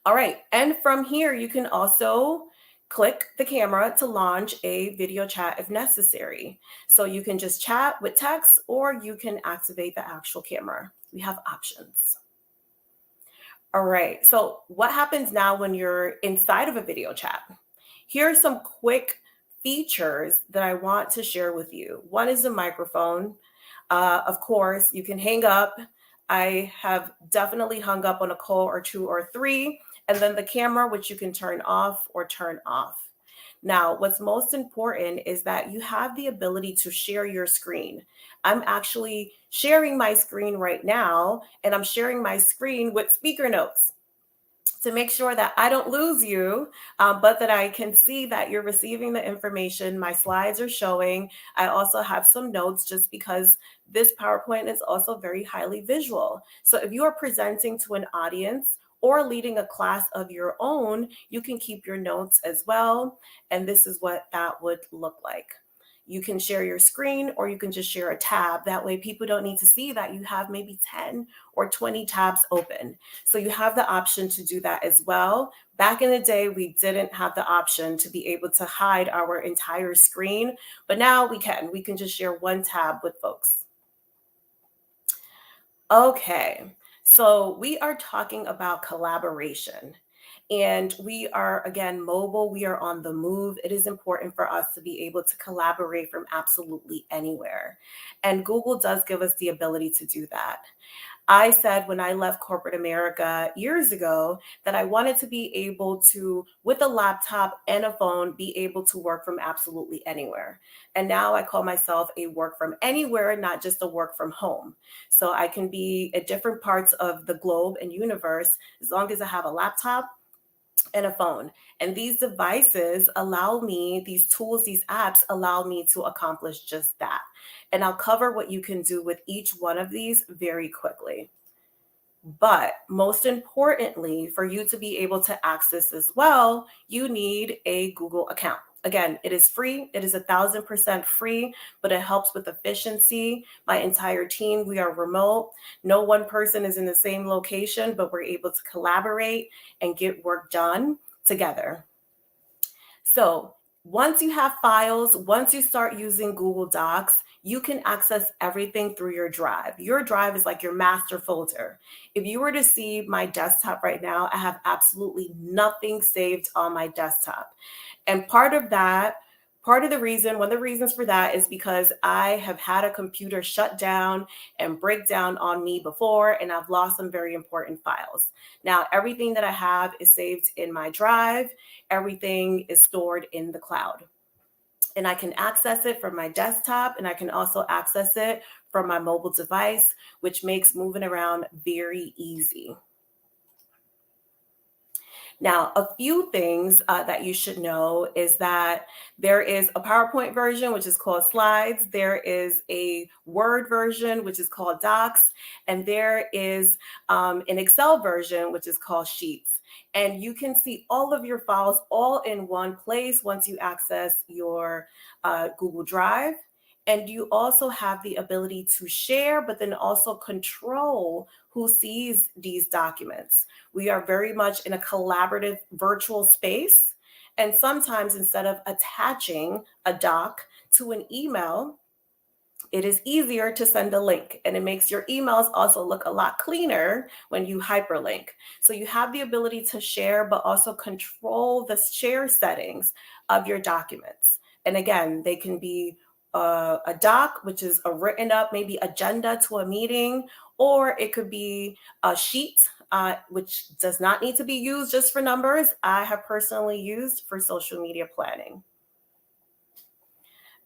All right, and from here, you can also click the camera to launch a video chat if necessary. So you can just chat with text, or you can activate the actual camera. We have options. All right, so what happens now when you're inside of a video chat? Here are some quick features that I want to share with you. One is the microphone. Of course, you can hang up. I have definitely hung up on a call or 2 or 3, and then the camera, which you can turn off or turn off. Now, what's most important is that you have the ability to share your screen. I'm actually sharing my screen right now, and I'm sharing my screen with speaker notes to make sure that I don't lose you, but that I can see that you're receiving the information. My slides are showing. I also have some notes just because this PowerPoint is also very highly visual. So if you are presenting to an audience or leading a class of your own, you can keep your notes as well. And this is what that would look like. You can share your screen or you can just share a tab. That way people don't need to see that you have maybe 10 or 20 tabs open. So you have the option to do that as well. Back in the day, we didn't have the option to be able to hide our entire screen, but now we can. We can just share one tab with folks. Okay, so we are talking about collaboration. And we are, again, mobile. We are on the move. It is important for us to be able to collaborate from absolutely anywhere. And Google does give us the ability to do that. I said when I left corporate America years ago that I wanted to be able to, with a laptop and a phone, be able to work from absolutely anywhere. And now I call myself a work from anywhere, not just a work from home. So I can be at different parts of the globe and universe as long as I have a laptop and a phone. And these devices allow me, these tools, these apps allow me to accomplish just that. And I'll cover what you can do with each one of these very quickly. But most importantly, for you to be able to access as well, you need a Google account. Again, it is free. It is 1,000% free, but it helps with efficiency. My entire team, we are remote. No one person is in the same location, but we're able to collaborate and get work done together. So once you have files, once you start using Google Docs, you can access everything through your drive. Your drive is like your master folder. If you were to see my desktop right now, I have absolutely nothing saved on my desktop. And one of the reasons for that is because I have had a computer shut down and break down on me before, and I've lost some very important files. Now, everything that I have is saved in my drive. Everything is stored in the cloud. And I can access it from my desktop, and I can also access it from my mobile device, which makes moving around very easy. Now, a few things that you should know is that there is a PowerPoint version, which is called Slides. There is a Word version, which is called Docs. And there is an Excel version, which is called Sheets. And you can see all of your files all in one place once you access your Google Drive. And you also have the ability to share, but then also control who sees these documents. We are very much in a collaborative virtual space. And sometimes instead of attaching a doc to an email, it is easier to send a link, and it makes your emails also look a lot cleaner when you hyperlink. So you have the ability to share, but also control the share settings of your documents. And again, they can be a doc, which is a written up, maybe agenda to a meeting, or it could be a sheet, which does not need to be used just for numbers. I have personally used for social media planning.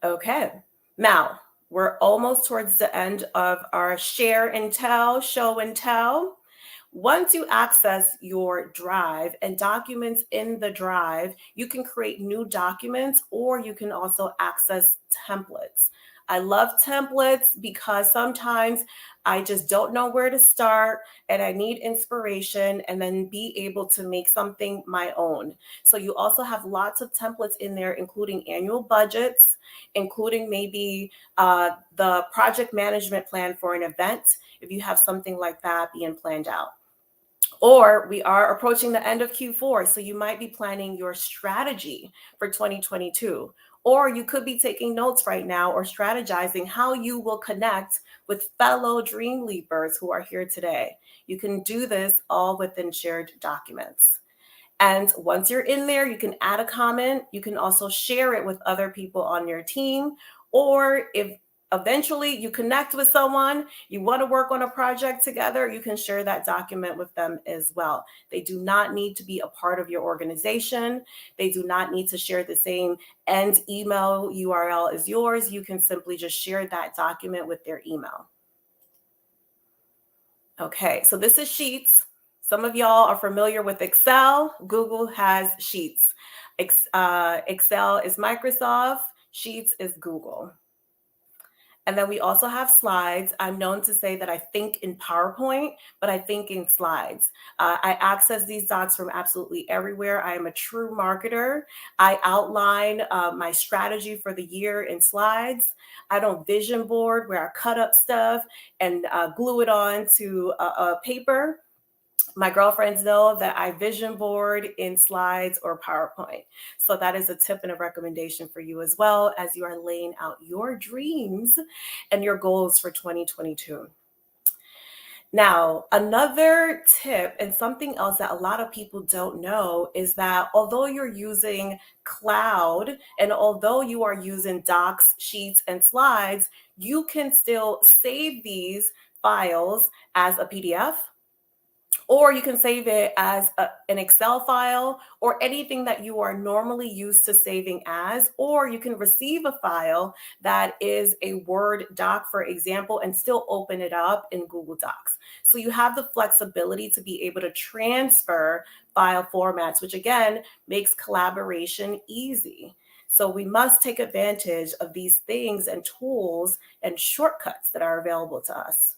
Okay, now we're almost towards the end of our share and tell, show and tell. Once you access your drive and documents in the drive, you can create new documents, or you can also access templates. I love templates because sometimes I just don't know where to start and I need inspiration and then be able to make something my own. So you also have lots of templates in there, including annual budgets, including maybe the project management plan for an event, if you have something like that being planned out. Or we are approaching the end of Q4, so you might be planning your strategy for 2022. Or you could be taking notes right now or strategizing how you will connect with fellow Dreamleapers who are here today. You can do this all within shared documents. And once you're in there, you can add a comment. You can also share it with other people on your team. Or if eventually you connect with someone, you want to work on a project together, you can share that document with them as well. They do not need to be a part of your organization. They do not need to share the same end email URL as yours. You can simply just share that document with their email. Okay, so this is Sheets. Some of y'all are familiar with Excel. Google has Sheets. Excel is Microsoft. Sheets is Google. And then we also have slides. I'm known to say that I think in PowerPoint, but I think in slides. I access these docs from absolutely everywhere. I am a true marketer. I outline my strategy for the year in slides. I don't vision board where I cut up stuff and glue it on to a paper. My girlfriends know that I vision board in slides or PowerPoint. So that is a tip and a recommendation for you as well as you are laying out your dreams and your goals for 2022. Now, another tip and something else that a lot of people don't know is that although you're using cloud and although you are using docs, sheets, and slides, you can still save these files as a PDF, or you can save it as an Excel file or anything that you are normally used to saving as, or you can receive a file that is a Word doc, for example, and still open it up in Google Docs. So you have the flexibility to be able to transfer file formats, which again makes collaboration easy. So we must take advantage of these things and tools and shortcuts that are available to us.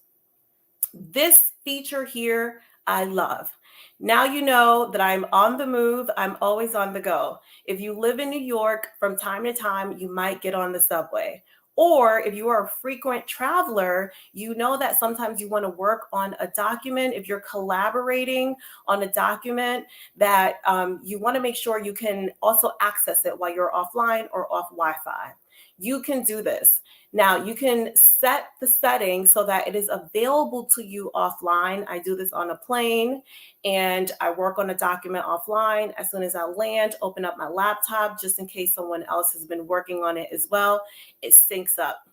This feature here, I love. Now you know that I'm on the move. I'm always on the go. If you live in New York, from time to time, you might get on the subway. Or if you are a frequent traveler, you know that sometimes you want to work on a document. If you're collaborating on a document that you want to make sure you can also access it while you're offline or off Wi-Fi. You can do this. Now you can set the settings so that it is available to you offline. I do this on a plane and I work on a document offline. As soon as I land, open up my laptop just in case someone else has been working on it as well. It syncs up.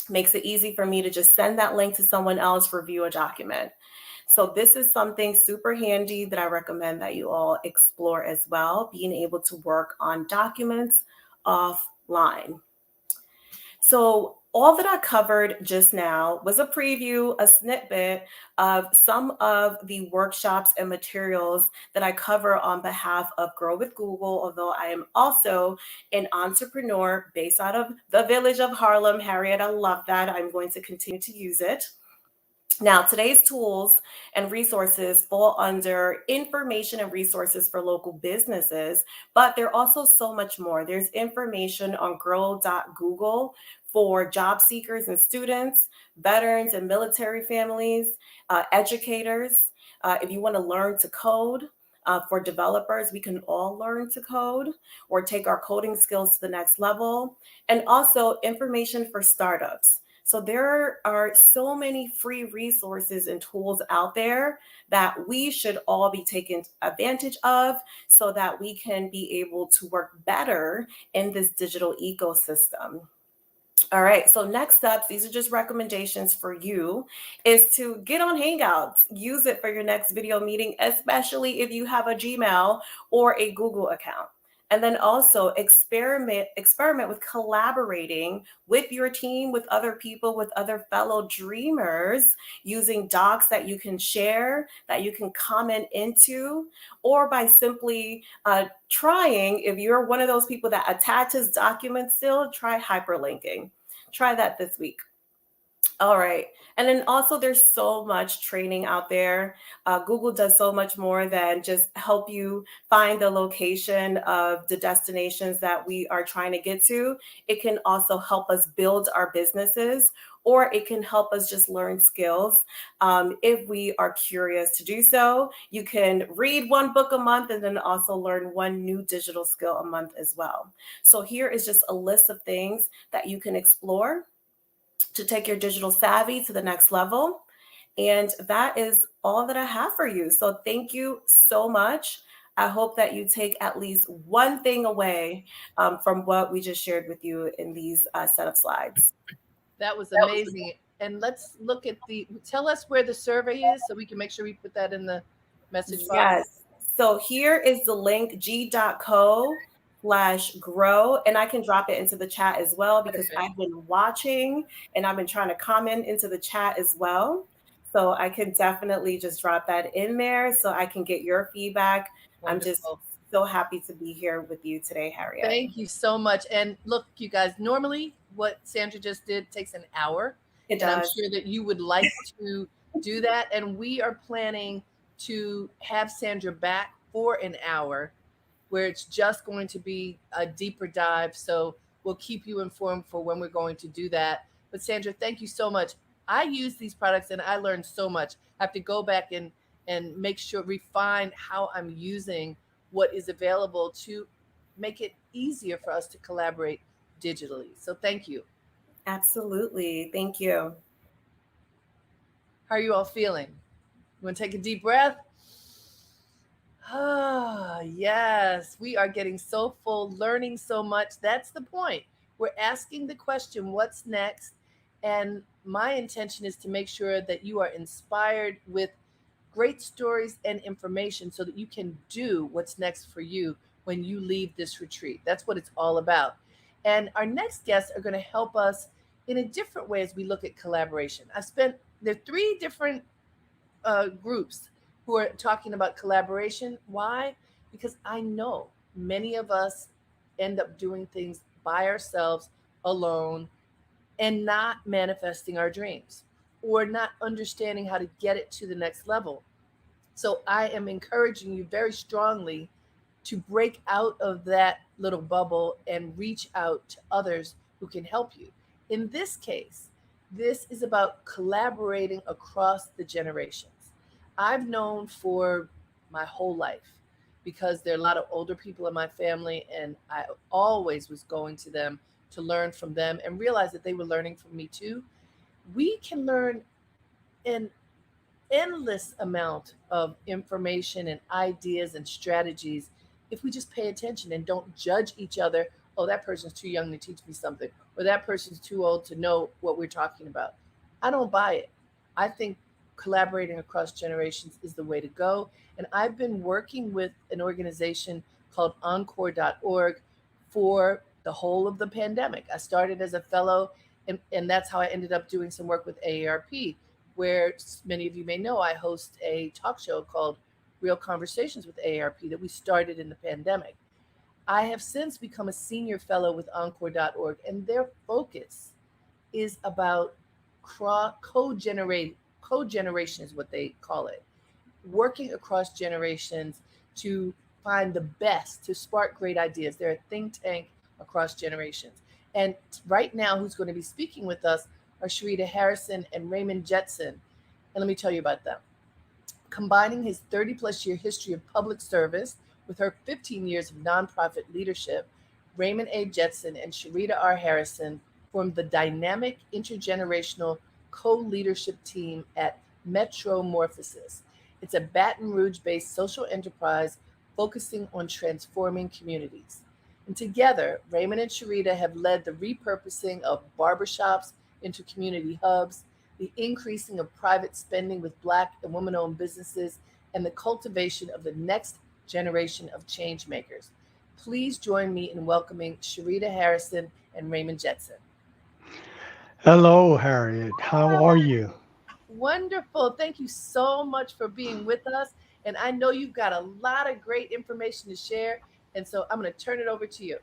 Makes it easy for me to just send that link to someone else for view a document. So this is something super handy that I recommend that you all explore as well, being able to work on documents offline. So all that I covered just now was a preview, a snippet of some of the workshops and materials that I cover on behalf of Grow with Google, although I am also an entrepreneur based out of the village of Harlem. Harriette, I love that. I'm going to continue to use it. Now, today's tools and resources fall under information and resources for local businesses, but they're also so much more. There's information on grow.google for job seekers and students, veterans and military families, educators. If you want to learn to code, for developers, we can all learn to code or take our coding skills to the next level, and also information for startups. So there are so many free resources and tools out there that we should all be taking advantage of so that we can be able to work better in this digital ecosystem. All right, so next up, these are just recommendations for you, is to get on Hangouts. Use it for your next video meeting, especially if you have a Gmail or a Google account. And then also experiment with collaborating with your team, with other people, with other fellow dreamers, using docs that you can share, that you can comment into, or by simply trying, if you're one of those people that attaches documents still, try hyperlinking. Try that this week. All right. And then also there's so much training out there. Google does so much more than just help you find the location of the destinations that we are trying to get to. It can also help us build our businesses, or it can help us just learn skills. If we are curious to do so, you can read one book a month and then also learn one new digital skill a month as well. So here is just a list of things that you can explore to take your digital savvy to the next level. And that is all that I have for you. So thank you so much. I hope that you take at least one thing away from what we just shared with you in these set of slides. That was amazing. And let's look at tell us where the survey is so we can make sure we put that in the message box. Yes. So here is the link, g.co/grow, and I can drop it into the chat as well because I've been watching and I've been trying to comment into the chat as well. So I can definitely just drop that in there so I can get your feedback. Wonderful. I'm just so happy to be here with you today, Harriette. Thank you so much. And look, you guys, normally what Sandra just did takes an hour. It does. And I'm sure that you would like to do that. And we are planning to have Sandra back for an hour where it's just going to be a deeper dive. So we'll keep you informed for when we're going to do that. But Sandra, thank you so much. I use these products and I learned so much. I have to go back and make sure, refine how I'm using what is available to make it easier for us to collaborate digitally. So thank you. Absolutely. Thank you. How are you all feeling? You want to take a deep breath? Ah, yes, we are getting so full, learning so much. That's the point. We're asking the question, what's next? And my intention is to make sure that you are inspired with great stories and information so that you can do what's next for you when you leave this retreat. That's what it's all about. And our next guests are going to help us in a different way as we look at collaboration. There are 3 different groups who are talking about collaboration. Why? Because I know many of us end up doing things by ourselves, alone, and not manifesting our dreams or not understanding how to get it to the next level. So I am encouraging you very strongly to break out of that little bubble and reach out to others who can help you. In this case, this is about collaborating across the generations. I've known for my whole life because there are a lot of older people in my family, and I always was going to them to learn from them and realize that they were learning from me too. We can learn an endless amount of information and ideas and strategies if we just pay attention and don't judge each other. Oh, that person's too young to teach me something, or that person's too old to know what we're talking about. I don't buy it. I think collaborating across generations is the way to go. And I've been working with an organization called encore.org for the whole of the pandemic. I started as a fellow, and that's how I ended up doing some work with AARP, where many of you may know I host a talk show called Real Conversations with AARP that we started in the pandemic. I have since become a senior fellow with encore.org, and their focus is about co-generating co-generation is what they call it, working across generations to find the best, to spark great ideas. They're a think tank across generations. And right now, who's going to be speaking with us are Sharita Harrison and Raymond Jetson. And let me tell you about them. Combining his 30 plus year history of public service with her 15 years of nonprofit leadership, Raymond A. Jetson and Sharita R. Harrison formed the dynamic intergenerational co leadership team at Metromorphosis. It's a Baton Rouge based social enterprise focusing on transforming communities. And together, Raymond and Sharita have led the repurposing of barbershops into community hubs, the increasing of private spending with Black and women owned businesses, and the cultivation of the next generation of change makers. Please join me in welcoming Sharita Harrison and Raymond Jetson. Hello, Harriet. How are you? Wonderful. Thank you so much for being with us. And I know you've got a lot of great information to share. And so I'm going to turn it over to you.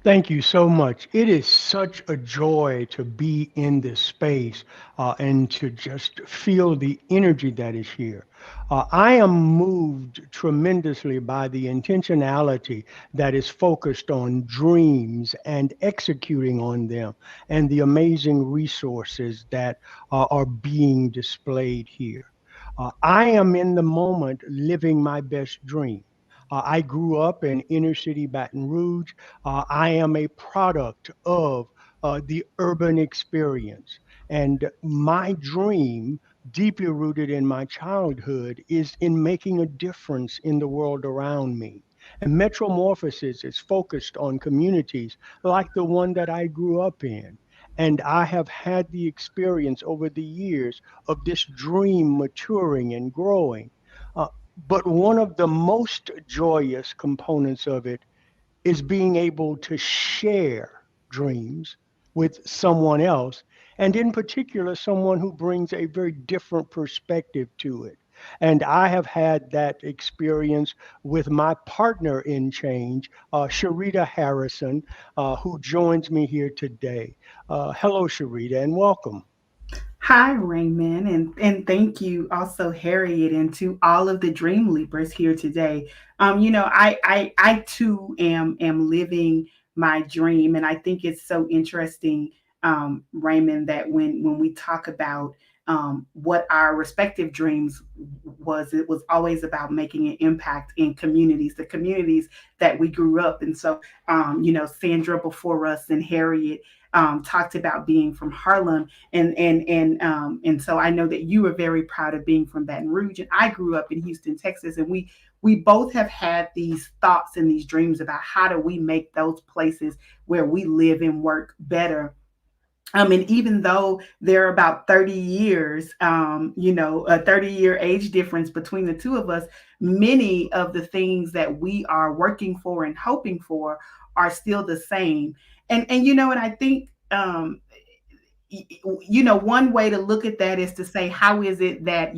Thank you so much. It is such a joy to be in this space and to just feel the energy that is here. I am moved tremendously by the intentionality that is focused on dreams and executing on them, and the amazing resources that are being displayed here. I am in the moment living my best dream. I grew up in inner city Baton Rouge. I am a product of the urban experience. And my dream, deeply rooted in my childhood, is in making a difference in the world around me. And Metromorphosis is focused on communities like the one that I grew up in. And I have had the experience over the years of this dream maturing and growing. Uh, but one of the most joyous components of it is being able to share dreams with someone else, and in particular, someone who brings a very different perspective to it. And I have had that experience with my partner in change, Sharita Harrison, who joins me here today. Hello, Sharita, and welcome. Hi, Raymond, and thank you also, Harriet, and to all of the Dream Leapers here today. I too am living my dream, and I think it's so interesting, Raymond, that when we talk about what our respective dreams was, it was always about making an impact in communities, the communities that we grew up. And so, Sandra before us and Harriet talked about being from Harlem, and so I know that you are very proud of being from Baton Rouge, and I grew up in Houston, Texas, and we both have had these thoughts and these dreams about how do we make those places where we live and work better. And even though there are about 30 years, a 30-year age difference between the two of us, many of the things that we are working for and hoping for are still the same. And I think, one way to look at that is to say, how is it that,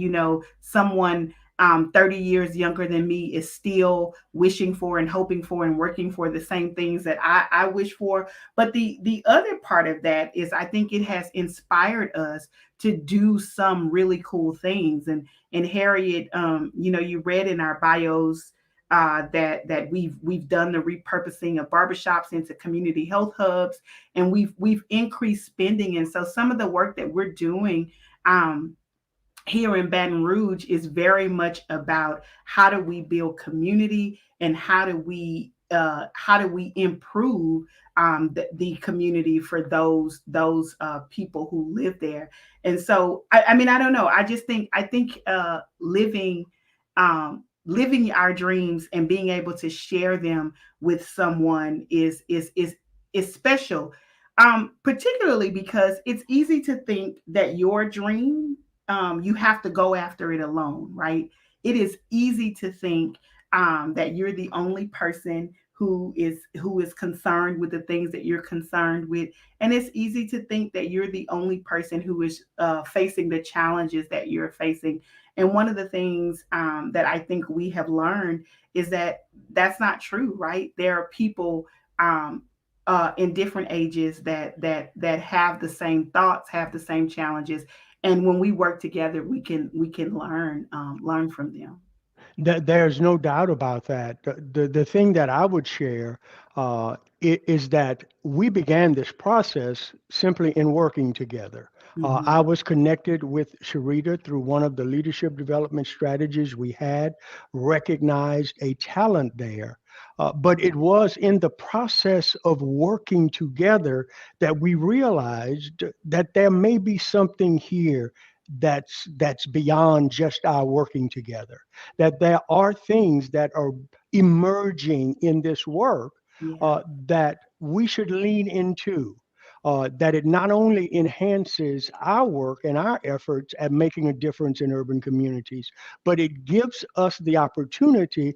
someone 30 years younger than me is still wishing for and hoping for and working for the same things that I wish for. But the other part of that is I think it has inspired us to do some really cool things. And Harriet, you read in our bios that we've done the repurposing of barbershops into community health hubs, and we've increased spending. And so some of the work that we're doing here in Baton Rouge is very much about how do we build community and how do we improve the community for those people who live there. And so I mean, I don't know. I think living our dreams and being able to share them with someone is special. Particularly because it's easy to think that your dream, you have to go after it alone, right? It is easy to think that you're the only person who is concerned with the things that you're concerned with, and it's easy to think that you're the only person who is facing the challenges that you're facing. And one of the things that I think we have learned is that that's not true, right? There are people in different ages that have the same thoughts, have the same challenges, And when we work together, we can learn from them. There's no doubt about that. The thing that I would share is that we began this process simply in working together. Mhm. I was connected with Sharita through one of the leadership development strategies we had, recognized a talent there. But it was in the process of working together that we realized that there may be something here that's beyond just our working together, that there are things that are emerging in this work Yeah. that we should lean into. That it not only enhances our work and our efforts at making a difference in urban communities, but it gives us the opportunity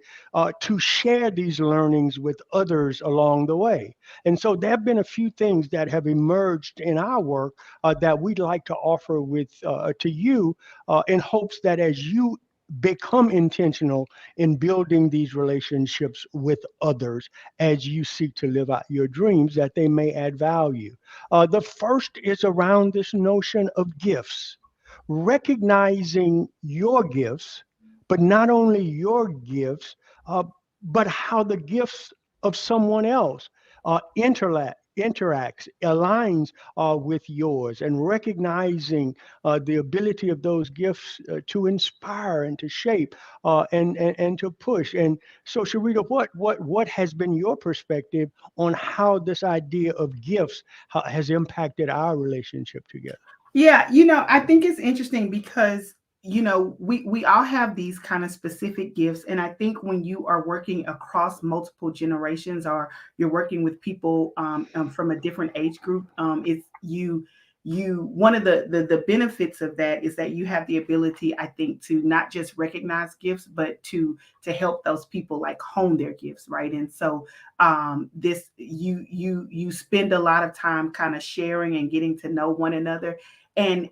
to share these learnings with others along the way. And so there have been a few things that have emerged in our work that we'd like to offer with to you in hopes that as you become intentional in building these relationships with others as you seek to live out your dreams, that they may add value. The first is around this notion of gifts, recognizing your gifts, but not only your gifts, uh, but how the gifts of someone else interacts, aligns with yours, and recognizing the ability of those gifts to inspire and to shape and to push. And so, Sharita, what has been your perspective on how this idea of gifts has impacted our relationship together? Yeah, I think it's interesting because, we all have these kind of specific gifts. And I think when you are working across multiple generations, or you're working with people from a different age group, it's one of the benefits of that is that you have the ability, I think, to not just recognize gifts, but to help those people like hone their gifts, right? And so this you spend a lot of time kind of sharing and getting to know one another, and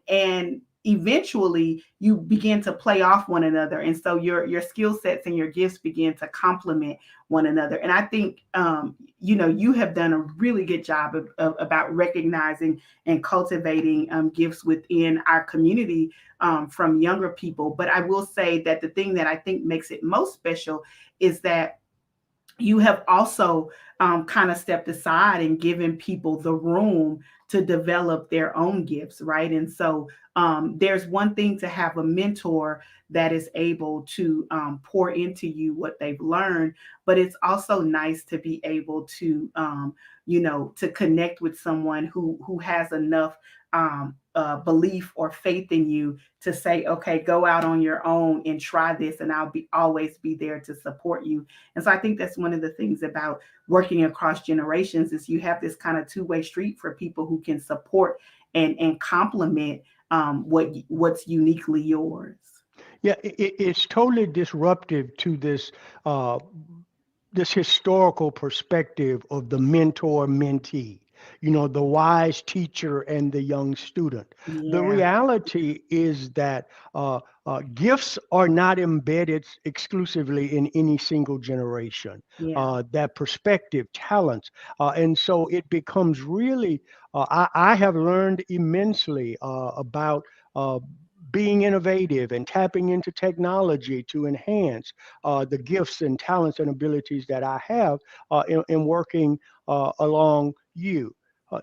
eventually you begin to play off one another, and so your skill sets and your gifts begin to complement one another. And I think you have done a really good job about recognizing and cultivating gifts within our community from younger people. But I will say that the thing that I think makes it most special is that you have also kind of stepped aside and given people the room to develop their own gifts, right? And so there's one thing to have a mentor that is able to pour into you what they've learned, but it's also nice to be able to, to connect with someone who has enough belief or faith in you to say, okay, go out on your own and try this, and I'll always be there to support you. And so I think that's one of the things about working across generations is you have this kind of two-way street for people who can support and complement what's uniquely yours. Yeah, it's totally disruptive to this historical perspective of the mentor mentee, the wise teacher and the young student. The Yeah, reality is that gifts are not embedded exclusively in any single generation. yeah. That perspective, talents. And so it becomes really, I have learned immensely about. Being innovative and tapping into technology to enhance the gifts and talents and abilities that I have in working along you. Uh,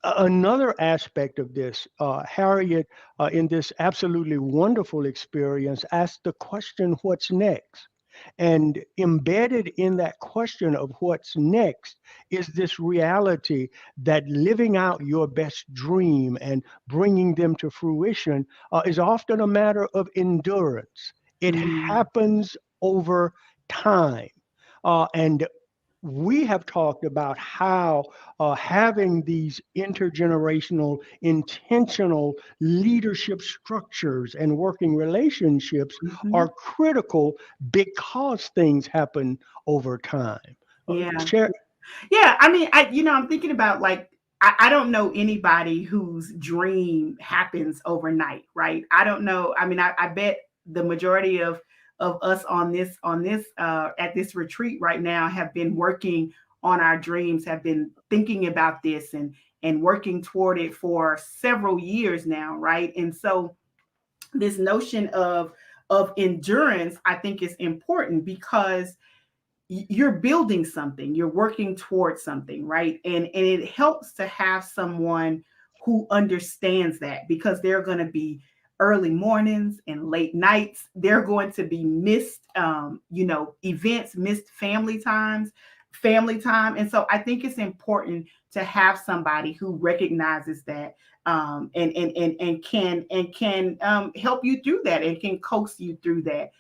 Another aspect of this, Harriet, in this absolutely wonderful experience, asked the question, what's next? And embedded in that question of what's next is this reality that living out your best dream and bringing them to fruition is often a matter of endurance. It Mm, happens over time. And we have talked about how having these intergenerational, intentional leadership structures and working relationships mhm. are critical because things happen over time. Yeah. Share, Yeah, I mean, I'm thinking about like I don't know anybody whose dream happens overnight, right? I don't know. I mean, I bet the majority of us on this at this retreat right now have been working on our dreams have been thinking about this and working toward it for several years now, right? And so this notion of endurance, I think, is important because you're building something, you're working towards something, right? And it helps to have someone who understands that, because there are going to be early mornings and late nights. There are going to be missed, events, missed family time. And so I think it's important to have somebody who recognizes that, and can help you through that and can coax you through that.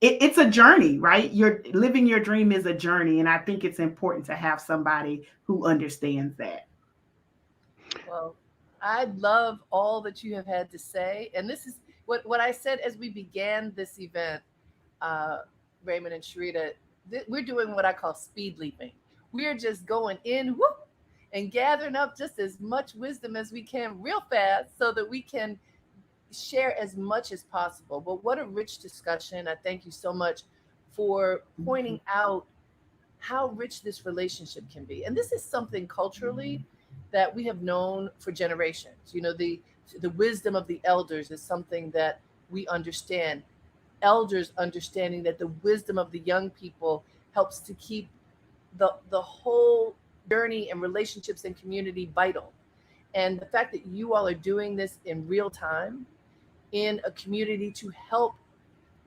It's a journey, right? You're living your dream is a journey. And I think it's important to have somebody who understands that. Well, I love all that you have had to say. And this is what I said as we began this event, Raymond and Sharita. We're doing what I call speed leaping. We're just going in, whoop, and gathering up just as much wisdom as we can real fast so that we can share as much as possible. But what a rich discussion. I thank you so much for pointing out how rich this relationship can be. And this is something culturally that we have known for generations. You know, the wisdom of the elders is something that we understand. Elders understanding that the wisdom of the young people helps to keep the whole journey and relationships and community vital. And the fact that you all are doing this in real time in a community to help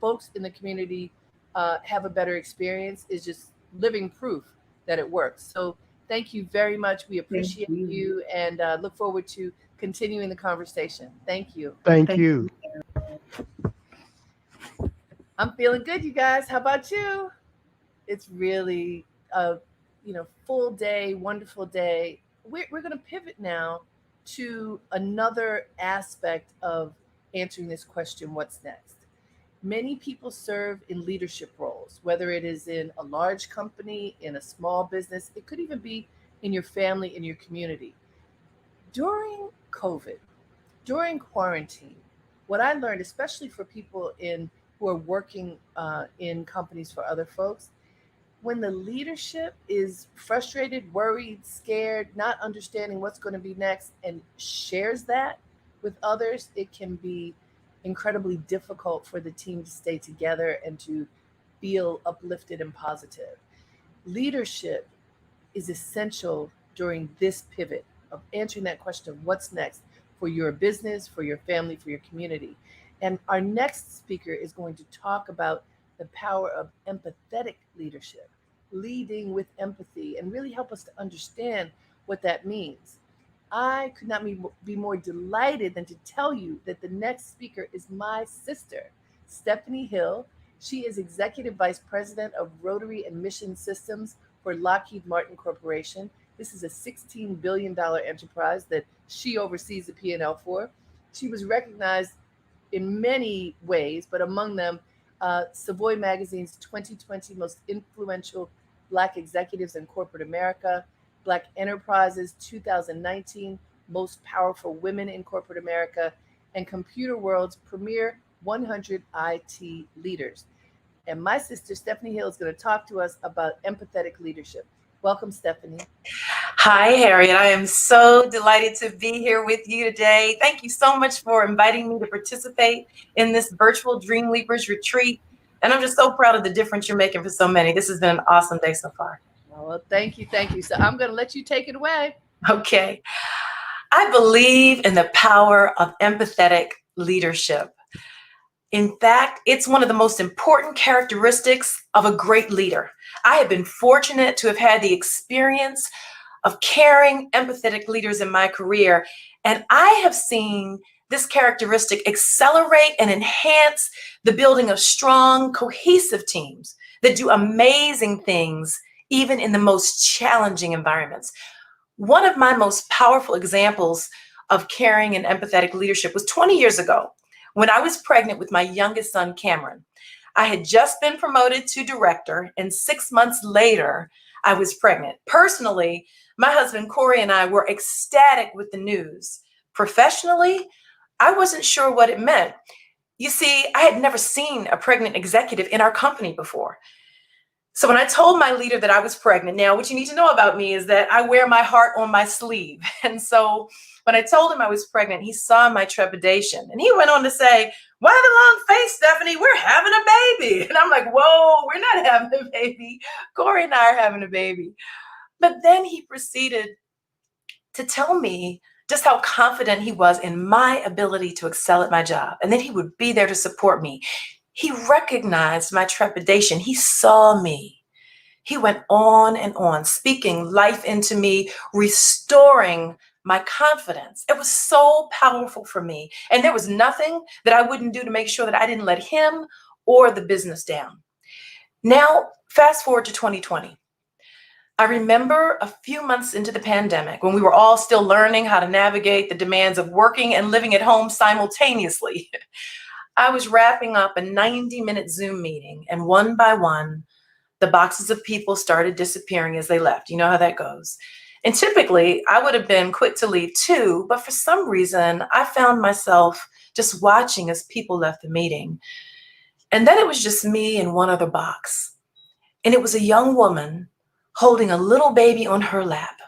folks in the community have a better experience is just living proof that it works. So thank you very much. We appreciate you and look forward to continuing the conversation. Thank you. Thank you. I'm feeling good, you guys. How about you? It's really a full day, wonderful day. We're going to pivot now to another aspect of answering this question, what's next? Many people serve in leadership roles, whether it is in a large company, in a small business, it could even be in your family, in your community. During COVID, during quarantine, what I learned, especially for people who are working in companies for other folks, when the leadership is frustrated, worried, scared, not understanding what's going to be next, and shares that with others, it can be incredibly difficult for the team to stay together and to feel uplifted and positive. Leadership is essential during this pivot of answering that question of what's next for your business, for your family, for your community. And our next speaker is going to talk about the power of empathetic leadership, leading with empathy, and really help us to understand what that means. I could not be more delighted than to tell you that the next speaker is my sister, Stephanie Hill. She is Executive Vice President of Rotary and Mission Systems for Lockheed Martin Corporation. This is a $16 billion enterprise that she oversees the P&L for. She was recognized in many ways, but among them, Savoy Magazine's 2020 Most Influential Black Executives in Corporate America, Black Enterprise's 2019 Most Powerful Women in Corporate America, and Computer World's Premier 100 IT Leaders. And my sister, Stephanie Hill, is going to talk to us about empathetic leadership. Welcome, Stephanie. Hi, Harriette. I am so delighted to be here with you today. Thank you so much for inviting me to participate in this virtual Dreamleapers retreat. And I'm just so proud of the difference you're making for so many. This has been an awesome day so far. Well, thank you. Thank you. So I'm going to let you take it away. Okay. I believe in the power of empathetic leadership. In fact, it's one of the most important characteristics of a great leader. I have been fortunate to have had the experience of caring, empathetic leaders in my career, and I have seen this characteristic accelerate and enhance the building of strong, cohesive teams that do amazing things, even in the most challenging environments. One of my most powerful examples of caring and empathetic leadership was 20 years ago when I was pregnant with my youngest son, Cameron. I had just been promoted to director, and 6 months later, I was pregnant. Personally, my husband, Corey, and I were ecstatic with the news. Professionally, I wasn't sure what it meant. You see, I had never seen a pregnant executive in our company before. So when I told my leader that I was pregnant, now what you need to know about me is that I wear my heart on my sleeve. And so when I told him I was pregnant, he saw my trepidation and he went on to say, "Why the long face, Stephanie? We're having a baby." And I'm like, "Whoa, we're not having a baby. Corey and I are having a baby." But then he proceeded to tell me just how confident he was in my ability to excel at my job and that he would be there to support me. He recognized my trepidation. He saw me. He went on, speaking life into me, restoring my confidence. It was so powerful for me. And there was nothing that I wouldn't do to make sure that I didn't let him or the business down. Now, fast forward to 2020. I remember a few months into the pandemic when we were all still learning how to navigate the demands of working and living at home simultaneously. I was wrapping up a 90-minute Zoom meeting, and one by one, the boxes of people started disappearing as they left. You know how that goes. And typically, I would have been quick to leave too, but for some reason, I found myself just watching as people left the meeting. And then it was just me and one other box. And it was a young woman holding a little baby on her lap.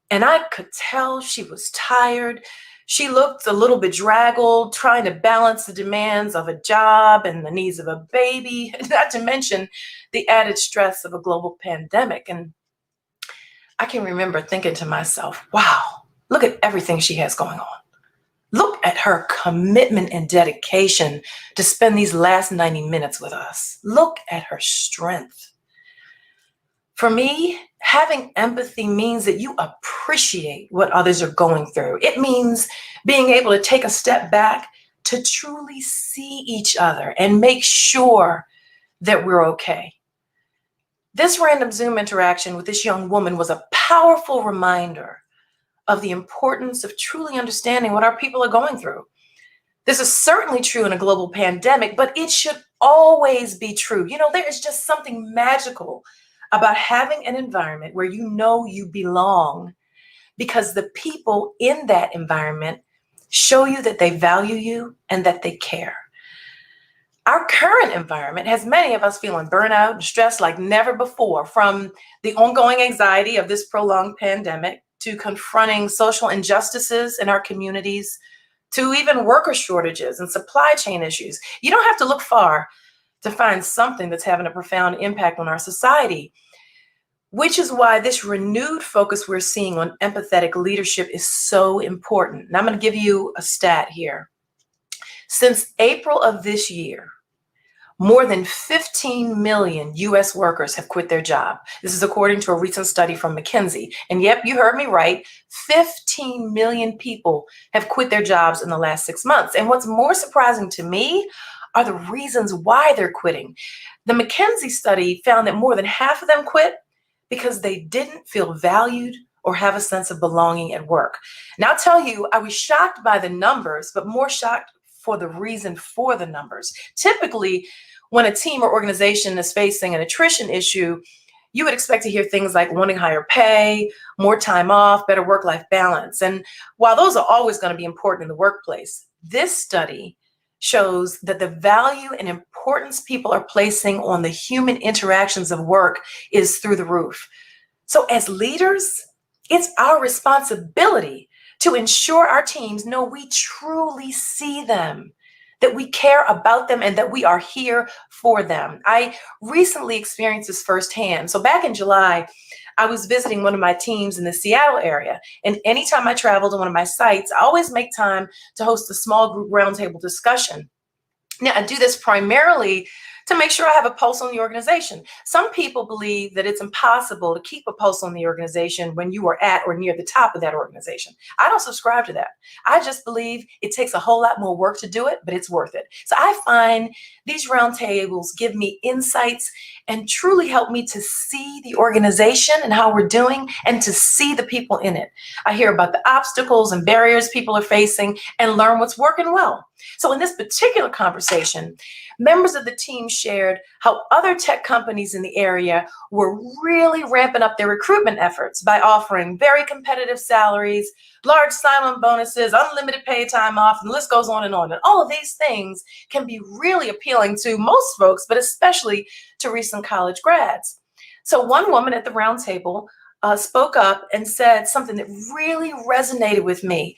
And I could tell she was tired. She looked a little bedraggled, trying to balance the demands of a job and the needs of a baby, not to mention the added stress of a global pandemic. And I can remember thinking to myself, wow, look at everything she has going on. Look at her commitment and dedication to spend these last 90 minutes with us. Look at her strength. For me, having empathy means that you appreciate what others are going through. It means being able to take a step back to truly see each other and make sure that we're okay. This random Zoom interaction with this young woman was a powerful reminder of the importance of truly understanding what our people are going through. This is certainly true in a global pandemic, but it should always be true. You know, there is just something magical about having an environment where you know you belong because the people in that environment show you that they value you and that they care. Our current environment has many of us feeling burnout and stressed like never before, from the ongoing anxiety of this prolonged pandemic to confronting social injustices in our communities, to even worker shortages and supply chain issues. You don't have to look far to find something that's having a profound impact on our society, which is why this renewed focus we're seeing on empathetic leadership is so important. And I'm going to give you a stat here. Since April of this year, more than 15 million US workers have quit their job. This is according to a recent study from McKinsey. And yep, you heard me right. 15 million people have quit their jobs in the last 6 months. And what's more surprising to me are the reasons why they're quitting. The McKinsey study found that more than half of them quit because they didn't feel valued or have a sense of belonging at work. And I'll tell you, I was shocked by the numbers, but more shocked for the reason for the numbers. Typically, when a team or organization is facing an attrition issue, you would expect to hear things like wanting higher pay, more time off, better work-life balance. And while those are always going to be important in the workplace, this study shows that the value and importance people are placing on the human interactions of work is through the roof. So as leaders, it's our responsibility to ensure our teams know we truly see them, that we care about them, and that we are here for them. I recently experienced this firsthand. So back in July, I was visiting one of my teams in the Seattle area. And anytime I travel to one of my sites, I always make time to host a small group roundtable discussion. Now, I do this primarily to make sure I have a pulse on the organization. Some people believe that it's impossible to keep a pulse on the organization when you are at or near the top of that organization. I don't subscribe to that. I just believe it takes a whole lot more work to do it, but it's worth it. So I find these roundtables give me insights and truly help me to see the organization and how we're doing and to see the people in it. I hear about the obstacles and barriers people are facing and learn what's working well. So in this particular conversation, members of the team shared how other tech companies in the area were really ramping up their recruitment efforts by offering very competitive salaries, large sign-on bonuses, unlimited paid time off, and the list goes on. And all of these things can be really appealing to most folks, but especially to recent college grads. So one woman at the round table spoke up and said something that really resonated with me.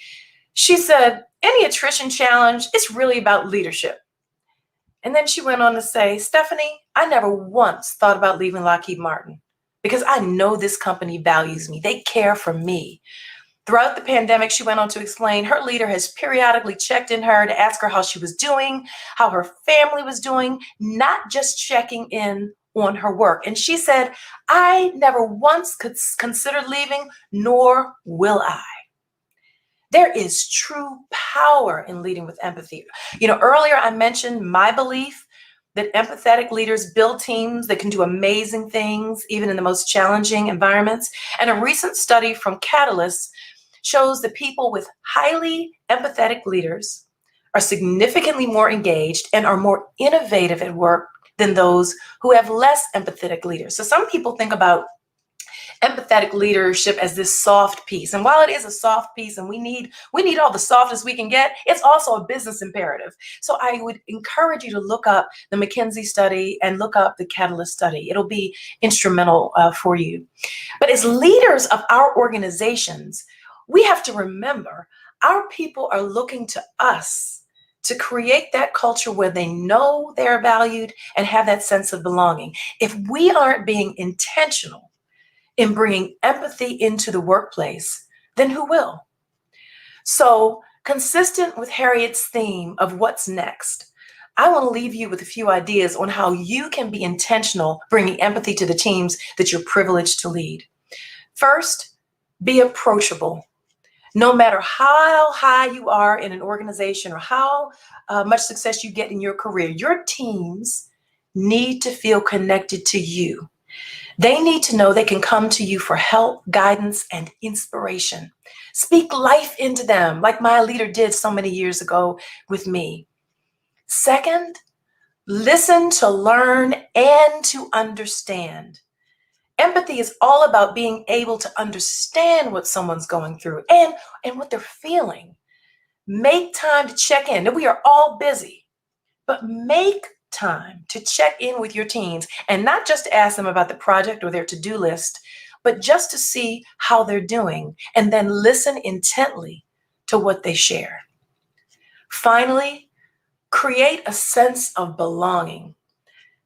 She said, any attrition challenge, it's really about leadership. And then she went on to say, Stephanie, I never once thought about leaving Lockheed Martin because I know this company values me. They care for me. Throughout the pandemic, she went on to explain her leader has periodically checked in her to ask her how she was doing, how her family was doing, not just checking in on her work. And she said, I never once considered leaving, nor will I. There is true power in leading with empathy. Earlier I mentioned my belief that empathetic leaders build teams that can do amazing things, even in the most challenging environments. And a recent study from Catalyst shows that people with highly empathetic leaders are significantly more engaged and are more innovative at work than those who have less empathetic leaders. So some people think about empathetic leadership as this soft piece. And while it is a soft piece and we need all the softness we can get, it's also a business imperative. So I would encourage you to look up the McKinsey study and look up the Catalyst study. It'll be instrumental for you. But as leaders of our organizations, we have to remember our people are looking to us to create that culture where they know they're valued and have that sense of belonging. If we aren't being intentional in bringing empathy into the workplace, then who will? So, consistent with Harriette's theme of what's next, I want to leave you with a few ideas on how you can be intentional bringing empathy to the teams that you're privileged to lead. First, be approachable. No matter how high you are in an organization or how much success you get in your career, your teams need to feel connected to you. They need to know they can come to you for help, guidance, and inspiration. Speak life into them, like my leader did so many years ago with me. Second, listen to learn and to understand. Empathy is all about being able to understand what someone's going through and what they're feeling. Make time to check in. We are all busy, but make time to check in with your teams and not just to ask them about the project or their to-do list, but just to see how they're doing and then listen intently to what they share. Finally, create a sense of belonging.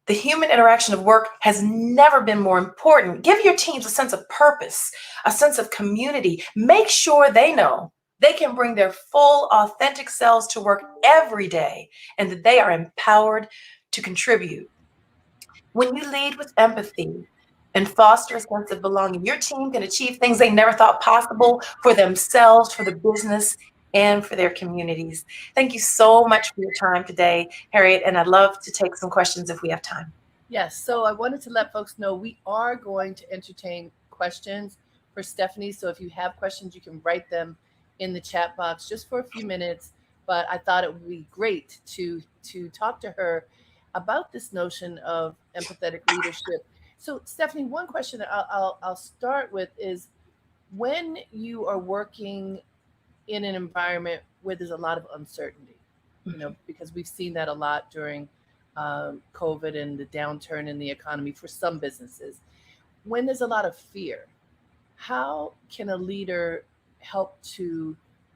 The human interaction of work has never been more important. Give your teams a sense of purpose, a sense of community. Make sure they know they can bring their full, authentic selves to work every day and that they are empowered to contribute. When you lead with empathy and foster a sense of belonging, your team can achieve things they never thought possible for themselves, for the business, and for their communities. Thank you so much for your time today, Harriette, and I'd love to take some questions if we have time. Yes, so I wanted to let folks know we are going to entertain questions for Stephanie. So if you have questions, you can write them in the chat box just for a few minutes. But I thought it would be great to talk to her about this notion of empathetic leadership. So Stephanie, one question that I'll start with is, when you are working in an environment where there's a lot of uncertainty, because we've seen that a lot during COVID and the downturn in the economy for some businesses. When there's a lot of fear, how can a leader help to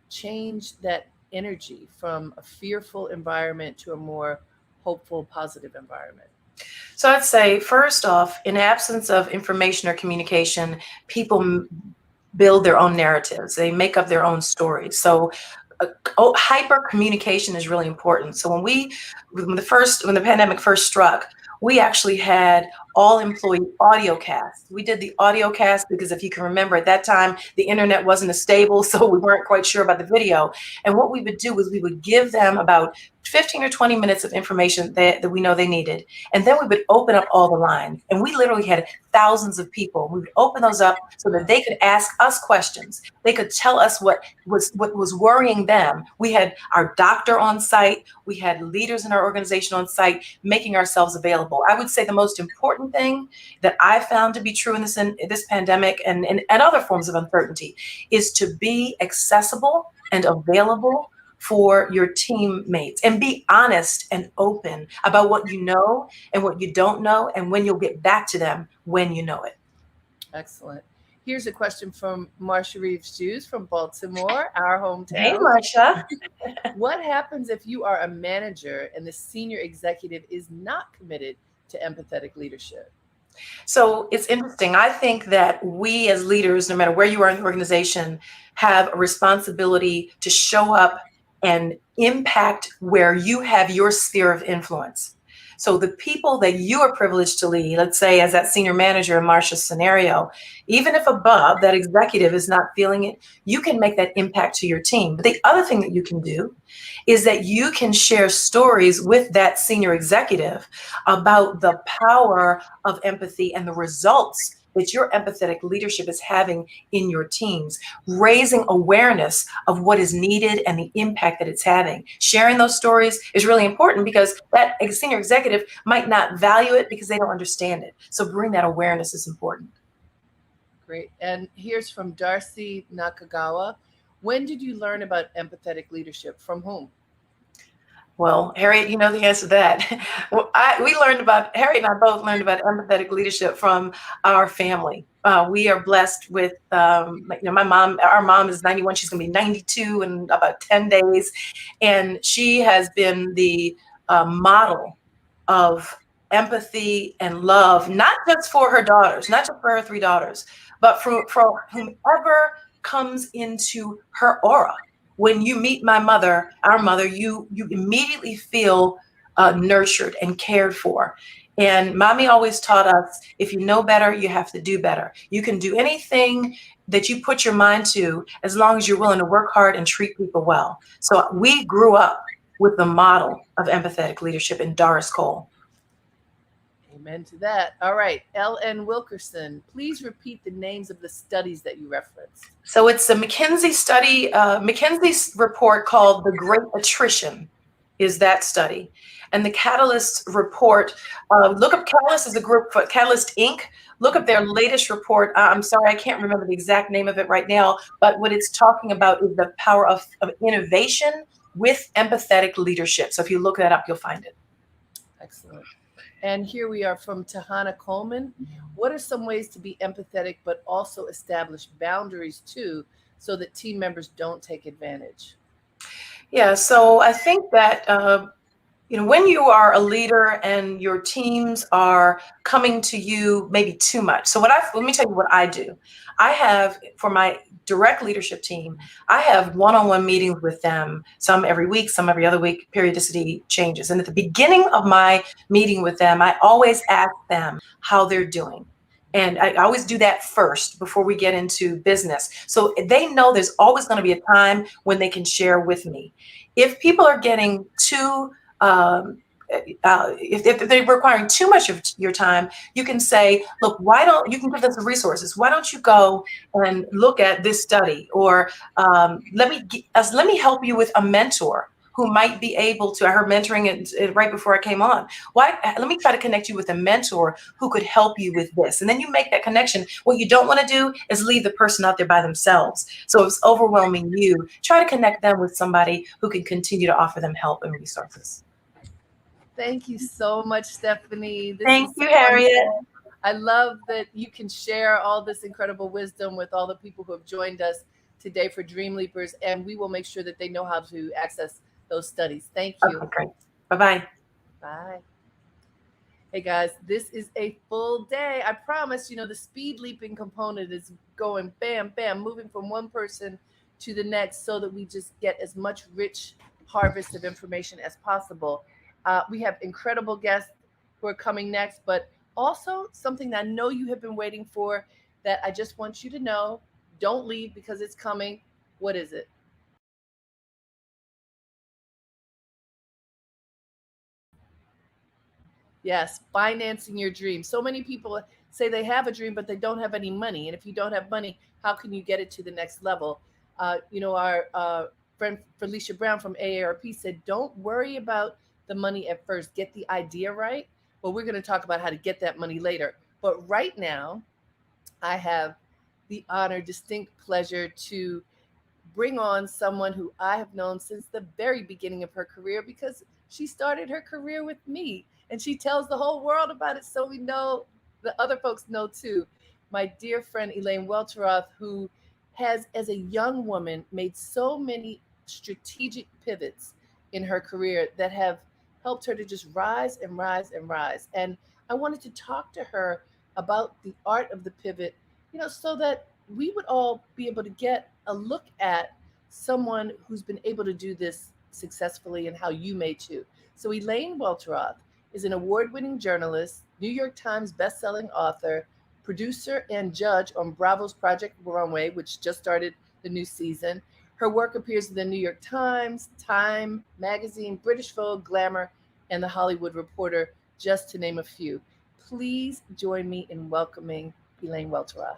change that energy from a fearful environment to a more hopeful, positive environment? So I'd say, first off, in absence of information or communication, people build their own narratives. They make up their own stories. So hyper communication is really important. So when the pandemic first struck, we actually had all employee audio cast. We did the audio cast because if you can remember at that time, the internet wasn't as stable, so we weren't quite sure about the video. And what we would do was we would give them about 15 or 20 minutes of information that we know they needed. And then we would open up all the lines. And we literally had thousands of people. We would open those up so that they could ask us questions. They could tell us what was worrying them. We had our doctor on site. We had leaders in our organization on site, making ourselves available. I would say the most important thing that I found to be true in this pandemic and other forms of uncertainty is to be accessible and available for your teammates, and be honest and open about what you know and what you don't know, and when you'll get back to them when you know it. Excellent. Here's a question from Marsha Reeves Hughes from Baltimore, our hometown. Hey, Marsha. What happens if you are a manager and the senior executive is not committed to empathetic leadership? So it's interesting. I think that we as leaders, no matter where you are in the organization, have a responsibility to show up and impact where you have your sphere of influence. So the people that you are privileged to lead, let's say as that senior manager in Marsha's scenario, even if above that executive is not feeling it, you can make that impact to your team. But the other thing that you can do is that you can share stories with that senior executive about the power of empathy and the results that your empathetic leadership is having in your teams, raising awareness of what is needed and the impact that it's having. Sharing those stories is really important because that senior executive might not value it because they don't understand it. So bring that awareness is important. Great. And here's from Darcy Nakagawa. When did you learn about empathetic leadership? From whom? Well, Harriette, you know the answer to that. Well, Harriette and I both learned about empathetic leadership from our family. We are blessed with, my mom, our mom is 91. She's going to be 92 in about 10 days. And she has been the model of empathy and love, not just for her daughters, not just for her 3 daughters, but for whomever comes into her aura. When you meet my mother, our mother, you immediately feel nurtured and cared for. And mommy always taught us, if you know better, you have to do better. You can do anything that you put your mind to as long as you're willing to work hard and treat people well. So we grew up with the model of empathetic leadership in Doris Cole. Amen to that. All right, L.N. Wilkerson, please repeat the names of the studies that you referenced. So it's a McKinsey study, McKinsey's report called The Great Attrition is that study. And the Catalyst report, look up Catalyst as a group, Catalyst Inc. Look up their latest report. I'm sorry, I can't remember the exact name of it right now, but what it's talking about is the power of innovation with empathetic leadership. So if you look that up, you'll find it. Excellent. And here we are from Tahana Coleman. What are some ways to be empathetic, but also establish boundaries too, so that team members don't take advantage? Yeah, so I think that, when you are a leader and your teams are coming to you maybe too much. So let me tell you what I do. I have, for my direct leadership team, I have one-on-one meetings with them, some every week, some every other week, periodicity changes. And at the beginning of my meeting with them, I always ask them how they're doing. And I always do that first before we get into business. So they know there's always going to be a time when they can share with me. If people are getting too if they're requiring too much of your time, you can say, look, you can give them some resources. Why don't you go and look at this study? Or let me help you with a mentor who might be able to, I heard mentoring it right before I came on. Let me try to connect you with a mentor who could help you with this. And then you make that connection. What you don't want to do is leave the person out there by themselves. So if it's overwhelming you, try to connect them with somebody who can continue to offer them help and resources. Thank you so much, Stephanie. Thank you, Harriette. I love that you can share all this incredible wisdom with all the people who have joined us today for Dreamleapers, and we will make sure that they know how to access those studies. Thank you. Okay, great. Bye-bye. Bye. Hey guys, this is a full day. I promise, the speed leaping component is going bam, bam, moving from one person to the next so that we just get as much rich harvest of information as possible. We have incredible guests who are coming next, but Also, something that I know you have been waiting for that I just want you to know, don't leave because it's coming. What is it? Yes, financing your dream. So many people say they have a dream, but they don't have any money. And if you don't have money, how can you get it to the next level? Our friend Felicia Brown from AARP said, don't worry about the money at first. Get the idea right. But we're going to talk about how to get that money later. But right now, I have the honor, distinct pleasure to bring on someone who I have known since the very beginning of her career because she started her career with me and she tells the whole world about it. So we know the other folks know too. My dear friend Elaine Welteroth, who has, as a young woman, made so many strategic pivots in her career that have helped her to just rise and rise and rise. And I wanted to talk to her about the art of the pivot, so that we would all be able to get a look at someone who's been able to do this successfully and how you may too. So, Elaine Welteroth is an award winning journalist, New York Times bestselling author, producer, and judge on Bravo's Project Runway, which just started the new season. Her work appears in the New York Times, Time Magazine, British Vogue, Glamour, and The Hollywood Reporter, just to name a few. Please join me in welcoming Elaine Welteroth.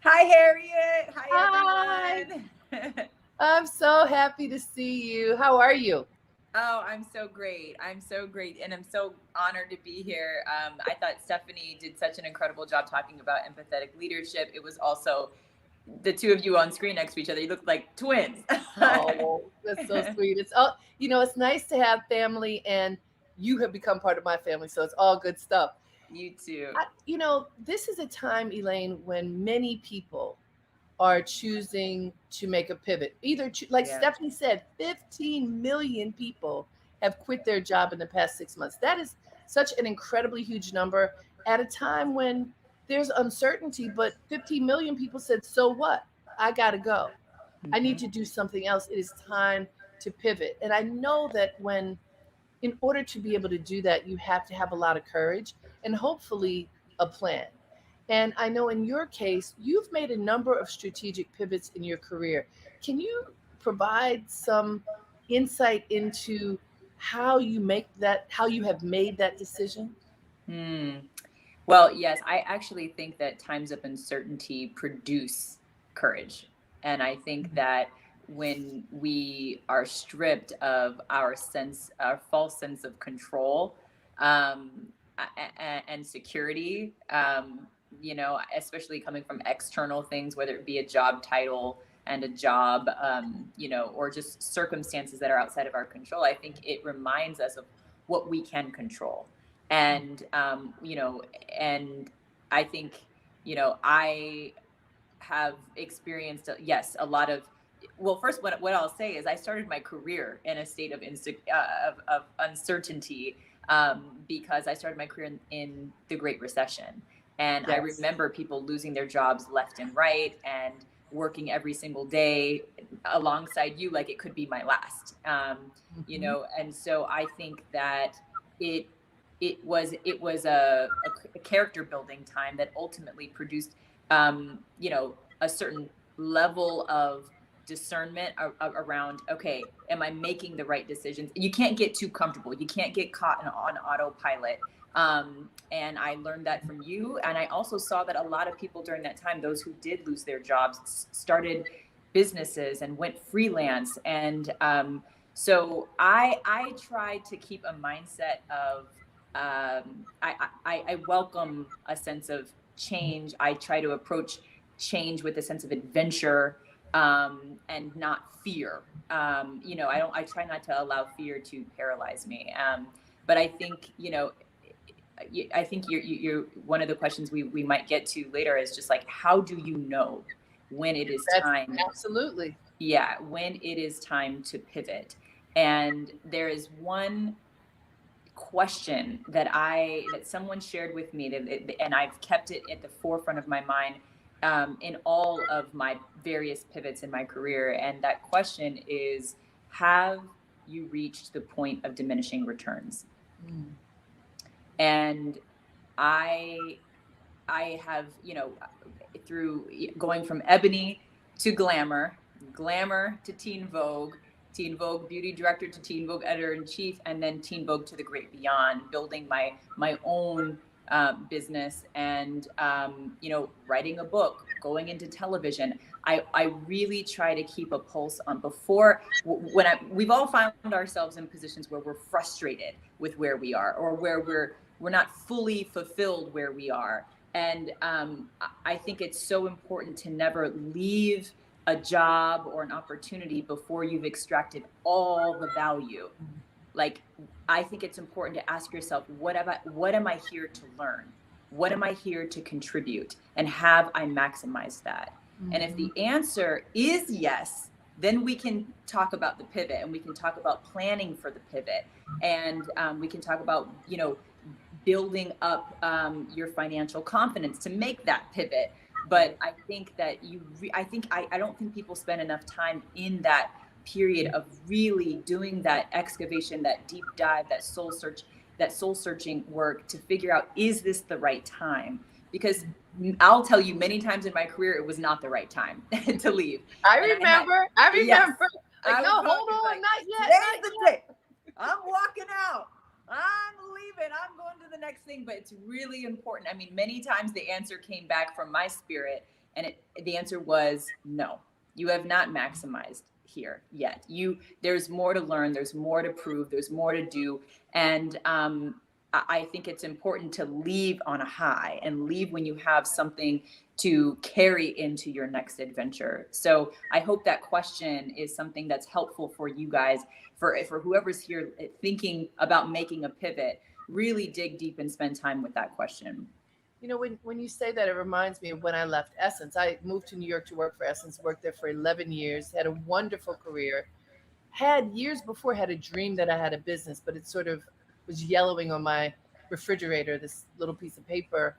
Hi, Harriette. Hi, Hi. everyone. I'm so happy to see you. How are you? Oh, I'm so great. I'm so great. And I'm so honored to be here. I thought Stephanie did such an incredible job talking about empathetic leadership. It was also the two of you on screen next to each other. You look like twins. Oh, that's so sweet. It's nice to have family, and you have become part of my family. So it's all good stuff. You too. This is a time, Elaine, when many people are choosing to make a pivot. Like Stephanie said, 15 million people have quit their job in the past 6 months. That is such an incredibly huge number at a time when there's uncertainty, but 15 million people said, so what? I got to go. I need to do something else. It is time to pivot. And I know that in order to be able to do that, you have to have a lot of courage and hopefully a plan. And I know in your case, you've made a number of strategic pivots in your career. Can you provide some insight into how you have made that decision? Well, yes, I actually think that times of uncertainty produce courage. And I think that when we are stripped of our false sense of control, and security, especially coming from external things, whether it be a job title and a job, or just circumstances that are outside of our control, I think it reminds us of what we can control. And, and I think, I have experienced, yes, a lot of, well, first, what I'll say is I started my career in a state of uncertainty, because I started my career in the Great Recession. And I remember people losing their jobs left and right and working every single day alongside you like it could be my last. And so I think that it was a character building time that ultimately produced a certain level of discernment around, okay, am I making the right decisions? You can't get too comfortable. You can't get caught on autopilot. And I learned that from you. And I also saw that a lot of people during that time, those who did lose their jobs, started businesses and went freelance. And so I tried to keep a mindset of, I welcome a sense of change. I try to approach change with a sense of adventure, and not fear. I try not to allow fear to paralyze me. But I think, I think you're one of the questions we might get to later is just like, how do you know when it is time? Absolutely. Yeah, when it is time to pivot. And there is one question that someone shared with me, and I've kept it at the forefront of my mind in all of my various pivots in my career. And that question is, have you reached the point of diminishing returns? And I have, through going from ebony to glamour, glamour to Teen Vogue beauty director to Teen Vogue editor-in-chief, and then Teen Vogue to the great beyond, building my own business and, writing a book, going into television. I really try to keep a pulse on we've all found ourselves in positions where we're frustrated with where we are, or where we're not fully fulfilled where we are. And I think it's so important to never leave a job or an opportunity before you've extracted all the value. Like, I think it's important to ask yourself, what am I here to learn? What am I here to contribute? And have I maximized that? Mm-hmm. And if the answer is yes, then we can talk about the pivot, and we can talk about planning for the pivot. And we can talk about, building up your financial confidence to make that pivot. But I think that I don't think people spend enough time in that period of really doing that excavation, that deep dive, that soul searching work to figure out, is this the right time? Because I'll tell you, many times in my career, it was not the right time to leave. I remember. Yes, like, no, hold on, not yet. Today's the day. I'm walking out. I'm leaving. I'm going to the next thing. But it's really important. I mean, many times the answer came back from my spirit, and the answer was no. You have not maximized here yet. There's more to learn. There's more to prove. There's more to do. And I think it's important to leave on a high, and leave when you have something to carry into your next adventure. So I hope that question is something that's helpful for you guys, for whoever's here thinking about making a pivot. Really dig deep and spend time with that question. When you say that, it reminds me of when I left Essence. I moved to New York to work for Essence, worked there for 11 years, had a wonderful career. Years before had a dream that I had a business, but it sort of was yellowing on my refrigerator, this little piece of paper.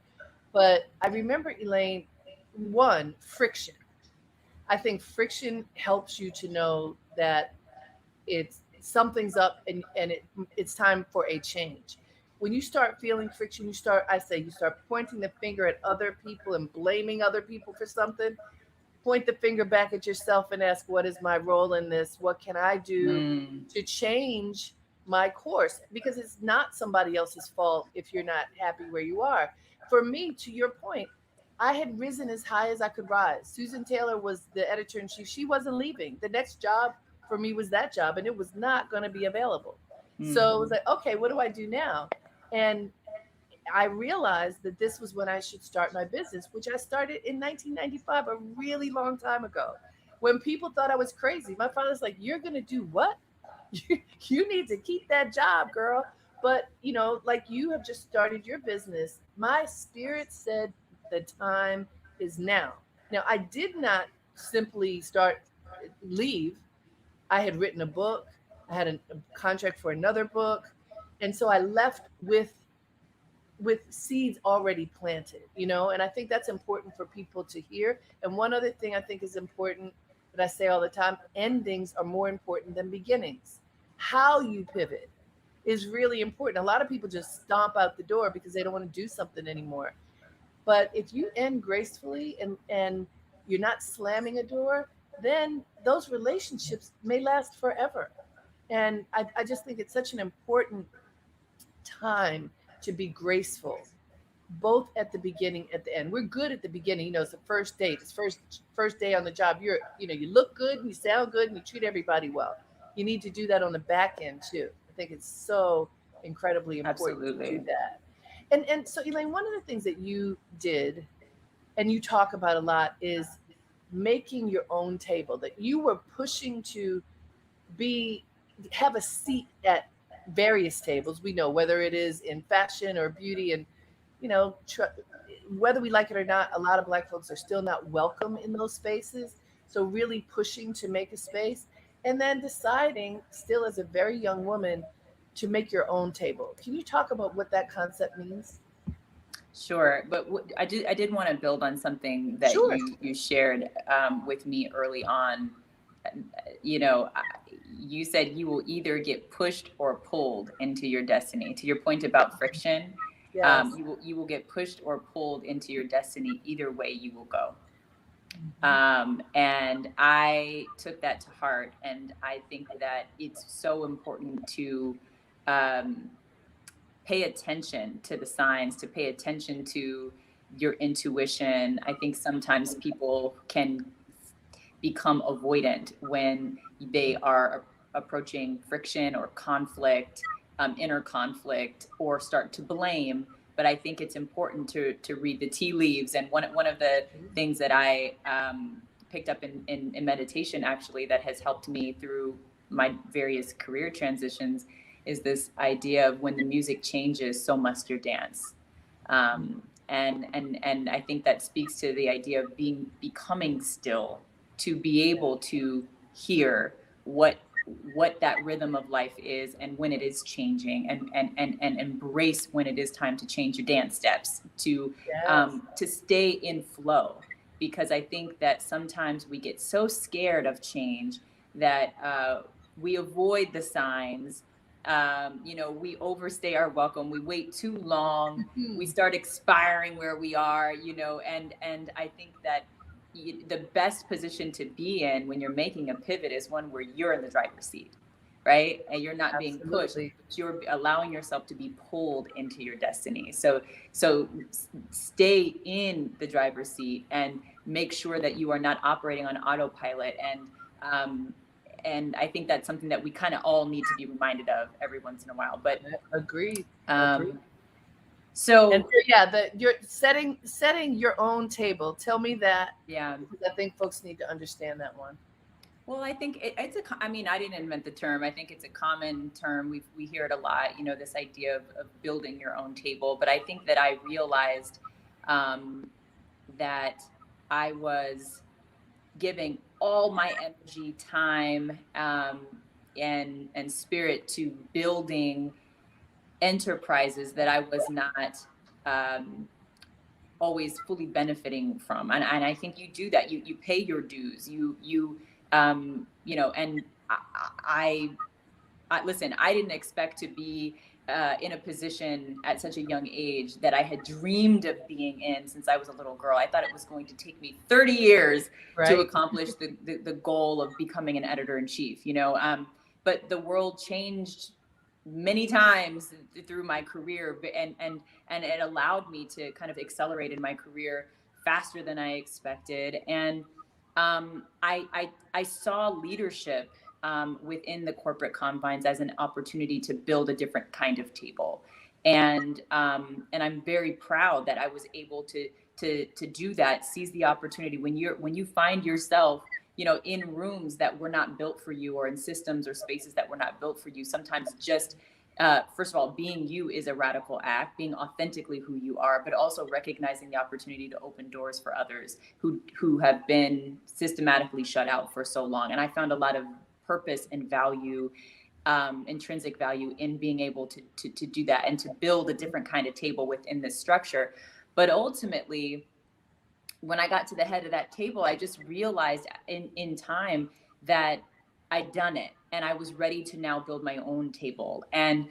But I remember, Elaine, one, friction. I think friction helps you to know that something's up, and it's time for a change. When you start feeling friction, you start pointing the finger at other people and blaming other people for something. Point the finger back at yourself and ask, what is my role in this? What can I do to change my course? Because it's not somebody else's fault if you're not happy where you are. For me, to your point, I had risen as high as I could rise. Susan Taylor was the editor-in-chief. She wasn't leaving. The next job for me was that job, and it was not going to be available. Mm-hmm. So it was like, okay, what do I do now? And I realized that this was when I should start my business, which I started in 1995, a really long time ago, when people thought I was crazy. My father's like, you're going to do what? You need to keep that job, girl. But, like, you have just started your business. My spirit said the time is now. Now, I did not simply leave. I had written a book. I had a contract for another book. And so I left with seeds already planted, and I think that's important for people to hear. And one other thing I think is important that I say all the time, endings are more important than beginnings. How you pivot is really important. A lot of people just stomp out the door because they don't want to do something anymore. But if you end gracefully and you're not slamming a door, then those relationships may last forever. And I just think it's such an important time to be graceful, both at the beginning, at the end. We're good at the beginning. It's the first date. It's first day on the job. You look good and you sound good and you treat everybody well. You need to do that on the back end too. I think it's so incredibly important to do that. And so, Elaine, one of the things that you did and you talk about a lot is making your own table, that you were pushing to have a seat at various tables. We know, whether it is in fashion or beauty, and whether we like it or not, a lot of Black folks are still not welcome in those spaces. So really pushing to make a space, and then deciding still as a very young woman to make your own table. Can you talk about what that concept means? Sure, but I did want to build on something that you shared with me early on. You said you will either get pushed or pulled into your destiny. To your point about friction, Yes. You will get pushed or pulled into your destiny. Either way, you will go. And I took that to heart, and I think that it's so important to pay attention to the signs, to pay attention to your intuition. I think sometimes people can become avoidant when they are approaching friction or conflict, inner conflict, or start to blame. But I think it's important to read the tea leaves. And one of the things that I picked up in meditation, actually, that has helped me through my various career transitions is this idea of when the music changes, so must your dance. And I think that speaks to the idea of becoming still, to be able to hear what that rhythm of life is, and when it is changing, and embrace when it is time to change your dance steps, to stay in flow. Because I think that sometimes we get so scared of change that we avoid the signs. We overstay our welcome. We wait too long. We start expiring where we are, and I think that the best position to be in when you're making a pivot is one where you're in the driver's seat, right? And you're not being pushed, but you're allowing yourself to be pulled into your destiny. So stay in the driver's seat and make sure that you are not operating on autopilot. And I think that's something that we kind of all need to be reminded of every once in a while. But agreed. So you're setting your own table. Tell me that. Yeah, because I think folks need to understand that one. Well, I think I didn't invent the term. I think it's a common term. We hear it a lot, this idea of building your own table. But I think that I realized that I was giving all my energy, time, and spirit to building enterprises that I was not always fully benefiting from. And I think you do that. You pay your dues. And I listen, I didn't expect to be in a position at such a young age that I had dreamed of being in since I was a little girl. I thought it was going to take me 30 years to accomplish the goal of becoming an editor-in-chief, but the world changed many times through my career, and it allowed me to kind of accelerate in my career faster than I expected. And I saw leadership within the corporate confines as an opportunity to build a different kind of table. And I'm very proud that I was able to do that, seize the opportunity. When you find yourself, in rooms that were not built for you, or in systems or spaces that were not built for you, sometimes just first of all, being you is a radical act, being authentically who you are, but also recognizing the opportunity to open doors for others who have been systematically shut out for so long. And I found a lot of purpose and value, intrinsic value, in being able to do that and to build a different kind of table within this structure. But ultimately, when I got to the head of that table, I just realized in time that I'd done it, and I was ready to now build my own table, and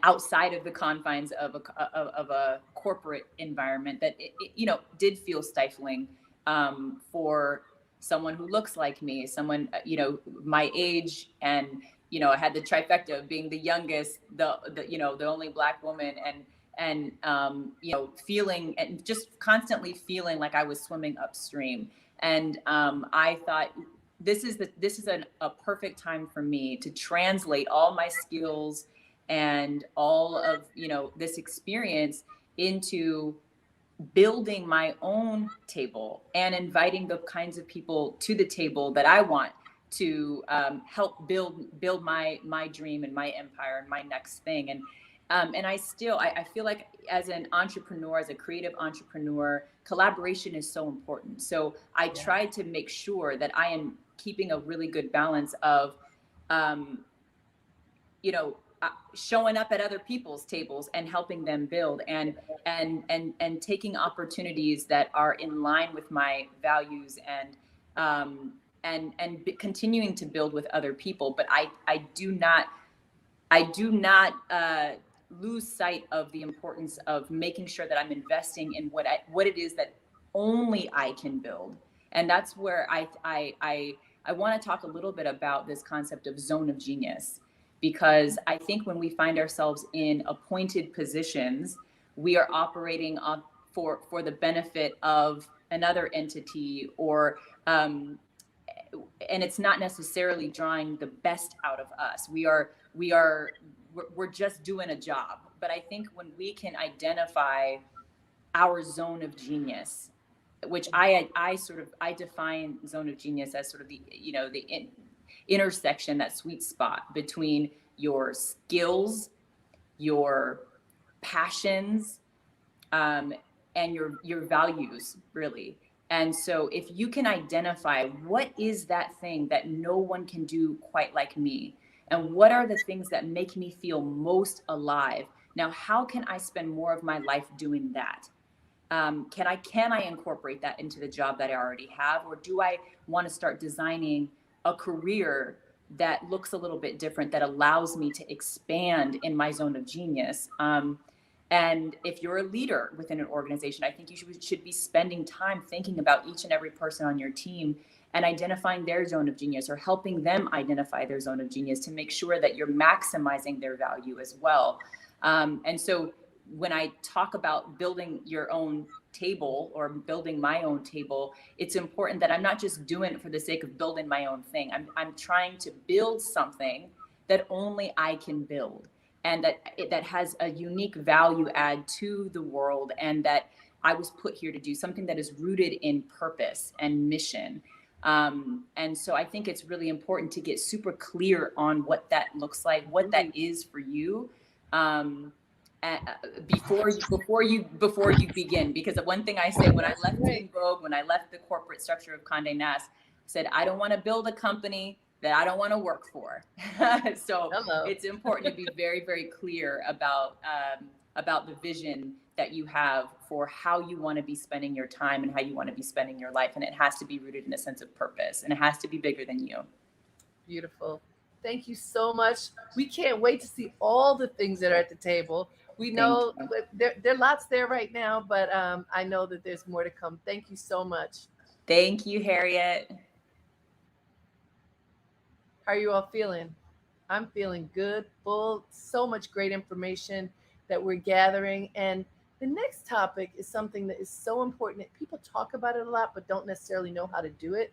outside of the confines of a corporate environment that it did feel stifling for someone who looks like me, someone my age, and I had the trifecta of being the youngest, the only Black woman, and feeling, and just constantly feeling like I was swimming upstream. And I thought, this is a perfect time for me to translate all my skills and all of this experience into building my own table and inviting the kinds of people to the table that I want to help build my dream and my empire and my next thing. And I feel like as an entrepreneur, as a creative entrepreneur, collaboration is so important. So I tried to make sure that I am keeping a really good balance of, showing up at other people's tables and helping them build, and taking opportunities that are in line with my values, and continuing to build with other people. But I do not lose sight of the importance of making sure that I'm investing in what it is that only I can build. And that's where I want to talk a little bit about this concept of zone of genius, because I think when we find ourselves in appointed positions, we are operating for the benefit of another entity, or and it's not necessarily drawing the best out of us. We're just doing a job. But I think when we can identify our zone of genius, which I define zone of genius as sort of the intersection, that sweet spot between your skills, your passions, and your values, really. And so if you can identify what is that thing that no one can do quite like me, and what are the things that make me feel most alive, now how can I spend more of my life doing that? Can I incorporate that into the job that I already have, or do I want to start designing a career that looks a little bit different, that allows me to expand in my zone of genius? And if you're a leader within an organization, I think you should be spending time thinking about each and every person on your team and identifying their zone of genius, or helping them identify their zone of genius, to make sure that you're maximizing their value as well. And so when I talk about building your own table, or building my own table, it's important that I'm not just doing it for the sake of building my own thing. I'm trying to build something that only I can build, and that has a unique value add to the world, and that I was put here to do something that is rooted in purpose and mission. And so I think it's really important to get super clear on what that looks like, what that is for you, before you begin. Because the one thing I say, when I left Teen Vogue, when I left the corporate structure of Condé Nast, I said, I don't want to build a company that I don't want to work for. So it's important to be very, very clear about the vision that you have for how you want to be spending your time and how you want to be spending your life. And it has to be rooted in a sense of purpose, and it has to be bigger than you. Beautiful. Thank you so much. We can't wait to see all the things that are at the table. We know there are lots there right now, but I know that there's more to come. Thank you so much. Thank you, Harriette. How are you all feeling? I'm feeling good, full, so much great information that we're gathering. And the next topic is something that is so important that people talk about it a lot, but don't necessarily know how to do it.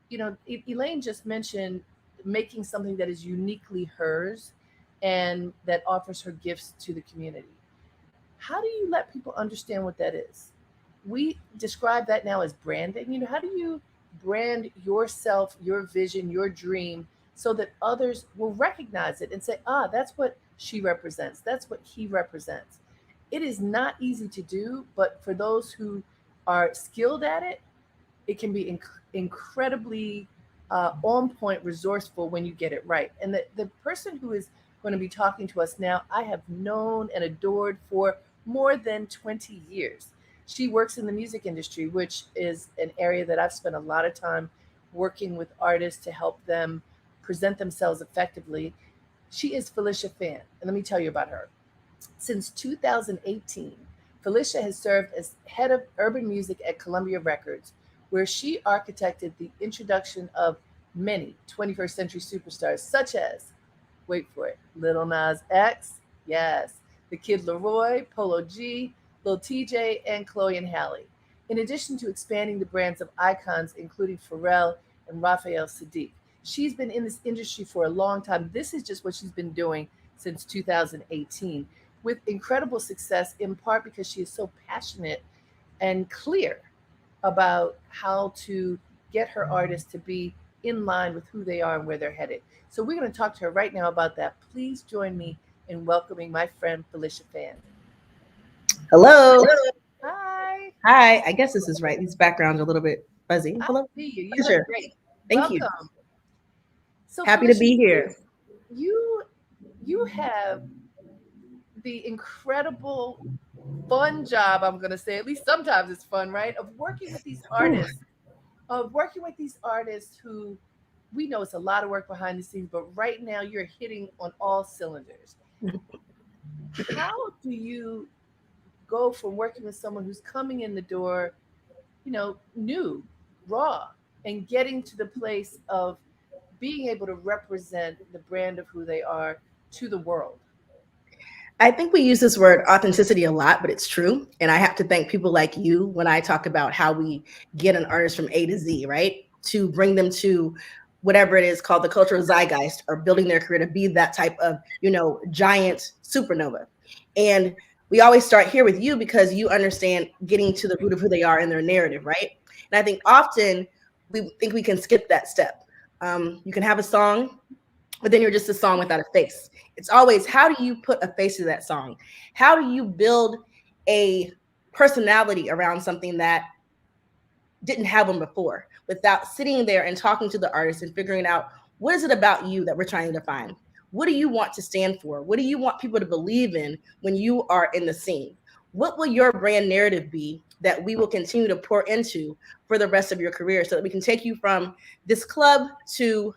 You know, Elaine just mentioned making something that is uniquely hers and that offers her gifts to the community. How do you let people understand what that is? We describe that now as branding. You know, how do you brand yourself, your vision, your dream, so that others will recognize it and say, that's what she represents. That's what he represents. It is not easy to do, but for those who are skilled at it, it can be incredibly on point, resourceful when you get it right. And the person who is going to be talking to us now, I have known and adored for more than 20 years. She works in the music industry, which is an area that I've spent a lot of time working with artists to help them present themselves effectively. She is Felicia Fan, and let me tell you about her. Since 2018, Felicia has served as head of urban music at Columbia Records, where she architected the introduction of many 21st century superstars, such as, wait for it, Lil Nas X, yes, The Kid Laroi, Polo G, Lil TJ, and Chloe and Halle. In addition to expanding the brands of icons, including Pharrell and Raphael Sadiq. She's been in this industry for a long time. This is just what she's been doing since 2018, with incredible success, in part because she is so passionate and clear about how to get her artists to be in line with who they are and where they're headed. So we're going to talk to her right now about that. Please join me in welcoming my friend Felicia Fan. Hello. Hi. Hi. I guess this is right. These backgrounds are a little bit fuzzy. Hello. I see you. You look great. Thank you. So happy Felicia, to be here. You have the incredible fun job, I'm going to say, at least sometimes it's fun, right? Of working with these artists, who we know it's a lot of work behind the scenes, but right now you're hitting on all cylinders. How do you go from working with someone who's coming in the door, new, raw, and getting to the place of being able to represent the brand of who they are to the world? I think we use this word authenticity a lot, but it's true. And I have to thank people like you when I talk about how we get an artist from A to Z, right? To bring them to whatever it is called the cultural zeitgeist, or building their career to be that type of, giant supernova. And we always start here with you because you understand getting to the root of who they are in their narrative, right? And I think often we think we can skip that step. You can have a song, but then you're just a song without a face. It's always, how do you put a face to that song? How do you build a personality around something that didn't have one before, without sitting there and talking to the artist and figuring out, what is it about you that we're trying to define? What do you want to stand for? What do you want people to believe in when you are in the scene? What will your brand narrative be that we will continue to pour into for the rest of your career, so that we can take you from this club to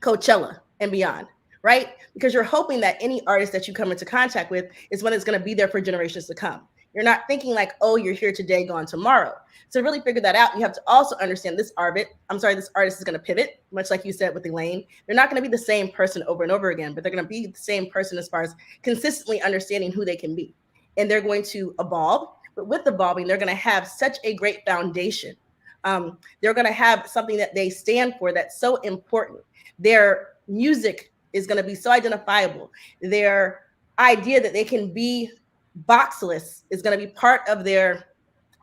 Coachella and beyond, right? Because you're hoping that any artist that you come into contact with is one that's going to be there for generations to come. You're not thinking like, oh, you're here today, gone tomorrow. To really figure that out, you have to also understand this artist is going to pivot, much like you said with Elaine. They're not going to be the same person over and over again, but they're going to be the same person as far as consistently understanding who they can be. And they're going to evolve, but with evolving, they're going to have such a great foundation. They're going to have something that they stand for that's so important. Their music is going to be so identifiable. Their idea that they can be boxless is going to be part of their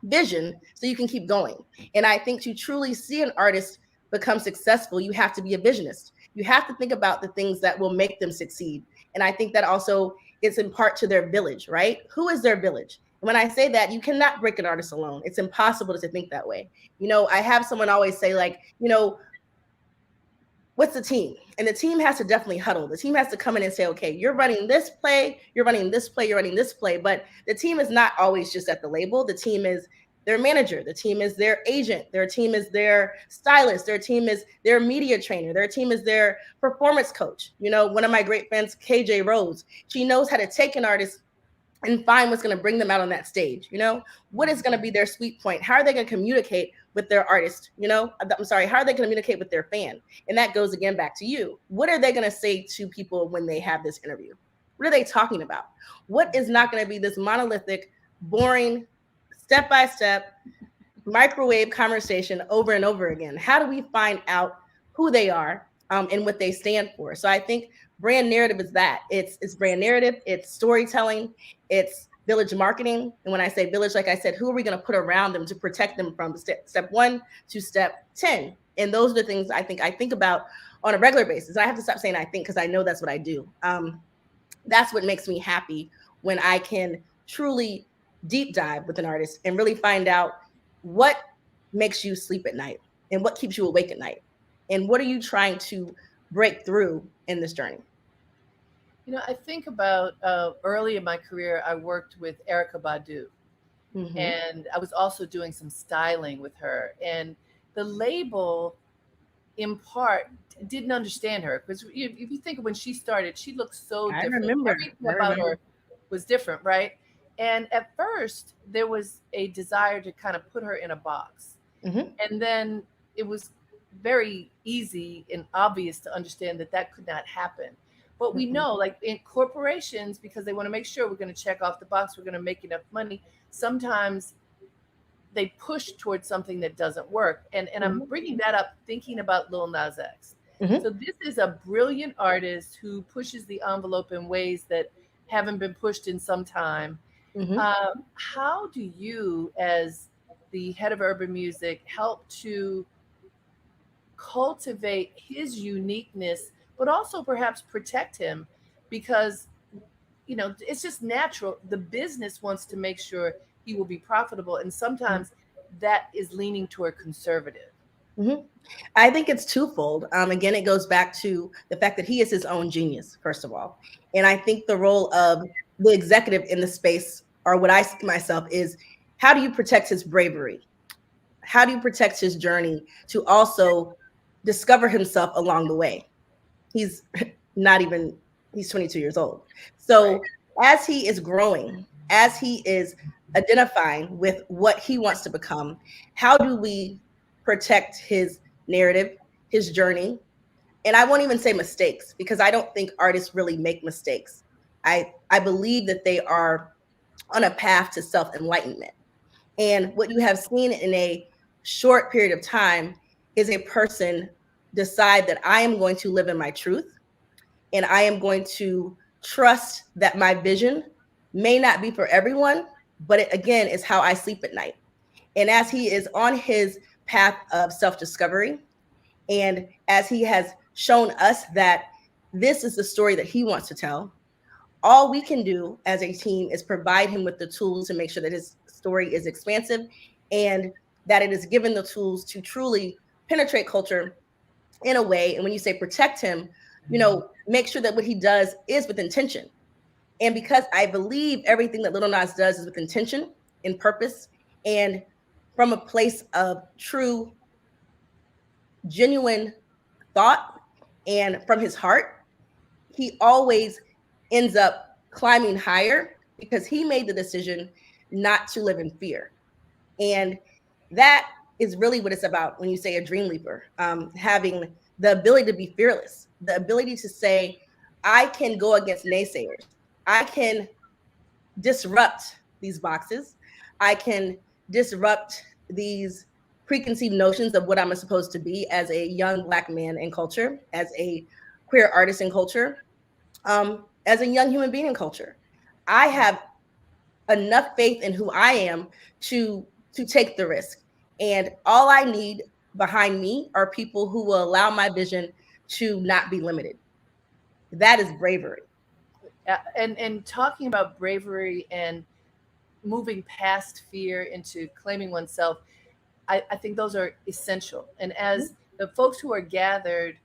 vision, so you can keep going. And I think to truly see an artist become successful, you have to be a visionist. You have to think about the things that will make them succeed. And I think that also is in part to their village, right? Who is their village? When I say that, you cannot break an artist alone. It's impossible to think that way. I have someone always say, like, what's the team? And the team has to definitely huddle. The team has to come in and say, okay, you're running this play, you're running this play, you're running this play. But the team is not always just at the label. The team is their manager. The team is their agent. Their team is their stylist. Their team is their media trainer. Their team is their performance coach. One of my great friends, KJ Rose, she knows how to take an artist and find what's going to bring them out on that stage. What is going to be their sweet point? How are they going to communicate with their artist? How are they going to communicate with their fan? And that goes again back to you. What are they going to say to people when they have this interview? What are they talking about? What is not going to be this monolithic, boring, step-by-step, microwave conversation over and over again? How do we find out who they are and what they stand for? So I think brand narrative is that. It's brand narrative, it's storytelling, it's village marketing. And when I say village, like I said, who are we going to put around them to protect them from step 1 to step 10? And those are the things I think about on a regular basis. I have to stop saying I think, because I know that's what I do. That's what makes me happy, when I can truly deep dive with an artist and really find out what makes you sleep at night and what keeps you awake at night. And what are you trying to break through in this journey? I think about early in my career, I worked with Erykah Badu. Mhm. And I was also doing some styling with her. And the label, in part, didn't understand her. Because if you think of when she started, she looked so I different. remember. Everything about her was different, right? And at first, there was a desire to kind of put her in a box. Mhm. And then it was very easy and obvious to understand that that could not happen. But we Mhm. know, like in corporations, because they want to make sure we're going to check off the box, we're going to make enough money, sometimes they push towards something that doesn't work. And I'm Mhm. bringing that up thinking about Lil Nas X. Mhm. So this is a brilliant artist who pushes the envelope in ways that haven't been pushed in some time. Mhm. How do you, as the head of urban music, help to cultivate his uniqueness, but also perhaps protect him? Because, it's just natural. The business wants to make sure he will be profitable. And sometimes that is leaning toward conservative. Mhm. I think it's twofold. Again, it goes back to the fact that he is his own genius, first of all. And I think the role of the executive in the space, or what I see myself, is how do you protect his bravery? How do you protect his journey to also discover himself along the way? He's not even, he's 22 years old. So as he is growing, as he is identifying with what he wants to become, how do we protect his narrative, his journey? And I won't even say mistakes, because I don't think artists really make mistakes. I believe that they are on a path to self-enlightenment. And what you have seen in a short period of time is a person decide that I am going to live in my truth, and I am going to trust that my vision may not be for everyone, but it again is how I sleep at night. And as he is on his path of self-discovery, and as he has shown us that this is the story that he wants to tell, all we can do as a team is provide him with the tools to make sure that his story is expansive, and that it is given the tools to truly penetrate culture in a way. And when you say protect him, make sure that what he does is with intention. And because I believe everything that Little Nas does is with intention and purpose, and from a place of true, genuine thought and from his heart, he always ends up climbing higher because he made the decision not to live in fear. And that is really what it's about when you say a dream leaper, having the ability to be fearless, the ability to say, I can go against naysayers. I can disrupt these boxes. I can disrupt these preconceived notions of what I'm supposed to be as a young Black man in culture, as a queer artist in culture, as a young human being in culture. I have enough faith in who I am to take the risk. And all I need behind me are people who will allow my vision to not be limited. That is bravery. And talking about bravery and moving past fear into claiming oneself, I think those are essential. And as the folks who are gathered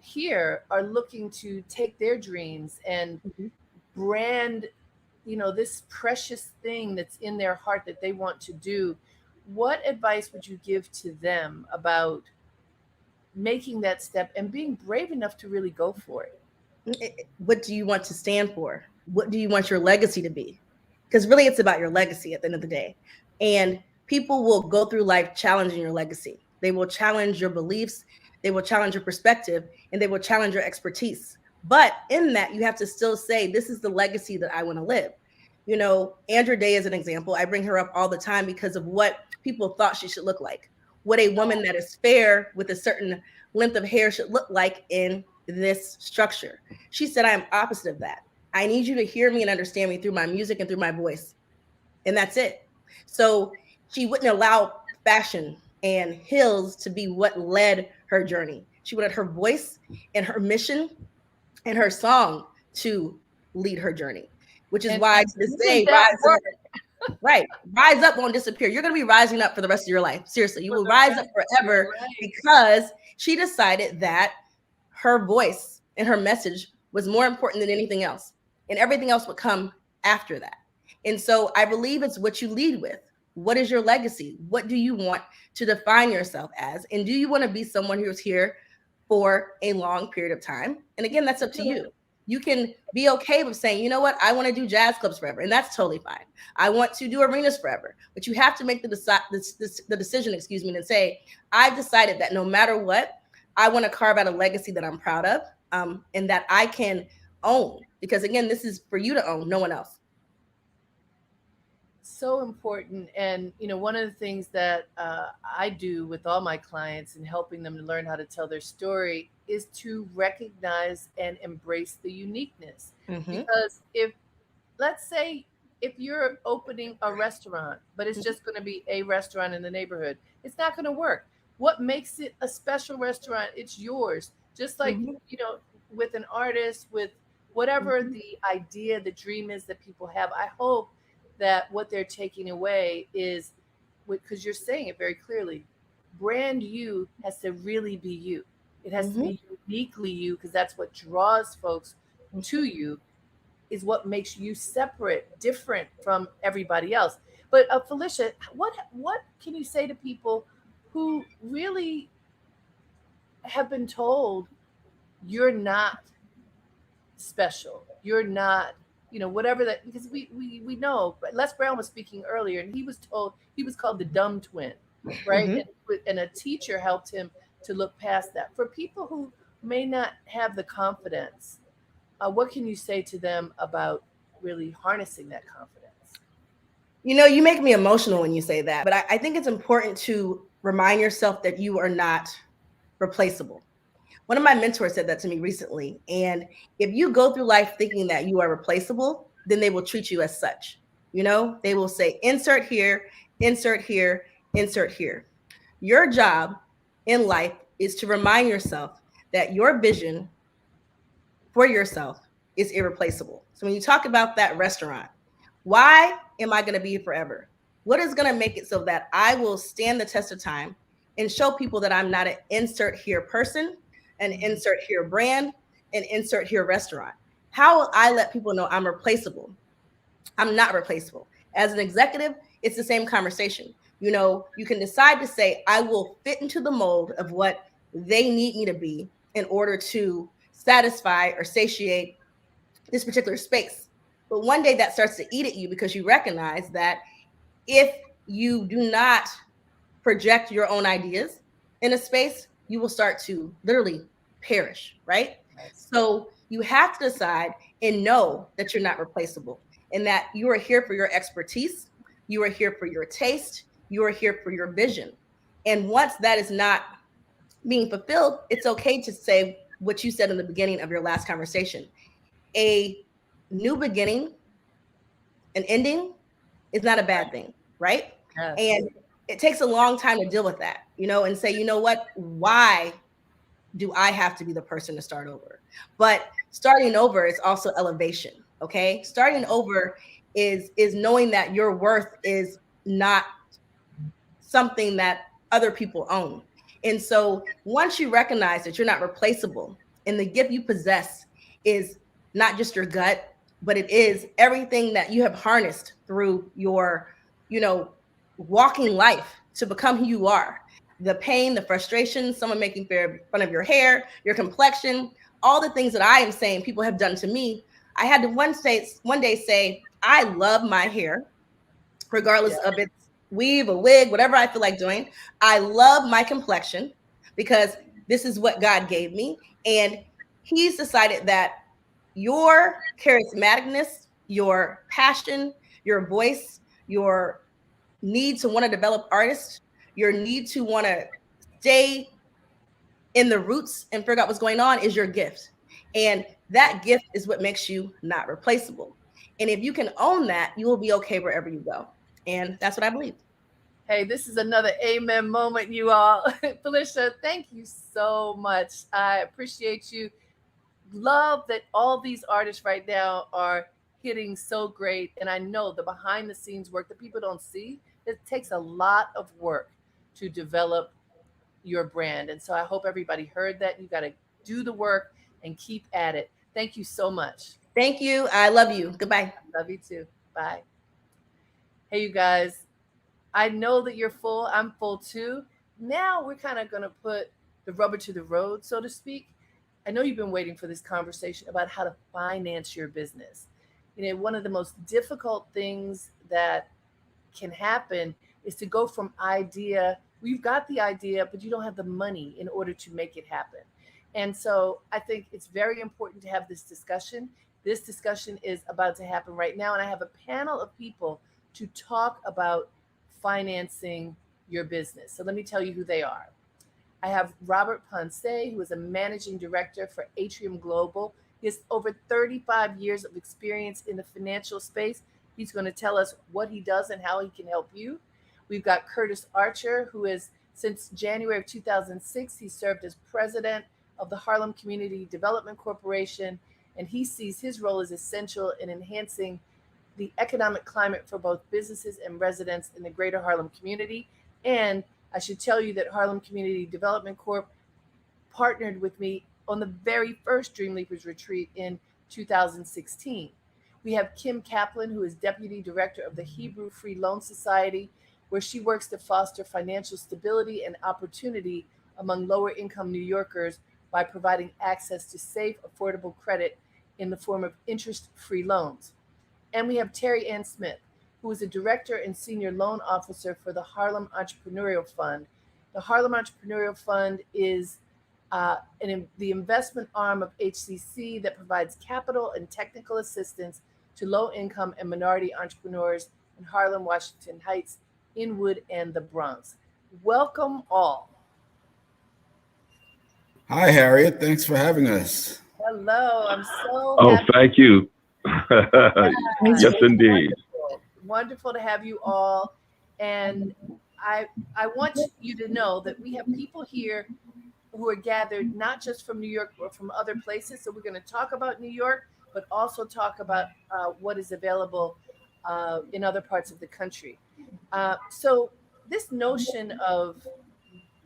here are looking to take their dreams and brand, this precious thing that's in their heart that they want to do, what advice would you give to them about making that step and being brave enough to really go for it? What do you want to stand for? What do you want your legacy to be? Because really, it's about your legacy at the end of the day. And people will go through life challenging your legacy. They will challenge your beliefs, they will challenge your perspective, and they will challenge your expertise. But in that, you have to still say, this is the legacy that I want to live. Andra Day is an example. I bring her up all the time because of what people thought she should look like, what a woman that is fair with a certain length of hair should look like in this structure. She said, I am opposite of that. I need you to hear me and understand me through my music and through my voice. And that's it. So she wouldn't allow fashion and heels to be what led her journey. She wanted her voice and her mission and her song to lead her journey, which is why to this day, rise up won't disappear. You're going to be rising up for the rest of your life. Seriously, you will rise up forever because she decided that her voice and her message was more important than anything else, and everything else would come after that. And so I believe it's what you lead with. What is your legacy? What do you want to define yourself as? And do you want to be someone who's here for a long period of time? And again, that's up to you. You can be okay with saying, you know what, I want to do jazz clubs forever, and that's totally fine. I want to do arenas forever, but you have to make the decision, and say, I've decided that no matter what, I want to carve out a legacy that I'm proud of, and that I can own. Because again, this is for you to own, no one else. So important. And one of the things that I do with all my clients in helping them to learn how to tell their story is to recognize and embrace the uniqueness. Because let's say if you're opening a restaurant, but it's just going to be a restaurant in the neighborhood, it's not going to work. What makes it a special restaurant? It's yours. Just like with an artist, with whatever the idea, the dream is that people have. I hope that what they're taking away is, because you're saying it very clearly, brand you has to really be you. It has to be uniquely you, because that's what draws folks to you, is what makes you separate, different from everybody else. But Felicia, what can you say to people who really have been told you're not special, you're not whatever that, because we know, but Les Brown was speaking earlier, and he was called the dumb twin, right? And a teacher helped him to look past that. For people who may not have the confidence, what can you say to them about really harnessing that confidence? You make me emotional when you say that, but I think it's important to remind yourself that you are not replaceable. One of my mentors said that to me recently. And if you go through life thinking that you are replaceable, then they will treat you as such. They will say, insert here, insert here, insert here. Your job in life is to remind yourself that your vision for yourself is irreplaceable. So when you talk about that restaurant, why am I going to be here forever? What is going to make it so that I will stand the test of time and show people that I'm not an insert here person, an insert here brand, an insert here restaurant? How will I let people know I'm replaceable? I'm not replaceable. As an executive, it's the same conversation. You can decide to say, I will fit into the mold of what they need me to be in order to satisfy or satiate this particular space. But one day that starts to eat at you, because you recognize that if you do not project your own ideas in a space, you will start to literally perish, right? So you have to decide and know that you're not replaceable, and that you are here for your expertise, you are here for your taste, you are here for your vision. And once that is not being fulfilled, it's okay to say what you said in the beginning of your last conversation. A new beginning, an ending, is not a bad thing, right? Yes. And it takes a long time to deal with that, and say, you know what, why do I have to be the person to start over? But starting over is also elevation, okay? Starting over is knowing that your worth is not something that other people own. And so once you recognize that you're not replaceable, and the gift you possess is not just your gut, but it is everything that you have harnessed through your, walking life to become who you are. The pain, the frustration, someone making fun of your hair, your complexion, all the things that I am saying people have done to me. I had to one day say, I love my hair, regardless of its weave, a wig, whatever I feel like doing. I love my complexion because this is what God gave me. And He's decided that your charismaticness, your passion, your voice, your need to want to develop artists, your need to want to stay in the roots and figure out what's going on is your gift. And that gift is what makes you not replaceable. And if you can own that, you will be okay wherever you go. And that's what I believe. Hey, this is another amen moment, you all. Felicia, thank you so much. I appreciate you. Love that all these artists right now are hitting so great. And I know the behind the scenes work that people don't see, it takes a lot of work to develop your brand. And so I hope everybody heard that. You got to do the work and keep at it. Thank you so much. Thank you. I love you. Goodbye. Love you too. Bye. Hey, you guys. I know that you're full. I'm full too. Now we're kind of going to put the rubber to the road, so to speak. I know you've been waiting for this conversation about how to finance your business. One of the most difficult things that can happen is to go from idea. You've got the idea, but you don't have the money in order to make it happen. And so I think it's very important to have this discussion. This discussion is about to happen right now. And I have a panel of people to talk about financing your business. So let me tell you who they are. I have Robert Ponce, who is a managing director for Atrium Global. He has over 35 years of experience in the financial space. He's going to tell us what he does and how he can help you. We've got Curtis Archer, who is, since January of 2006, he served as president of the Harlem Community Development Corporation, and he sees his role as essential in enhancing the economic climate for both businesses and residents in the greater Harlem community. And I should tell you that Harlem Community Development Corp partnered with me on the very first Dreamleapers retreat in 2016. We have Kim Kaplan, who is Deputy Director of the Hebrew Free Loan Society, where she works to foster financial stability and opportunity among lower income New Yorkers by providing access to safe, affordable credit in the form of interest-free loans. And we have Terry Ann Smith, who is a director and senior loan officer for the Harlem Entrepreneurial Fund. The Harlem Entrepreneurial Fund is the investment arm of HCC that provides capital and technical assistance to low-income and minority entrepreneurs in Harlem, Washington Heights, Inwood, and the Bronx. Welcome all. Hi, Harriet. Thanks for having us. Hello. I'm so happy. Thank you. Yes, indeed. Wonderful to have you all. And I want you to know that we have people here who are gathered not just from New York, but from other places. So we're going to talk about New York, but also talk about what is available in other parts of the country. So this notion of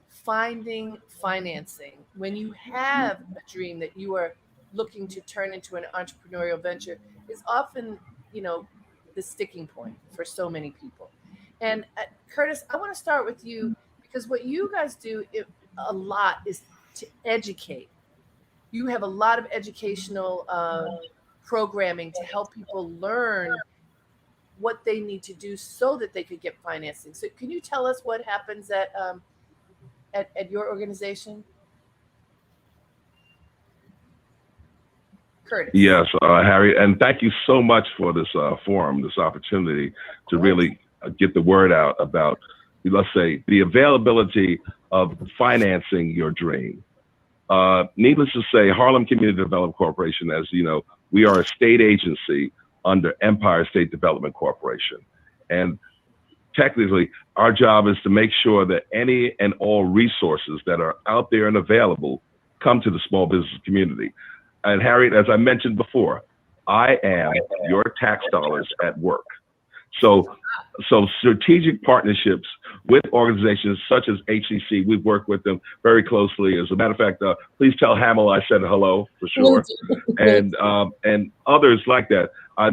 finding financing, when you have a dream that you are looking to turn into an entrepreneurial venture, is often, the sticking point for so many people. And Curtis, I want to start with you, because what you guys do a lot is to educate. You have a lot of educational programming to help people learn what they need to do so that they could get financing. So can you tell us what happens at your organization? Curtis. Yes, Harry, and thank you so much for this forum, this opportunity to really get the word out about, let's say, the availability of financing your dream. Needless to say, Harlem Community Development Corporation, as you know, we are a state agency under Empire State Development Corporation. And technically, our job is to make sure that any and all resources that are out there and available come to the small business community. And Harriet, as I mentioned before, I am your tax dollars at work. So strategic partnerships with organizations such as HCC, we've worked with them very closely. As a matter of fact, please tell Hamill I said hello for sure, and others like that. I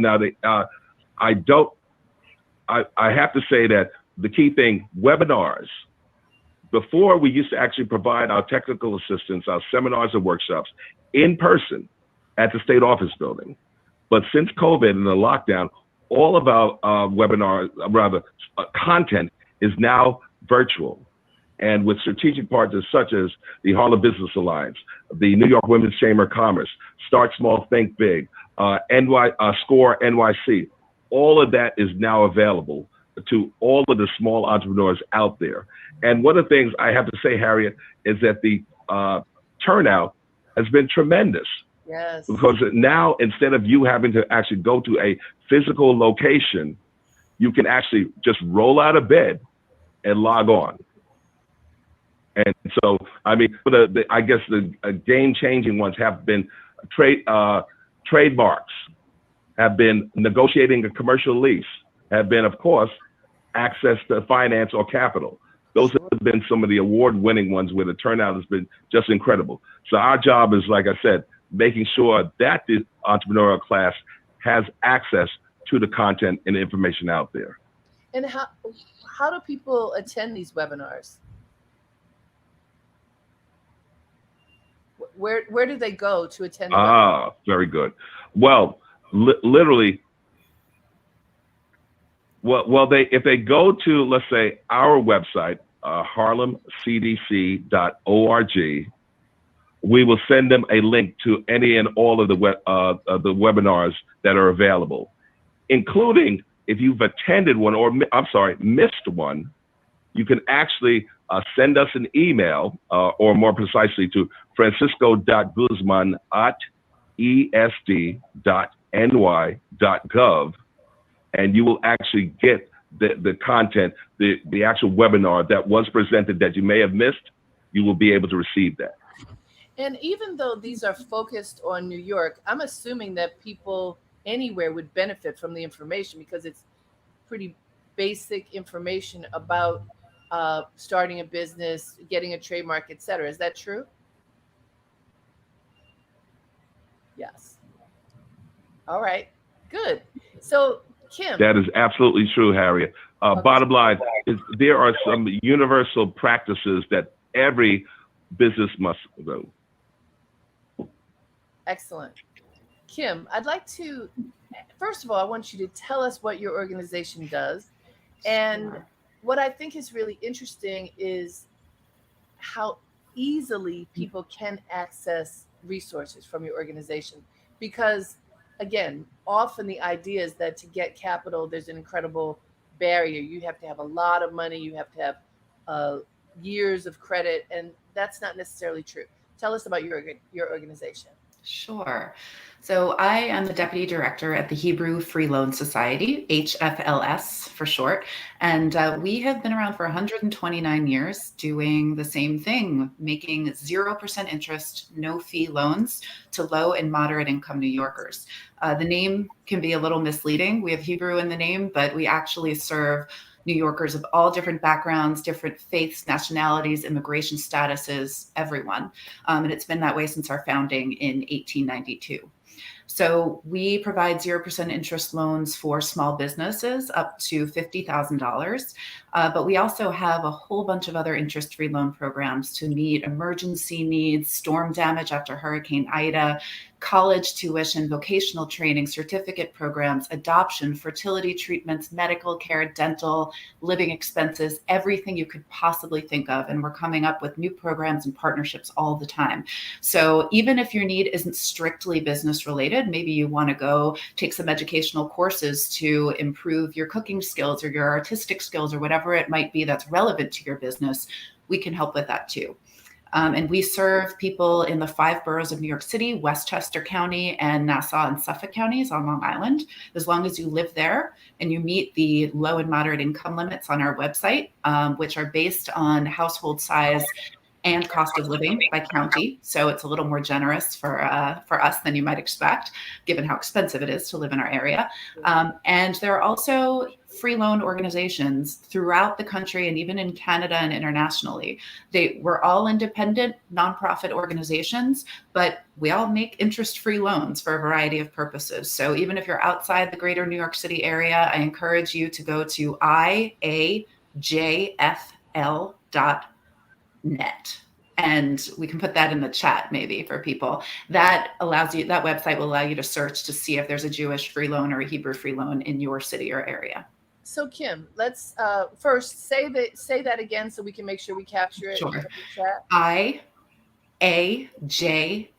have to say that the key thing, webinars. Before, we used to actually provide our technical assistance, our seminars and workshops in person at the state office building. But since COVID and the lockdown, all of our webinars, content is now virtual. And with strategic partners such as the Harlem Business Alliance, the New York Women's Chamber of Commerce, Start Small, Think Big, SCORE NYC, all of that is now available to all of the small entrepreneurs out there. And one of the things I have to say, Harriet, is that the turnout has been tremendous. Yes. Because now, instead of you having to actually go to a physical location, you can actually just roll out of bed and log on. And so, I mean, I guess the game-changing ones have been trademarks, have been negotiating a commercial lease, have been, of course, access to finance or capital. Those have been some of the award-winning ones where the turnout has been just incredible. So our job is, like I said, making sure that the entrepreneurial class has access to the content and information out there. And how do people attend these webinars? Where do they go to attend? Very good. Well, literally, if they go to, let's say, our website, harlemcdc.org, we will send them a link to any and all of the webinars that are available, including if you've attended one or, missed one, you can actually send us an email, or more precisely to francisco.guzman@esd.ny.gov, and you will actually get the content, the actual webinar that was presented that you may have missed. You will be able to receive that. And even though these are focused on New York, I'm assuming that people anywhere would benefit from the information because it's pretty basic information about starting a business, getting a trademark, et cetera. Is that true? Yes. All right, good. So Kim. That is absolutely true, Harriet. Bottom line is there are some universal practices that every business must know. Excellent. Kim, I'd like to, first of all, I want you to tell us what your organization does. And Sure. what I think is really interesting is how easily people can access resources from your organization. Because, again, often the idea is that to get capital, there's an incredible barrier. You have to have a lot of money, you have to have years of credit, and that's not necessarily true. Tell us about your organization. Sure. So I am the deputy director at the Hebrew Free Loan Society, HFLS for short. And we have been around for 129 years doing the same thing, making 0% interest, no fee loans to low and moderate income New Yorkers. The name can be a little misleading. We have Hebrew in the name, but we actually serve New Yorkers of all different backgrounds, different faiths, nationalities, immigration statuses, everyone. And it's been that way since our founding in 1892. So we provide 0% interest loans for small businesses up to $50,000. But we also have a whole bunch of other interest-free loan programs to meet emergency needs, storm damage after Hurricane Ida, college tuition, vocational training, certificate programs, adoption, fertility treatments, medical care, dental, living expenses, everything you could possibly think of. And we're coming up with new programs and partnerships all the time. So even if your need isn't strictly business related, maybe you want to go take some educational courses to improve your cooking skills or your artistic skills or whatever it might be that's relevant to your business, we can help with that too. And we serve people in the 5 boroughs of New York City, Westchester County, and Nassau and Suffolk counties on Long Island. As long as you live there and you meet the low and moderate income limits on our website, which are based on household size and cost of living by county. So it's a little more generous for us than you might expect, given how expensive it is to live in our area. And there are also free loan organizations throughout the country and even in Canada and internationally. We're all independent nonprofit organizations, but we all make interest-free loans for a variety of purposes. So even if you're outside the greater New York City area, I encourage you to go to iajfl.net. And we can put that in the chat maybe for people. That website will allow you to search to see if there's a Jewish free loan or a Hebrew free loan in your city or area. So Kim, let's first say that again so we can make sure we capture it. Sure. In the chat. iajfl.net.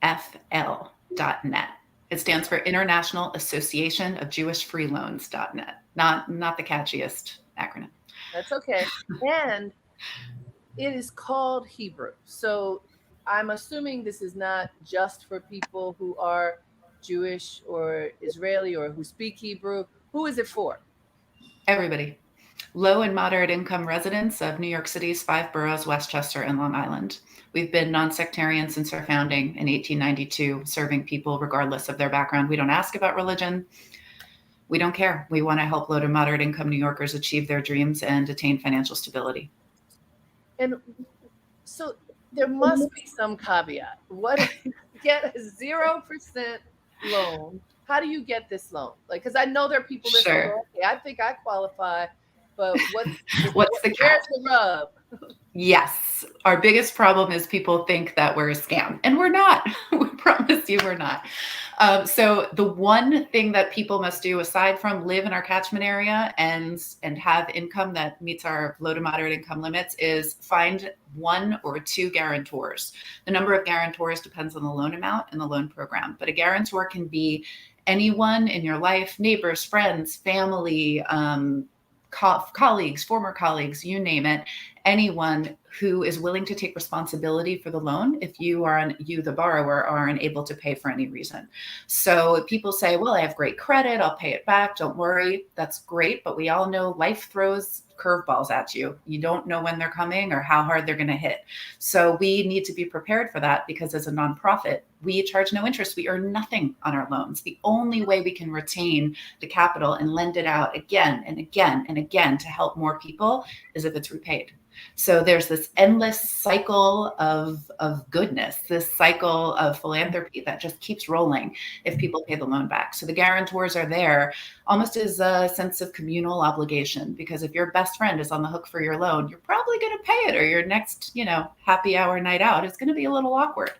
It stands for International Association of Jewish Free Loans.net. Not the catchiest acronym. That's okay. And it is called Hebrew. So I'm assuming this is not just for people who are Jewish or Israeli or who speak Hebrew. Who is it for? Everybody. Low and moderate income residents of New York City's 5 boroughs, Westchester and Long Island. We've been non-sectarian since our founding in 1892, serving people regardless of their background. We don't ask about religion. We don't care. We want to help low to moderate income New Yorkers achieve their dreams and attain financial stability. And so there must be some caveat. What if you get a 0% loan? How do you get this loan? Like, because I know there are people that say, okay, I think I qualify, but where's the rub? Yes. Our biggest problem is people think that we're a scam, and we're not. We promise you we're not. So the one thing that people must do, aside from live in our catchment area and have income that meets our low to moderate income limits, is find 1 or 2 guarantors. The number of guarantors depends on the loan amount and the loan program, but a guarantor can be anyone in your life, neighbors, friends, family, colleagues, former colleagues, you name it, anyone who is willing to take responsibility for the loan if you, the borrower, are unable to pay for any reason. So people say, well, I have great credit, I'll pay it back, don't worry. That's great, but we all know life throws curveballs at you. You don't know when they're coming or how hard they're going to hit. So we need to be prepared for that, because as a nonprofit, we charge no interest. We earn nothing on our loans. The only way we can retain the capital and lend it out again and again and again to help more people is if it's repaid. So there's this endless cycle of goodness, this cycle of philanthropy that just keeps rolling if people pay the loan back. So the guarantors are there almost as a sense of communal obligation, because if your best best friend is on the hook for your loan, you're probably going to pay it, or your next, happy hour night out is going to be a little awkward.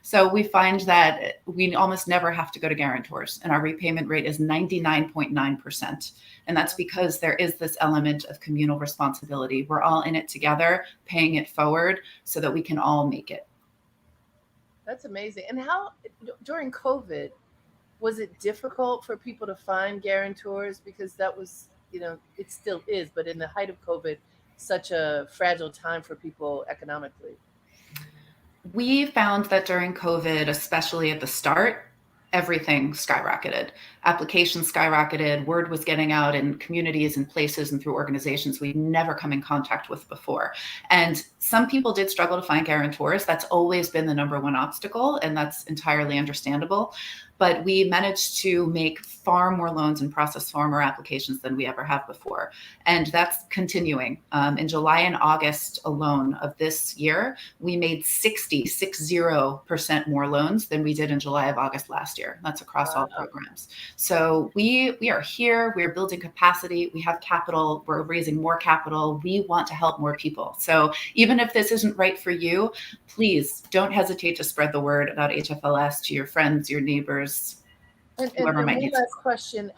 So we find that we almost never have to go to guarantors, and our repayment rate is 99.9%. And that's because there is this element of communal responsibility. We're all in it together, paying it forward so that we can all make it. That's amazing. And how, during COVID, was it difficult for people to find guarantors? Because that was, it still is, but in the height of COVID, such a fragile time for people economically. We found that during COVID, especially at the start, everything skyrocketed. Applications skyrocketed. Word was getting out in communities and places and through organizations we'd never come in contact with before. And some people did struggle to find guarantors. That's always been the number one obstacle, and that's entirely understandable. But we managed to make far more loans and process far more applications than we ever have before. And that's continuing. In July and August alone of this year, we made 60% more loans than we did in July of August last year. That's across all programs. So we are here, we're building capacity, we have capital, we're raising more capital, we want to help more people. So even if this isn't right for you, please don't hesitate to spread the word about HFLS to your friends, your neighbors, whoever might need one last question,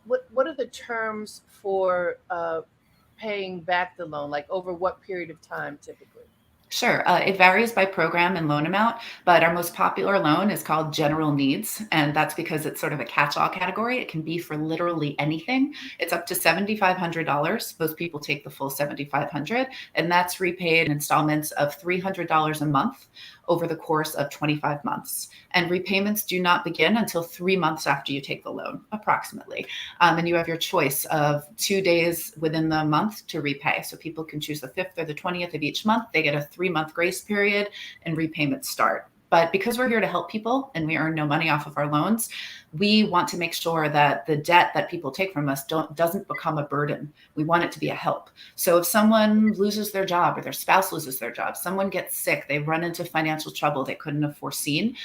what are the terms for paying back the loan? Like over what period of time typically? Sure. It varies by program and loan amount, but our most popular loan is called General Needs, and that's because it's sort of a catch-all category. It can be for literally anything. It's up to $7,500. Most people take the full $7,500, and that's repaid in installments of $300 a month over the course of 25 months. And repayments do not begin until 3 months after you take the loan, approximately. And you have your choice of 2 days within the month to repay. So people can choose the 5th or the 20th of each month. They get a 3-month grace period and repayments start. But because we're here to help people and we earn no money off of our loans, we want to make sure that the debt that people take from us doesn't become a burden. We want it to be a help. So if someone loses their job or their spouse loses their job, someone gets sick, they run into financial trouble they couldn't have foreseen,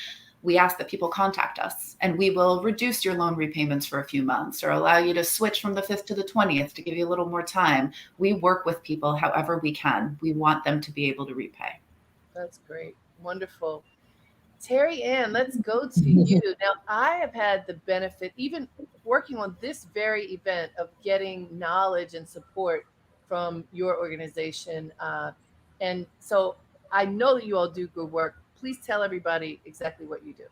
we ask that people contact us, and we will reduce your loan repayments for a few months or allow you to switch from the 5th to the 20th to give you a little more time. We work with people however we can. We want them to be able to repay. That's great. Wonderful. Terry Ann, let's go to you. Now, I have had the benefit, even working on this very event, of getting knowledge and support from your organization. And so I know that you all do good work. Please tell everybody exactly what you do.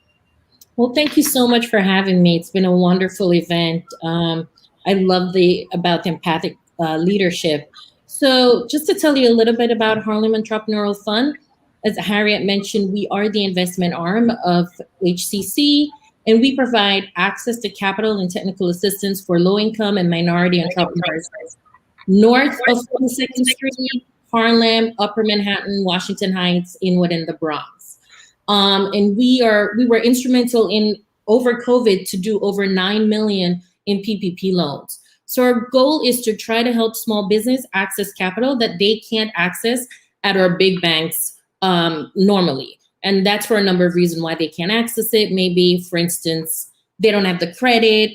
Well, thank you so much for having me. It's been a wonderful event. I love about the empathic leadership. So just to tell you a little bit about Harlem Entrepreneurial Fund, as Harriette mentioned, we are the investment arm of HCC, and we provide access to capital and technical assistance for low-income and minority entrepreneurs north of 42nd Street, Harlem, Upper Manhattan, Washington Heights, Inwood, and the Bronx. And we were instrumental in, over COVID, to do over 9 million in PPP loans. So our goal is to try to help small business access capital that they can't access at our big banks normally. And that's for a number of reasons why they can't access it. Maybe, for instance, they don't have the credit,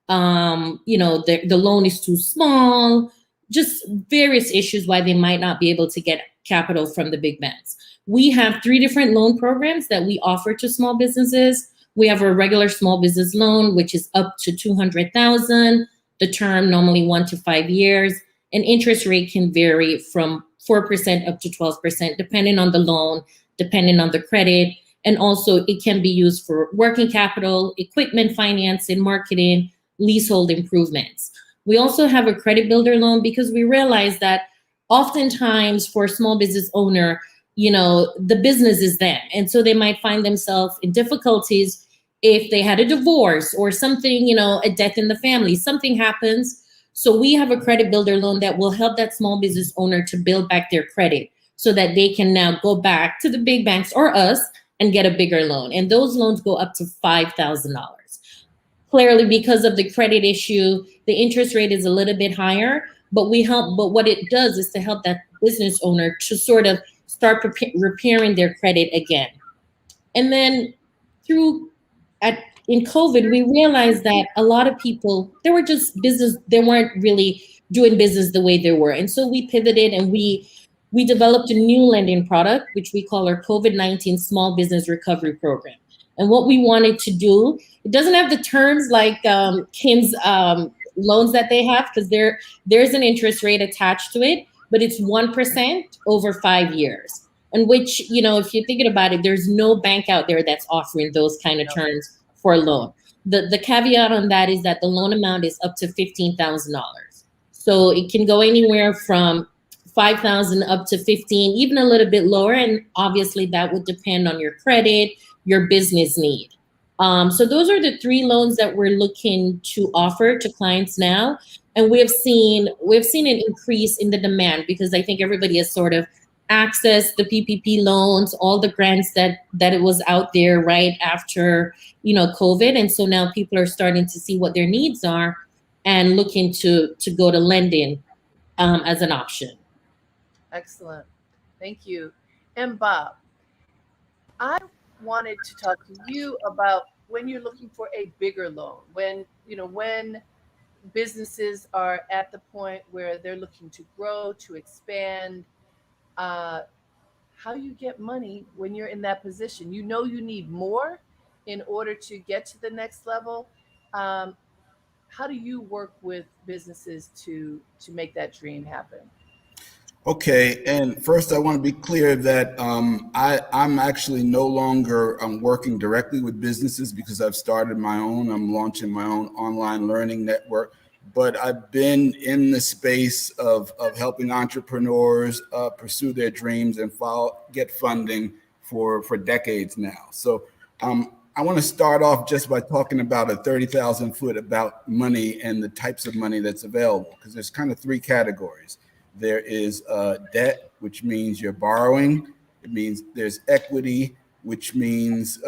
the loan is too small, just various issues why they might not be able to get capital from the big banks. We have 3 different loan programs that we offer to small businesses. We have a regular small business loan, which is up to $200,000. The term normally 1 to 5 years, and interest rate can vary from 4% up to 12%, depending on the loan, depending on the credit. And also it can be used for working capital, equipment financing, marketing, leasehold improvements. We also have a credit builder loan because we realize that oftentimes for a small business owner, the business is them. And so they might find themselves in difficulties if they had a divorce or something, a death in the family, something happens. So we have a credit builder loan that will help that small business owner to build back their credit so that they can now go back to the big banks or us and get a bigger loan. And those loans go up to $5,000. Clearly, because of the credit issue, the interest rate is a little bit higher, but what it does is to help that business owner to sort of start repairing their credit again. And then in COVID, we realized that a lot of people, they were just business, they weren't really doing business the way they were. And so we pivoted and we developed a new lending product, which we call our COVID-19 Small Business Recovery Program. And what we wanted to do, it doesn't have the terms like Kim's loans that they have, because there's an interest rate attached to it, but it's 1% over 5 years. And which, you know, if you're thinking about it, there's no bank out there that's offering those kind of terms for a loan. The caveat on that is that the loan amount is up to $15,000. So it can go anywhere from 5,000 up to 15, even a little bit lower. And obviously that would depend on your credit, your business need. So those are the 3 loans that we're looking to offer to clients now. And we've seen an increase in the demand, because I think everybody has sort of accessed the PPP loans, all the grants that it was out there right after, you know, COVID. And so now people are starting to see what their needs are and looking to go to lending as an option. Excellent. Thank you. And Bob, I wanted to talk to you about when you're looking for a bigger loan, when businesses are at the point where they're looking to grow, to expand, how you get money when you're in that position. You know you need more in order to get to the next level. How do you work with businesses to make that dream happen? Okay, and first I want to be clear that I'm actually no longer working directly with businesses, because I've started my own. I'm launching my own online learning network, but I've been in the space of helping entrepreneurs pursue their dreams and get funding for decades now. So I want to start off just by talking about a 30,000 foot about money and the types of money that's available, because there's kind of 3 categories. There is debt, which means you're borrowing. It means there's equity, which means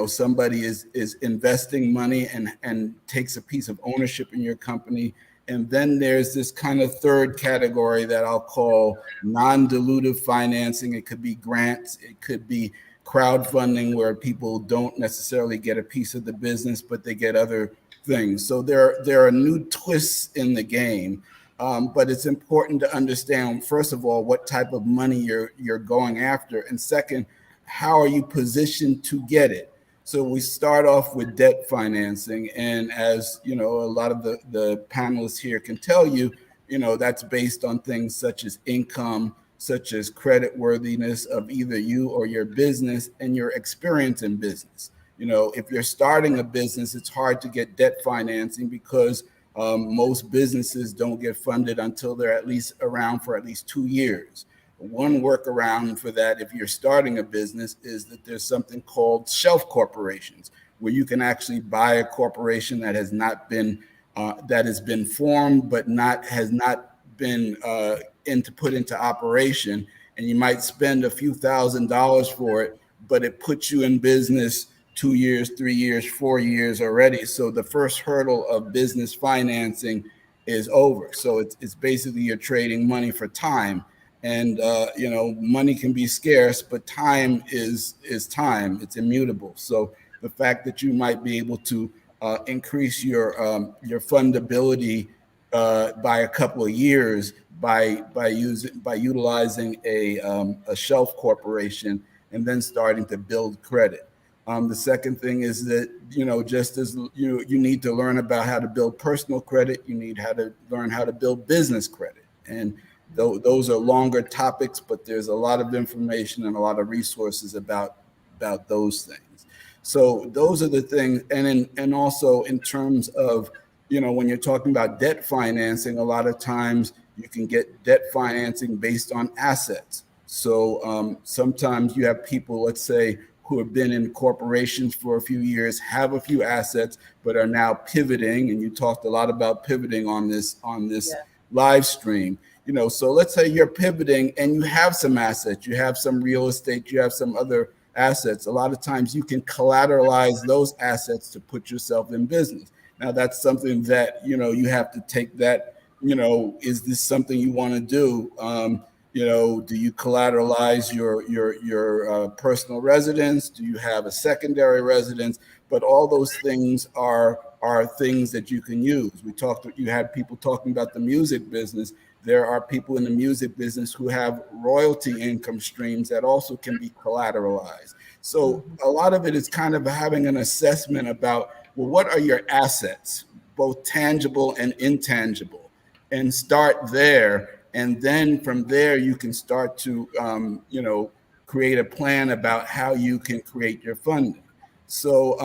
somebody is investing money and takes a piece of ownership in your company. And then there's this kind of 3rd category that I'll call non-dilutive financing. It could be grants, it could be crowdfunding, where people don't necessarily get a piece of the business, but they get other things. So there are new twists in the game. But it's important to understand, first of all, what type of money you're going after, and second, how are you positioned to get it? So we start off with debt financing, and as you know, a lot of the panelists here can tell you, that's based on things such as income, such as credit worthiness of either you or your business, and your experience in business. If you're starting a business, it's hard to get debt financing because most businesses don't get funded until they're at least around for at least 2 years. One workaround for that, if you're starting a business, is that there's something called shelf corporations, where you can actually buy a corporation that has been formed but has not been put into operation, and you might spend a few $1,000s for it, but it puts you in business 2 years, 3 years, 4 years already. So the first hurdle of business financing is over. So it's basically you're trading money for time. And money can be scarce, but time is time. It's immutable. So the fact that you might be able to increase your fundability by a couple of years by utilizing a shelf corporation and then starting to build credit. The second thing is that, just as you need to learn about how to build personal credit, you need to learn how to build business credit. And those are longer topics, but there's a lot of information and a lot of resources about those things. So those are the things. And also in terms of, when you're talking about debt financing, a lot of times you can get debt financing based on assets. So sometimes you have people, let's say, who have been in corporations for a few years, have a few assets, but are now pivoting. And you talked a lot about pivoting on this live stream. So let's say you're pivoting and you have some assets, you have some real estate, you have some other assets. A lot of times you can collateralize those assets to put yourself in business. Now that's something that, you have to take that, is this something you want to do? Do you collateralize your personal residence? Do you have a secondary residence? But all those things are are things that you can use. You had people talking about the music business. There are people in the music business who have royalty income streams that also can be collateralized. So a lot of it is kind of having an assessment about, well, what are your assets, both tangible and intangible, and start there. And then from there, you can start to, create a plan about how you can create your funding. So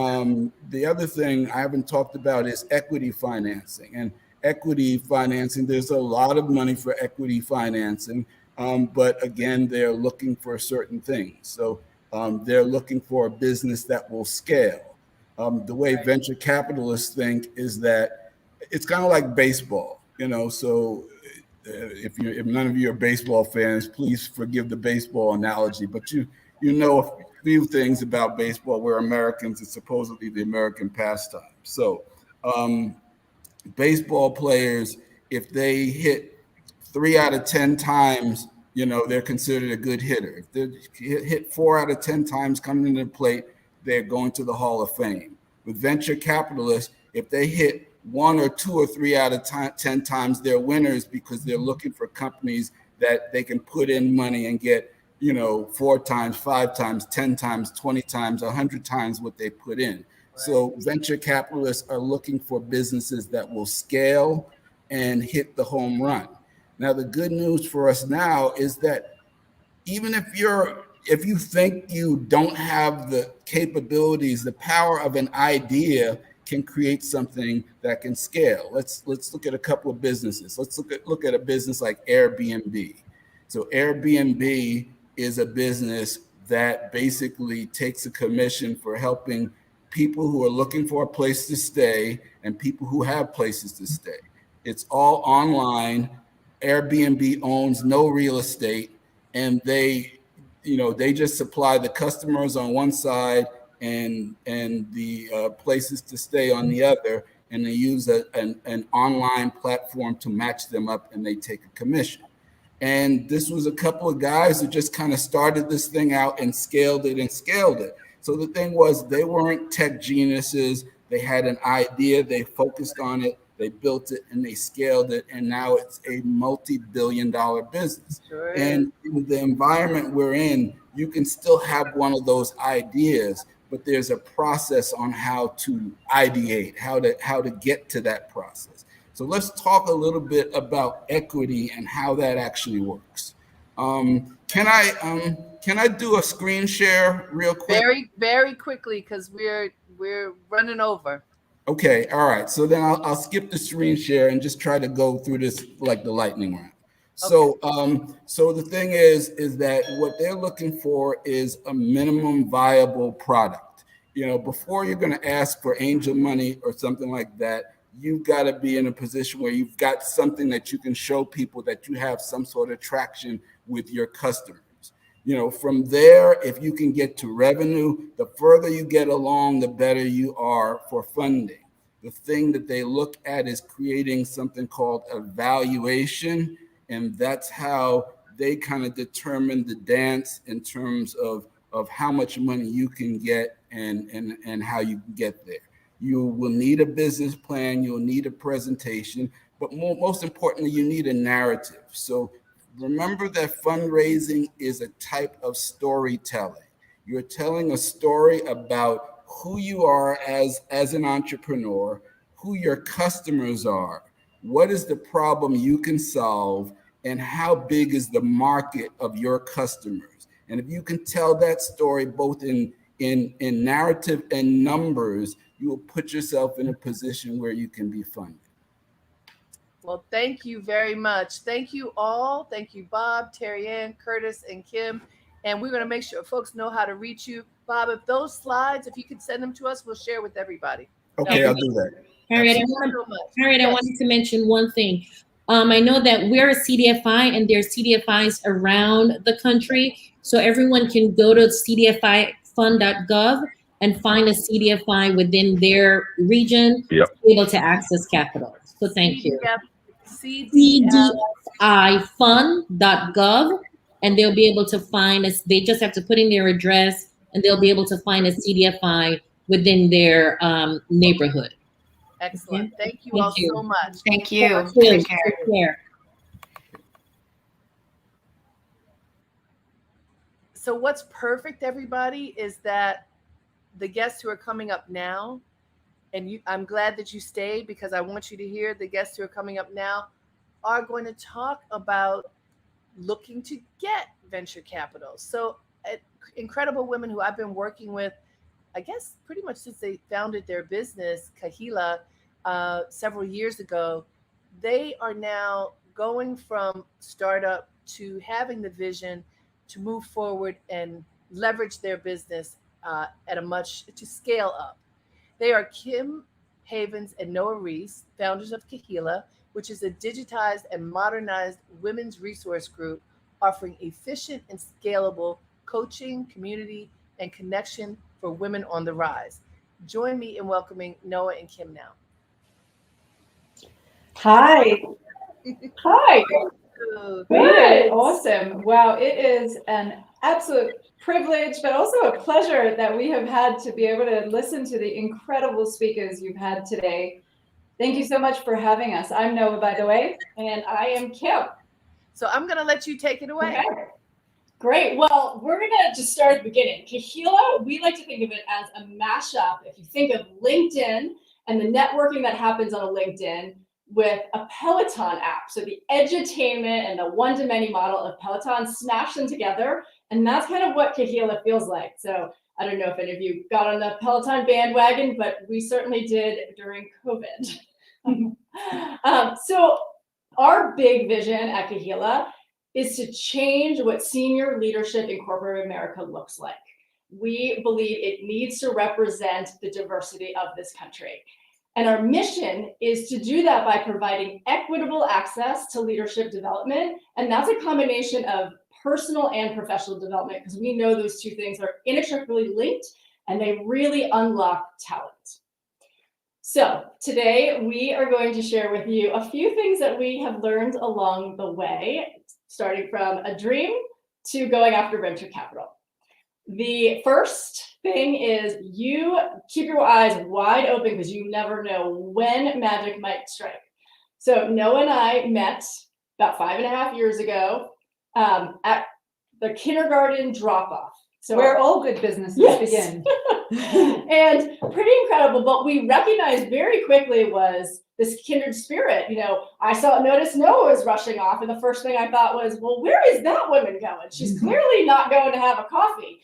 the other thing I haven't talked about is equity financing. And equity financing, there's a lot of money for equity financing, but again, they're looking for certain things. So they're looking for a business that will scale. The way venture capitalists think is that it's kind of like baseball, so if none of you are baseball fans, please forgive the baseball analogy, but you know a few things about baseball. We're Americans. It's supposedly the American pastime. So baseball players, if they hit 3 out of 10 times, they're considered a good hitter. If they hit 4 out of 10 times coming into the plate, they're going to the Hall of Fame. With venture capitalists, if they hit 1 or 2 or 3 out of 10 times, they're winners, because they're looking for companies that they can put in money and get, 4 times, 5 times, 10 times, 20 times, 100 times what they put in. So venture capitalists are looking for businesses that will scale and hit the home run. Now, the good news for us now is that even if you think you don't have the capabilities, the power of an idea can create something that can scale. Let's look at a couple of businesses. Let's look at a business like Airbnb. So Airbnb is a business that basically takes a commission for helping people who are looking for a place to stay and people who have places to stay. It's all online. Airbnb owns no real estate, and they just supply the customers on one side and the places to stay on the other, and they use an online platform to match them up, and they take a commission. And this was a couple of guys who just kind of started this thing out and scaled it. So the thing was, they weren't tech geniuses. They had an idea, they focused on it, they built it, and they scaled it, and now it's a multi-billion-dollar business. Sure. And in the environment we're in, you can still have one of those ideas, but there's a process on how to ideate, how to get to that process. So let's talk a little bit about equity and how that actually works. Can I do a screen share real quick? Very, very quickly, because we're running over. Okay, all right. So then I'll skip the screen share and just try to go through this like the lightning round. So so the thing is that what they're looking for is a minimum viable product. Before you're going to ask for angel money or something like that, you've got to be in a position where you've got something that you can show people that you have some sort of traction with your customers. From there, if you can get to revenue, the further you get along, the better you are for funding. The thing that they look at is creating something called a valuation, and that's how they kind of determine the dance in terms of how much money you can get and how you can get there. You will need a business plan, you'll need a presentation, but most importantly, you need a narrative. So remember that fundraising is a type of storytelling. You're telling a story about who you are as an entrepreneur, who your customers are, what is the problem you can solve, and how big is the market of your customers. And if you can tell that story both in narrative and numbers, you will put yourself in a position where you can be funded. Well, thank you very much. Thank you all. Thank you, Bob, Terry Ann, Curtis, and Kim. And we're going to make sure folks know how to reach you. Bob, if those slides, if you could send them to us, we'll share with everybody. Okay, I'll do that. Harriette, I wanted to mention one thing. I know that we're a CDFI and there are CDFIs around the country. So everyone can go to cdfifund.gov and find a CDFI within their region to be able to access capital. So thank you. cdfifund.gov, and they'll be able to find us. They just have to put in their address, and they'll be able to find a CDFI within their neighborhood. Excellent. Thank you Thank all you. so much. Thank you. Cheers. Take care. Take care. So what's perfect, everybody, is that the guests who are coming up now, and I'm glad that you stayed because I want you to hear the guests who are coming up now are going to talk about looking to get venture capital. So incredible women who I've been working with, I guess pretty much since they founded their business, Kahila, several years ago, they are now going from startup to having the vision to move forward and leverage their business to scale up. They are Kim Havens and Noah Reese, founders of Kahila, which is a digitized and modernized women's resource group offering efficient and scalable coaching, community, and connection for women on the rise. Join me in welcoming Noah and Kim now. Hi. Hi. Good. Good. Awesome. Wow. It is an absolute privilege, but also a pleasure that we have had to be able to listen to the incredible speakers you've had today. Thank you so much for having us. I'm Noah, by the way, and I am Kim. So I'm going to let you take it away. Okay. Great. Well, we're going to just start at the beginning. Kahila, we like to think of it as a mashup. If you think of LinkedIn and the networking that happens on a LinkedIn with a Peloton app. So the edutainment and the one-to-many model of Peloton, smash them together. And that's kind of what Kahila feels like. So I don't know if any of you got on the Peloton bandwagon, but we certainly did during COVID. So our big vision at Kahila is to change what senior leadership in corporate America looks like. We believe it needs to represent the diversity of this country. And our mission is to do that by providing equitable access to leadership development. And that's a combination of personal and professional development, because we know those two things are inextricably linked and they really unlock talent. So today we are going to share with you a few things that we have learned along the way, starting from a dream to going after venture capital. The first thing is you keep your eyes wide open because you never know when magic might strike. So Noah and I met about 5.5 years ago at the kindergarten drop-off. So where all good businesses begin. And pretty incredible. But we recognized very quickly was this kindred spirit. You know, I noticed Noah was rushing off. And the first thing I thought was, well, where is that woman going? She's clearly not going to have a coffee.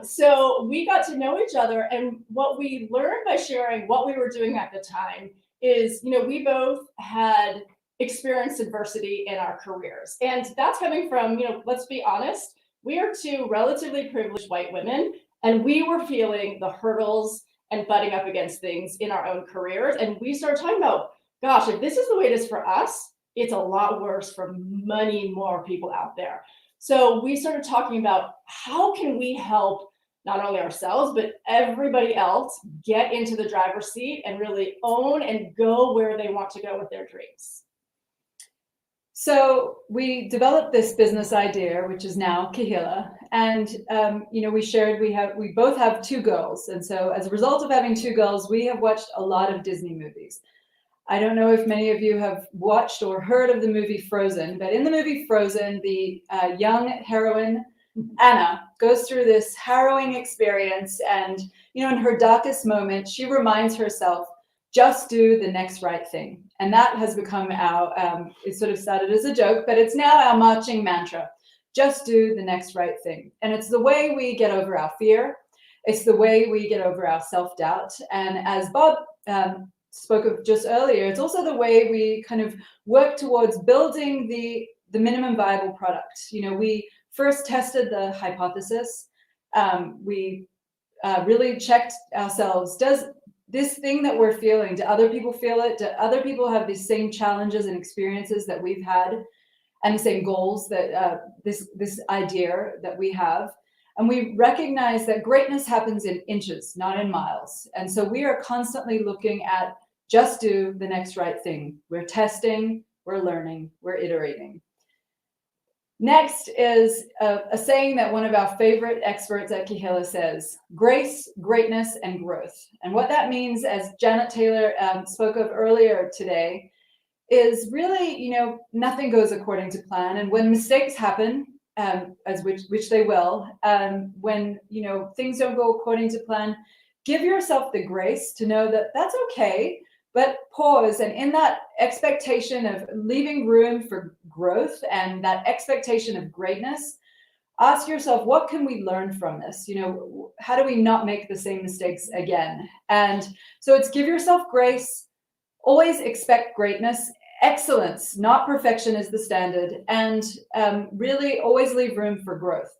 So we got to know each other. And what we learned by sharing what we were doing at the time is, you know, we both had experienced adversity in our careers. And that's coming from, you know, let's be honest, we are two relatively privileged white women, and we were feeling the hurdles and butting up against things in our own careers. And we started talking about, gosh, if this is the way it is for us, it's a lot worse for many more people out there. So we started talking about how can we help not only ourselves, but everybody else get into the driver's seat and really own and go where they want to go with their dreams. So we developed this business idea, which is now Kahila, and you know, we both have 2 girls, and so as a result of having 2 girls, we have watched a lot of Disney movies. I don't know if many of you have watched or heard of the movie Frozen, but in the movie Frozen, the young heroine Anna goes through this harrowing experience, and you know, in her darkest moment, she reminds herself, just do the next right thing. And that has become our, it sort of started as a joke, but it's now our marching mantra. Just do the next right thing. And it's the way we get over our fear. It's the way we get over our self-doubt. And as Bob spoke of just earlier, it's also the way we kind of work towards building the minimum viable product. You know, we first tested the hypothesis. We really checked ourselves. Does this thing that we're feeling, do other people feel it? Do other people have the same challenges and experiences that we've had and the same goals that this idea that we have? And we recognize that greatness happens in inches, not in miles. And so we are constantly looking at just do the next right thing. We're testing, we're learning, we're iterating. Next is a saying that one of our favorite experts at Kehila says: grace, greatness, and growth. And what that means, as Janet Taylor spoke of earlier today, is really, nothing goes according to plan. And when mistakes happen, which they will, when, things don't go according to plan, give yourself the grace to know that that's okay. But pause, and in that expectation of leaving room for growth and that expectation of greatness, ask yourself, what can we learn from this? How do we not make the same mistakes again? And so it's give yourself grace, always expect greatness. Excellence, not perfection, is the standard, and really always leave room for growth.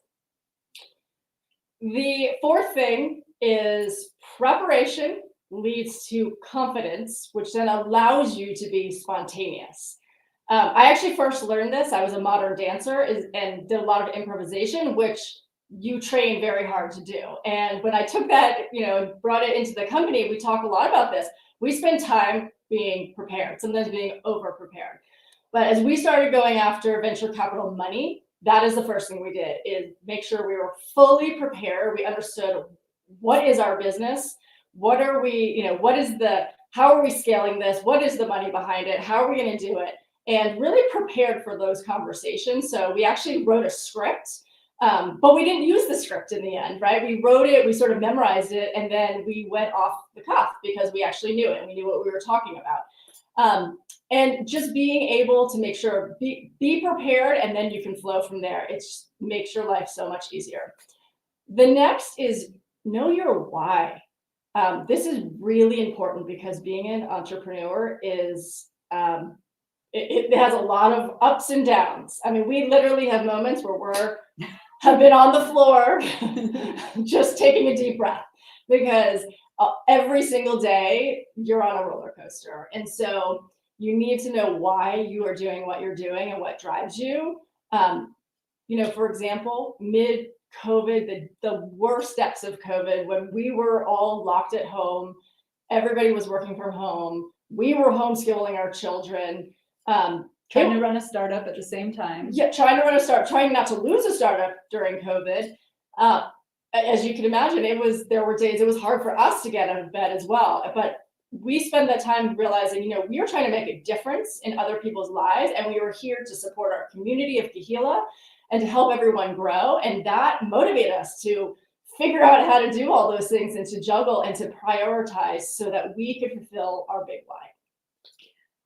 The fourth thing is preparation leads to confidence, which then allows you to be spontaneous. I actually first learned this. I was a modern dancer and did a lot of improvisation, which you train very hard to do. And when I took that, brought it into the company, we talk a lot about this. We spend time being prepared, sometimes being over prepared. But as we started going after venture capital money, that is the first thing we did, is make sure we were fully prepared. We understood what is our business, what are we, how are we scaling this? What is the money behind it? How are we going to do it? And really prepared for those conversations. So we actually wrote a script, but we didn't use the script in the end, right? We wrote it, we sort of memorized it, and then we went off the cuff because we actually knew it and we knew what we were talking about. And just being able to make sure, be prepared, and then you can flow from there. It just makes your life so much easier. The next is know your why. This is really important because being an entrepreneur is, it has a lot of ups and downs. I mean, we literally have moments where have been on the floor just taking a deep breath, because every single day you're on a roller coaster. And so you need to know why you are doing what you're doing and what drives you. For example, mid-COVID, the worst steps of COVID, when we were all locked at home, everybody was working from home, we were homeschooling our children. Trying to run a startup at the same time. Yeah, trying not to lose a startup during COVID. As you can imagine, there were days it was hard for us to get out of bed as well. But we spent that time realizing, we were trying to make a difference in other people's lives, and we were here to support our community of Kehila and to help everyone grow. And that motivated us to figure out how to do all those things and to juggle and to prioritize so that we could fulfill our big why.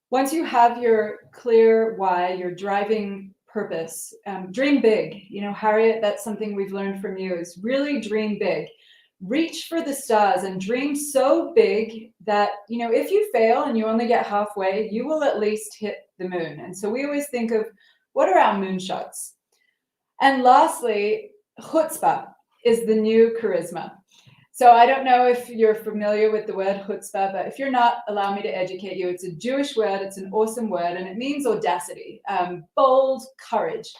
Once you have your clear why, your driving purpose, dream big. Harriette, that's something we've learned from you, is really dream big. Reach for the stars and dream so big that, if you fail and you only get halfway, you will at least hit the moon. And so we always think of, what are our moonshots? And lastly, chutzpah is the new charisma. So I don't know if you're familiar with the word chutzpah, but if you're not, allow me to educate you. It's a Jewish word. It's an awesome word, and it means audacity, bold courage.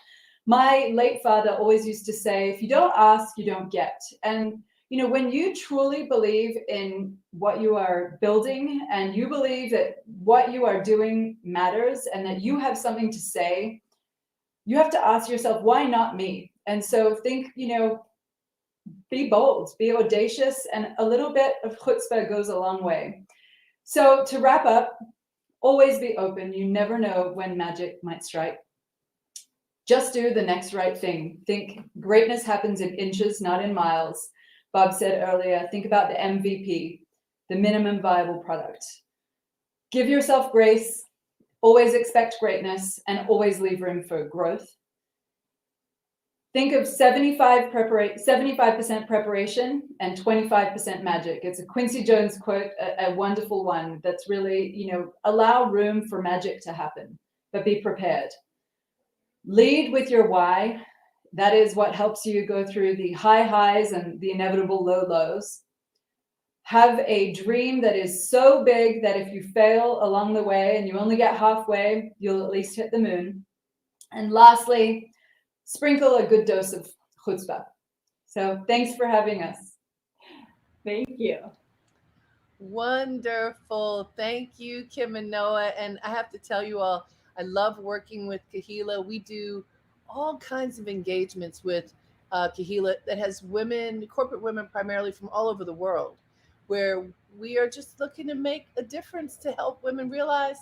My late father always used to say, if you don't ask, you don't get. And, when you truly believe in what you are building and you believe that what you are doing matters and that you have something to say, you have to ask yourself, why not me? And so think, be bold, be audacious, and a little bit of chutzpah goes a long way. So to wrap up, always be open. You never know when magic might strike. Just do the next right thing. Think greatness happens in inches, not in miles. Bob said earlier, think about the MVP, the minimum viable product. Give yourself grace, always expect greatness, and always leave room for growth. Think of 75% preparation and 25% magic. It's a Quincy Jones quote, a wonderful one that's really, allow room for magic to happen, but be prepared. Lead with your why. That is what helps you go through the high highs and the inevitable low lows. Have a dream that is so big that if you fail along the way and you only get halfway, you'll at least hit the moon. And lastly, sprinkle a good dose of chutzpah. So thanks for having us. Thank you. Wonderful. Thank you, Kim and Noah. And I have to tell you all, I love working with Kehila. We do all kinds of engagements with Kahila that has women, corporate women primarily from all over the world, where we are just looking to make a difference to help women realize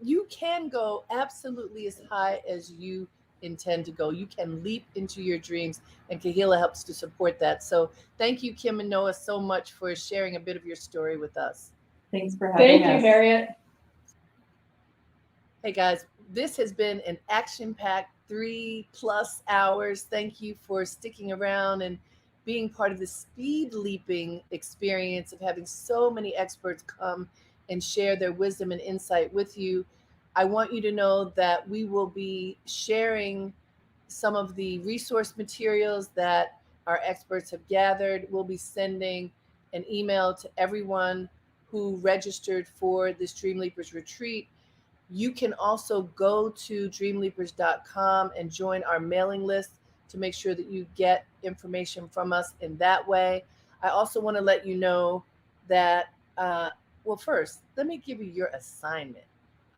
you can go absolutely as high as you intend to go. You can leap into your dreams, and Kahila helps to support that. So thank you, Kim and Noah, so much for sharing a bit of your story with us. Thanks for having us. Thank you, Harriette. Hey guys, this has been an action-packed 3+ hours. Thank you for sticking around and being part of the speed leaping experience of having so many experts come and share their wisdom and insight with you. I want you to know that we will be sharing some of the resource materials that our experts have gathered. We'll be sending an email to everyone who registered for this Dreamleapers retreat. You can also go to dreamleapers.com and join our mailing list to make sure that you get information from us in that way. I also want to let you know that, well, first, let me give you your assignment.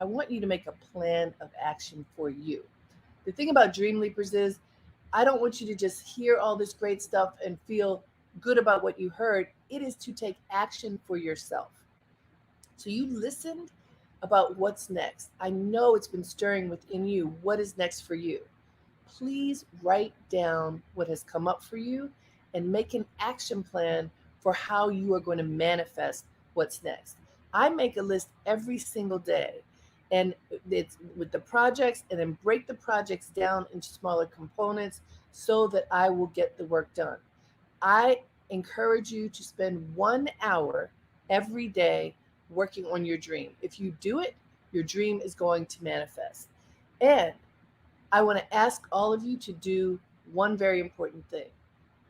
I want you to make a plan of action for you. The thing about Dreamleapers is I don't want you to just hear all this great stuff and feel good about what you heard. It is to take action for yourself. So you listened about what's next. I know it's been stirring within you. What is next for you? Please write down what has come up for you and make an action plan for how you are going to manifest what's next. I make a list every single day, and it's with the projects, and then break the projects down into smaller components so that I will get the work done. I encourage you to spend 1 hour every day working on your dream. If you do it, your dream is going to manifest. And I want to ask all of you to do one very important thing.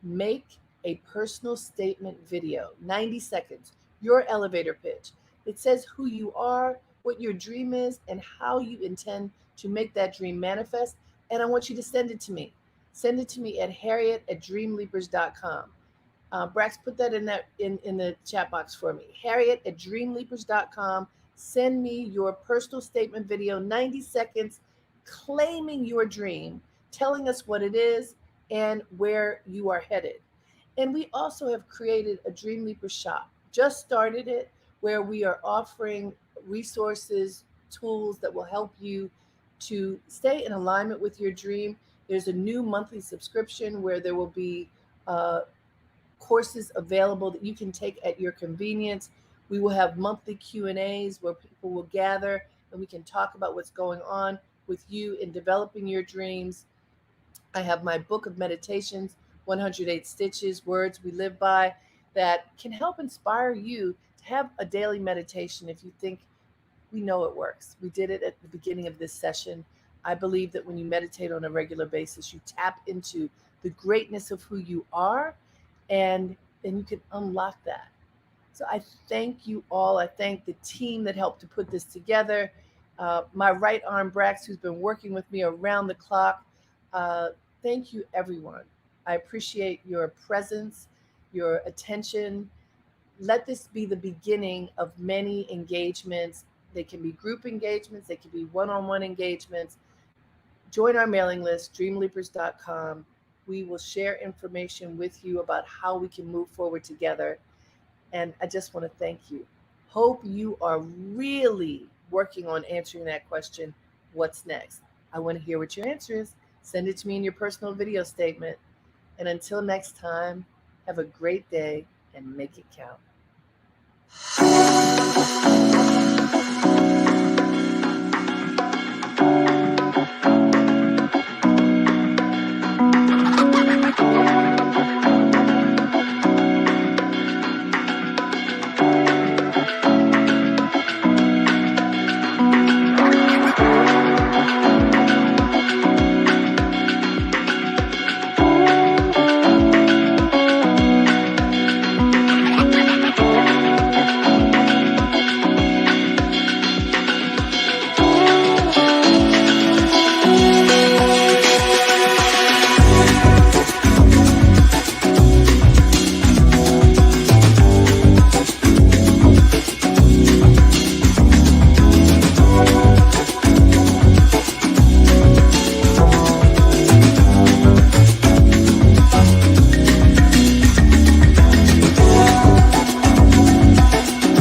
Make a personal statement video, 90 seconds, your elevator pitch. It says who you are, what your dream is, and how you intend to make that dream manifest. And I want you to send it to me. Send it to me at harriette@dreamleapers.com. Brax, put that in the chat box for me. harriette@dreamleapers.com. Send me your personal statement video, 90 seconds, claiming your dream, telling us what it is and where you are headed. And we also have created a Dreamleaper shop. Just started it, where we are offering resources, tools that will help you to stay in alignment with your dream. There's a new monthly subscription where there will be courses available that you can take at your convenience. We will have monthly Q&As where people will gather and we can talk about what's going on with you in developing your dreams. I have my book of meditations, 108 Stitches, Words We Live By, that can help inspire you to have a daily meditation if you think, we know it works. We did it at the beginning of this session. I believe that when you meditate on a regular basis, you tap into the greatness of who you are, and then you can unlock that. So I thank you all. I thank the team that helped to put this together. My right arm, Brax, who's been working with me around the clock. Thank you, everyone. I appreciate your presence, your attention. Let this be the beginning of many engagements. They can be group engagements. They can be one-on-one engagements. Join our mailing list, dreamleapers.com. We will share information with you about how we can move forward together. And I just want to thank you. Hope you are really working on answering that question, what's next? I want to hear what your answer is. Send it to me in your personal video statement. And until next time, have a great day and make it count.